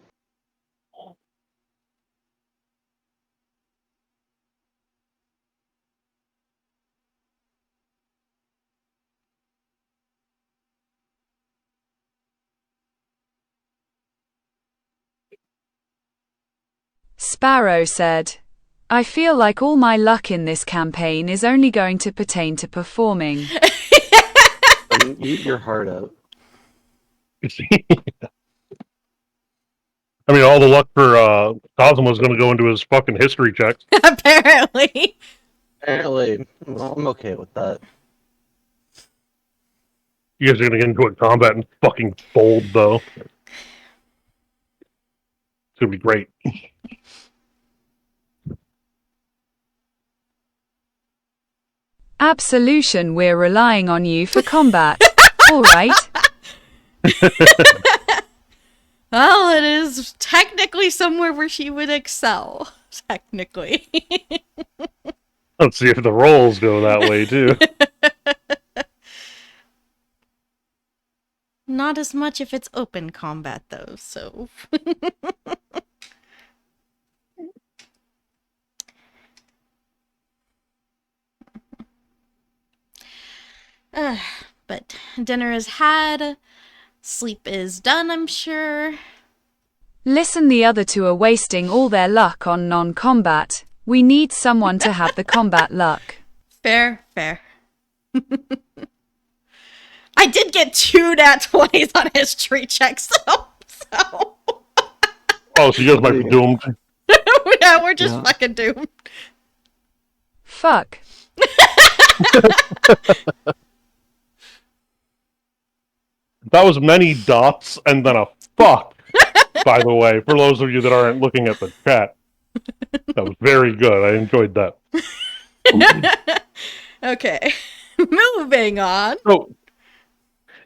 Sparrow said, I feel like all my luck in this campaign is only going to pertain to performing. Eat your heart out. I mean, all the luck for Cosmo's going to go into his fucking history checks. Apparently. Apparently, well, I'm okay with that. You guys are going to get into a combat and fucking fold, though. It's going to be great. Absolution, we're relying on you for combat. All right. Well, it is technically somewhere where she would excel. Technically. Let's see if the rolls go that way, too. Not as much if it's open combat, though, so. But dinner is had. Sleep is done, I'm sure. Listen, the other two are wasting all their luck on non-combat. We need someone to have the combat luck. Fair. I did get 2 nat 20s on history checks, so. Oh, so you guys might be doomed. Yeah, we're just fucking doomed. Fuck. That was many dots and then a fuck, by the way, for those of you that aren't looking at the chat. That was very good. I enjoyed that. Okay. Moving on. So,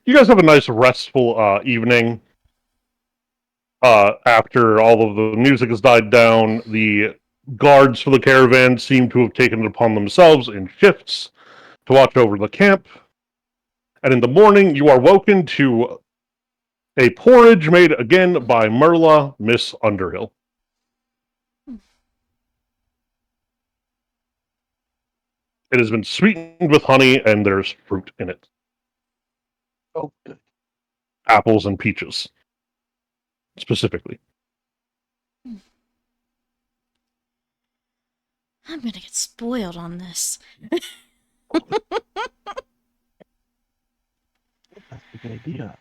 you guys have a nice restful evening. After all of the music has died down, the guards for the caravan seem to have taken it upon themselves in shifts to watch over the camp. And in the morning, you are woken to a porridge made again by Merla, Miss Underhill. It has been sweetened with honey, and there's fruit in it. Oh, good. Apples and peaches, specifically. I'm gonna get spoiled on this. That's a good idea.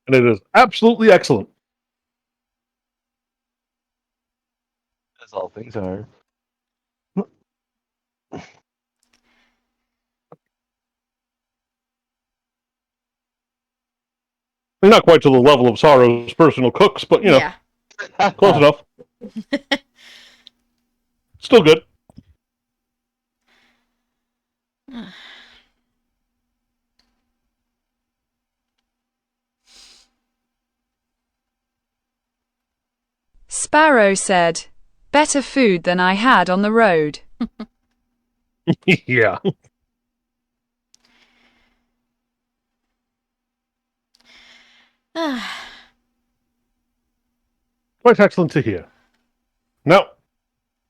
And it is absolutely excellent. As all things are. Not quite to the level of Sorrow's personal cooks, but, you know, Yeah. close enough. Still good. Sparrow said, "Better food than I had on the road." Yeah. Quite excellent to hear. Now,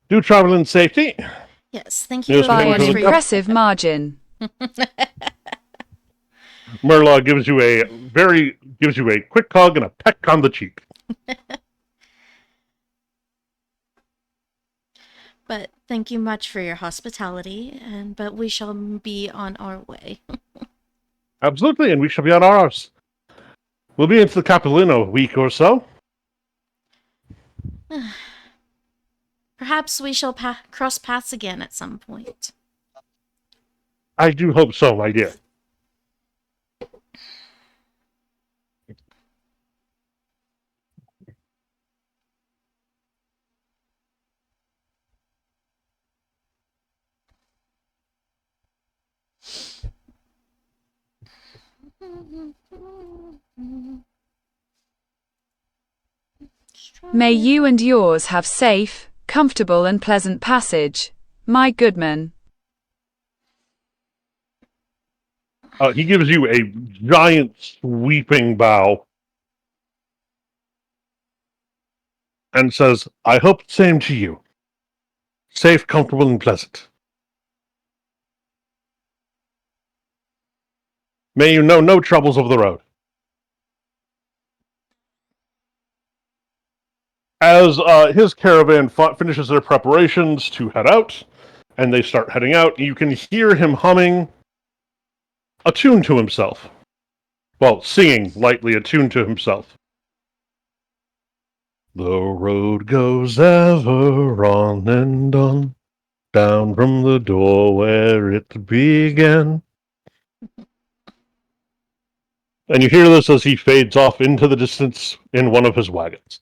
do travel in safety. Yes, thank you Yes, By very an much for your... impressive margin. Merla gives you a quick hug and a peck on the cheek. But thank you much for your hospitality, but we shall be on our way. Absolutely, and we shall be on ours. We'll be into the capital in a week or so. Perhaps we shall cross paths again at some point. I do hope so, my dear. May you and yours have safe, comfortable and pleasant passage, my goodman. He gives you a giant sweeping bow and says, I hope the same to you. Safe, comfortable, and pleasant. May you know no troubles of the road. As his caravan finishes their preparations to head out, and they start heading out, you can hear him humming a tune to himself. Well, singing lightly a tune to himself. The road goes ever on and on, down from the door where it began. And you hear this as he fades off into the distance in one of his wagons.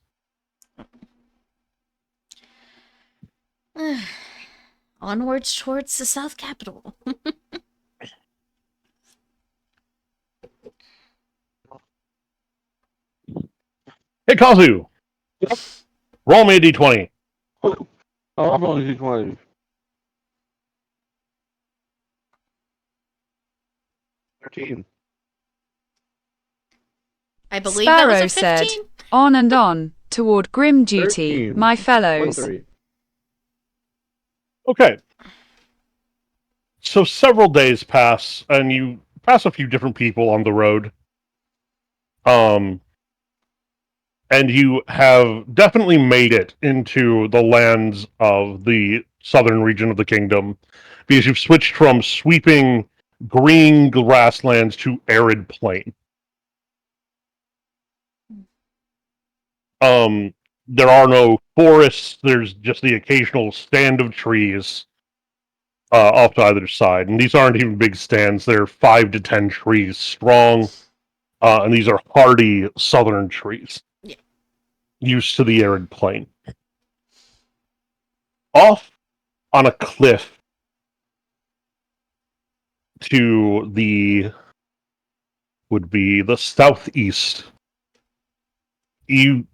Onwards towards the South Capital. Hey, Kazu! Yep. Roll me a d20. Oh, I'm rolling d20. 13. I believe that was Sparrow a said, 15. on and on, toward grim duty, 13. my fellows. 23. Okay. So several days pass, and you pass a few different people on the road. And you have definitely made it into the lands of the southern region of the kingdom, because you've switched from sweeping green grasslands to arid plain. There are no forests, there's just the occasional stand of trees, off to either side. And these aren't even big stands. They're 5 to 10 trees strong. And these are hardy southern trees. Yeah. Used to the arid plain. Off on a cliff to the would be the southeast. You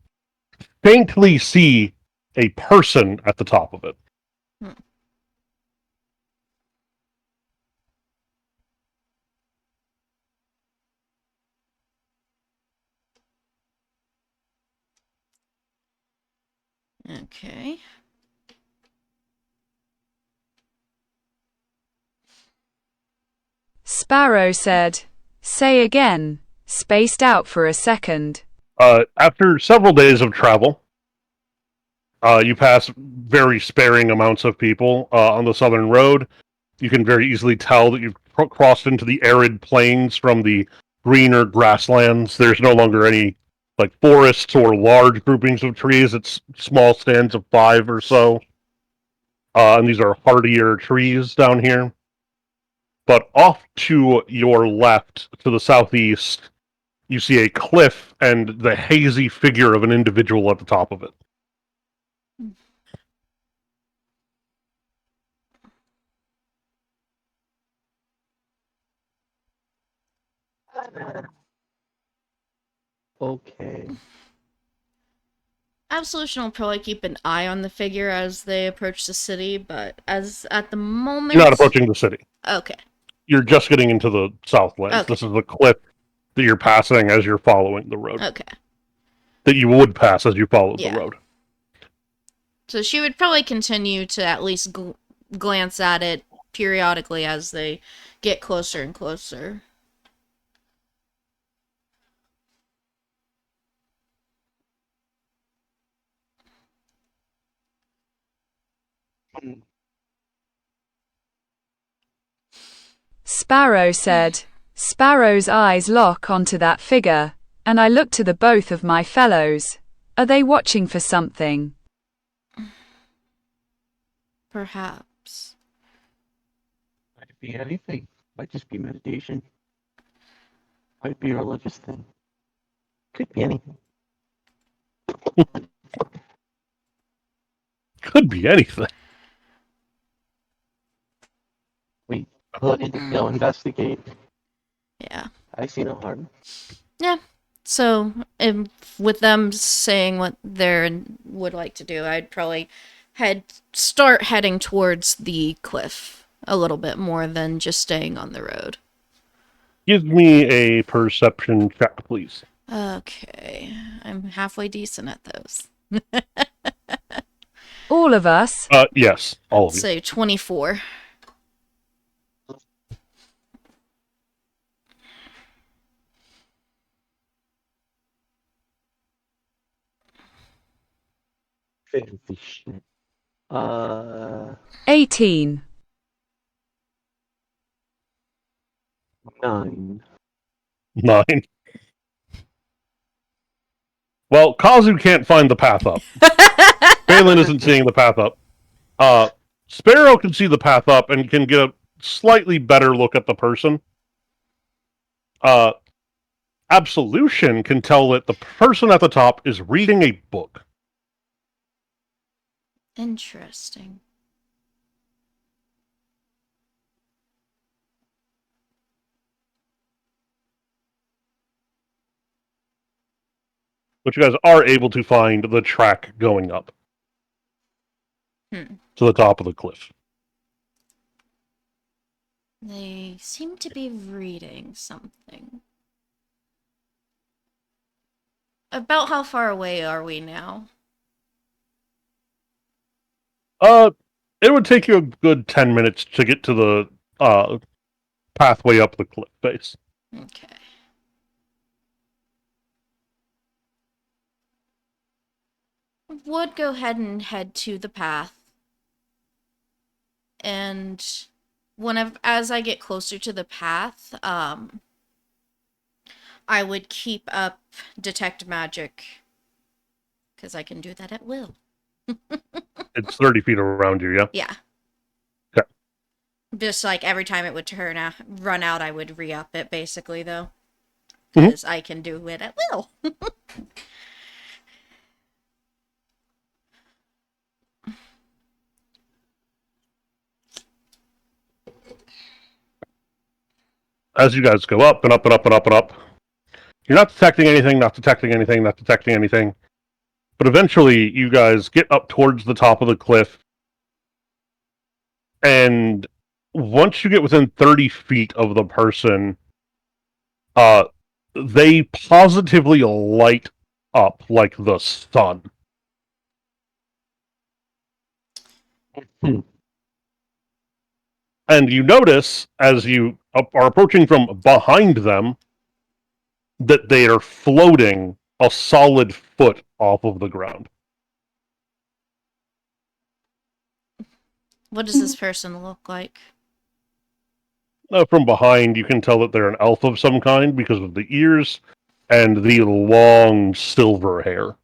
faintly see a person at the top of it. Okay. Sparrow said, "Say again," spaced out for a second. After several days of travel, you pass very sparing amounts of people on the southern road. You can very easily tell that you've crossed into the arid plains from the greener grasslands. There's no longer any like forests or large groupings of trees. It's small stands of 5 or so. And these are hardier trees down here. But off to your left, to the southeast, you see a cliff and the hazy figure of an individual at the top of it. Okay. Absolution will probably keep an eye on the figure as they approach the city, but as at the moment... You're not approaching the city. Okay. You're just getting into the southlands. Okay. This is the cliff that you're passing as you're following the road. Okay. That you would pass as you followed Yeah. the road. So she would probably continue to at least glance at it periodically as they get closer and closer. Sparrow said. Sparrow's eyes lock onto that figure, and I look to the both of my fellows. Are they watching for something? Perhaps. Might be anything. Might just be meditation. Might be a religious thing. Could be anything. Could be anything. We need to go investigate. Yeah. I see no harm. Yeah. So, with them saying what they would like to do, I'd probably start heading towards the cliff a little bit more than just staying on the road. Give me a perception check, please. Okay. I'm halfway decent at those. All of us? Yes, all of you. Say 24. Fancy shit. 18. 9. 9. Well, Kazu can't find the path up. Balin isn't seeing the path up. Sparrow can see the path up and can get a slightly better look at the person. Absolution can tell that the person at the top is reading a book. Interesting. But you guys are able to find the track going up to the top of the cliff. They seem to be reading something. About how far away are we now? It would take you a good 10 minutes to get to the pathway up the cliff face. Okay. Would go ahead and head to the path. And as I get closer to the path, I would keep up detect magic. Because I can do that at will. It's 30 feet around you, yeah? Yeah. Okay. Just like every time it would run out, I would re-up it basically, though. Mhm. Because I can do it at will. As you guys go up and up and up and up and up, you're not detecting anything, not detecting anything, not detecting anything. But eventually, you guys get up towards the top of the cliff, and once you get within 30 feet of the person, they positively light up like the sun. And you notice, as you are approaching from behind them, that they are floating a solid foot off of the ground. What does this person look like? From behind, you can tell that they're an elf of some kind because of the ears and the long silver hair.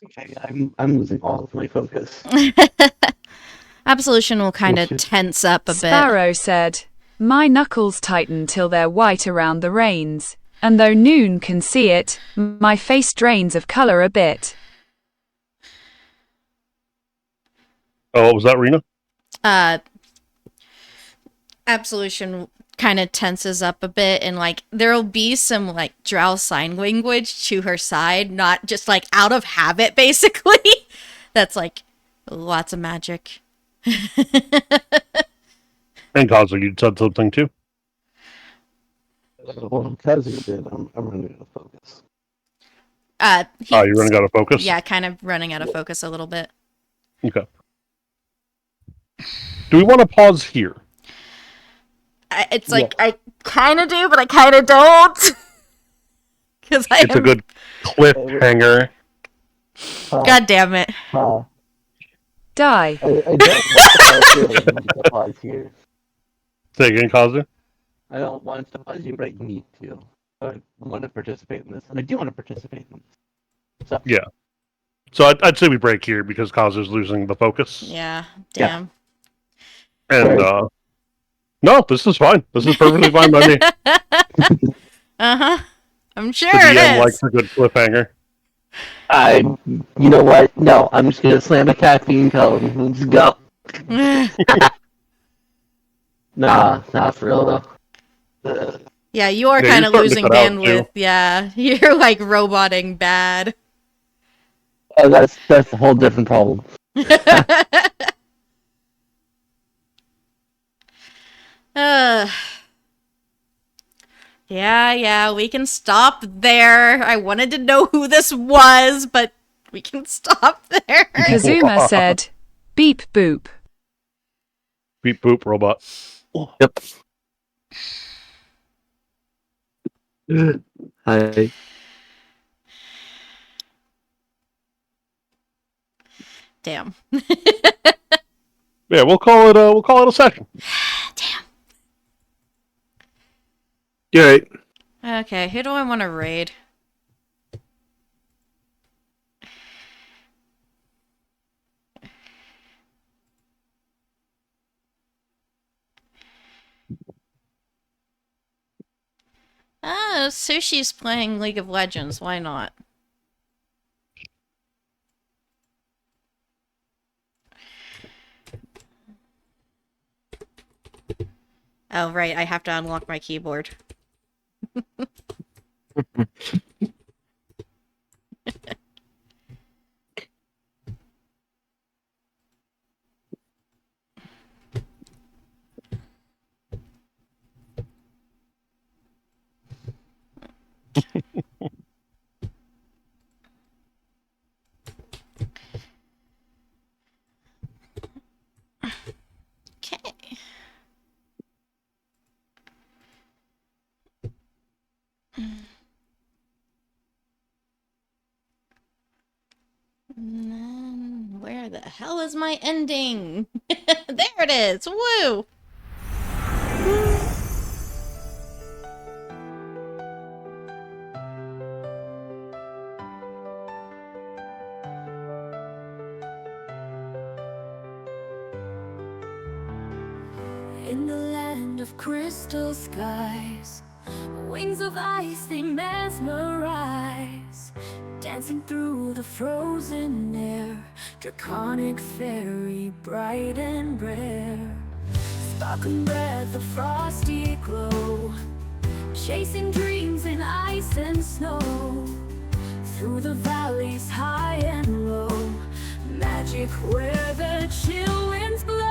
Okay, I'm losing all of my focus. Absolution will kind of Which is- tense up a bit. Sparrow said, "My knuckles tighten till they're white around the reins, and though noon can see it, my face drains of color a bit." Oh, what was that, Rena? Absolution kind of tenses up a bit, and like there'll be some like drow sign language to her side, not just like out of habit, basically. That's like lots of magic. And Kazu, you said something too? Well, Kazu did. I'm running out of focus. You're running out of focus? Yeah, kind of running out of focus a little bit. Okay. Do we want to pause here? It's like I kind of do, but I kind of don't. Because It's a good cliffhanger. God damn it. Die. I don't want to pause here. I need to pause here. Say again, Kazu? I don't want to pause you, but I need to. I want to participate in this, and I do want to participate in this. So, Yeah. So I'd say we break here because Kazu's losing the focus. Yeah, damn. And, no, this is fine. This is perfectly fine by me. Uh-huh. I'm sure The it DM is. likes a good cliffhanger. you know what? No, I'm just gonna slam a caffeine cone. Let's go. Nah, not for real though. Yeah, you are Yeah, kind you're of starting to losing cut out, bandwidth. too. Yeah, you're like roboting bad. Oh, that's a whole different problem. uh, yeah, we can stop there. I wanted to know who this was, but we can stop there. Kazuma said, "Beep boop." Beep boop robot. Yep. Hi. Damn. Yeah, we'll call it a session. Damn. You're right. Okay, who do I want to raid? Oh, Sushi's playing League of Legends. Why not? Oh, right, I have to unlock my keyboard. Okay. hell is my ending? There it is. Woo! In the land of crystal skies, wings of ice they mesmerize, dancing through the frozen air, draconic fairy bright and rare, sparkling breath of frosty glow, chasing dreams in ice and snow, through the valleys high and low, magic where the chill winds blow.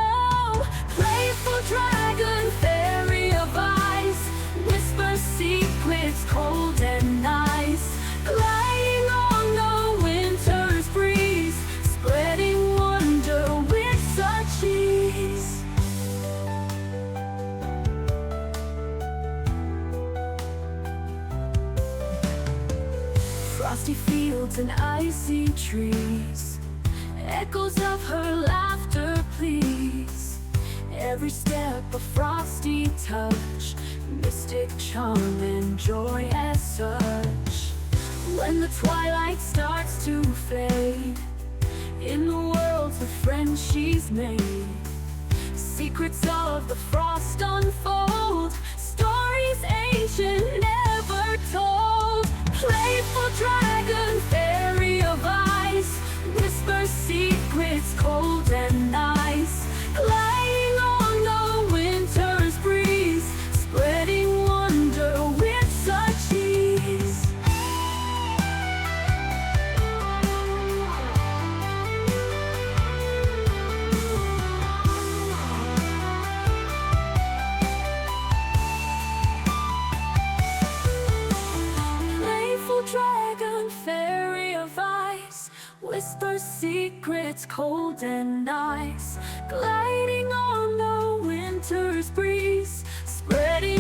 Playful dragon, fairy of ice, whisper secrets cold and nice, gliding on the winter's breeze, spreading wonder with such ease. Frosty fields and icy trees, echoes of her laughter please. Every step a frosty touch, mystic charm and joy as such. When the twilight starts to fade, in the worlds of friends she's made, secrets of the frost unfold, stories ancient never told. Playful dragon, fairy of ice, whisper secrets cold and nice, gliding on the winter's breeze, spreading wonder with such ease. Playful dragon, fairy of ice, whisper secrets cold and nice, gliding on the winter's breeze, spreading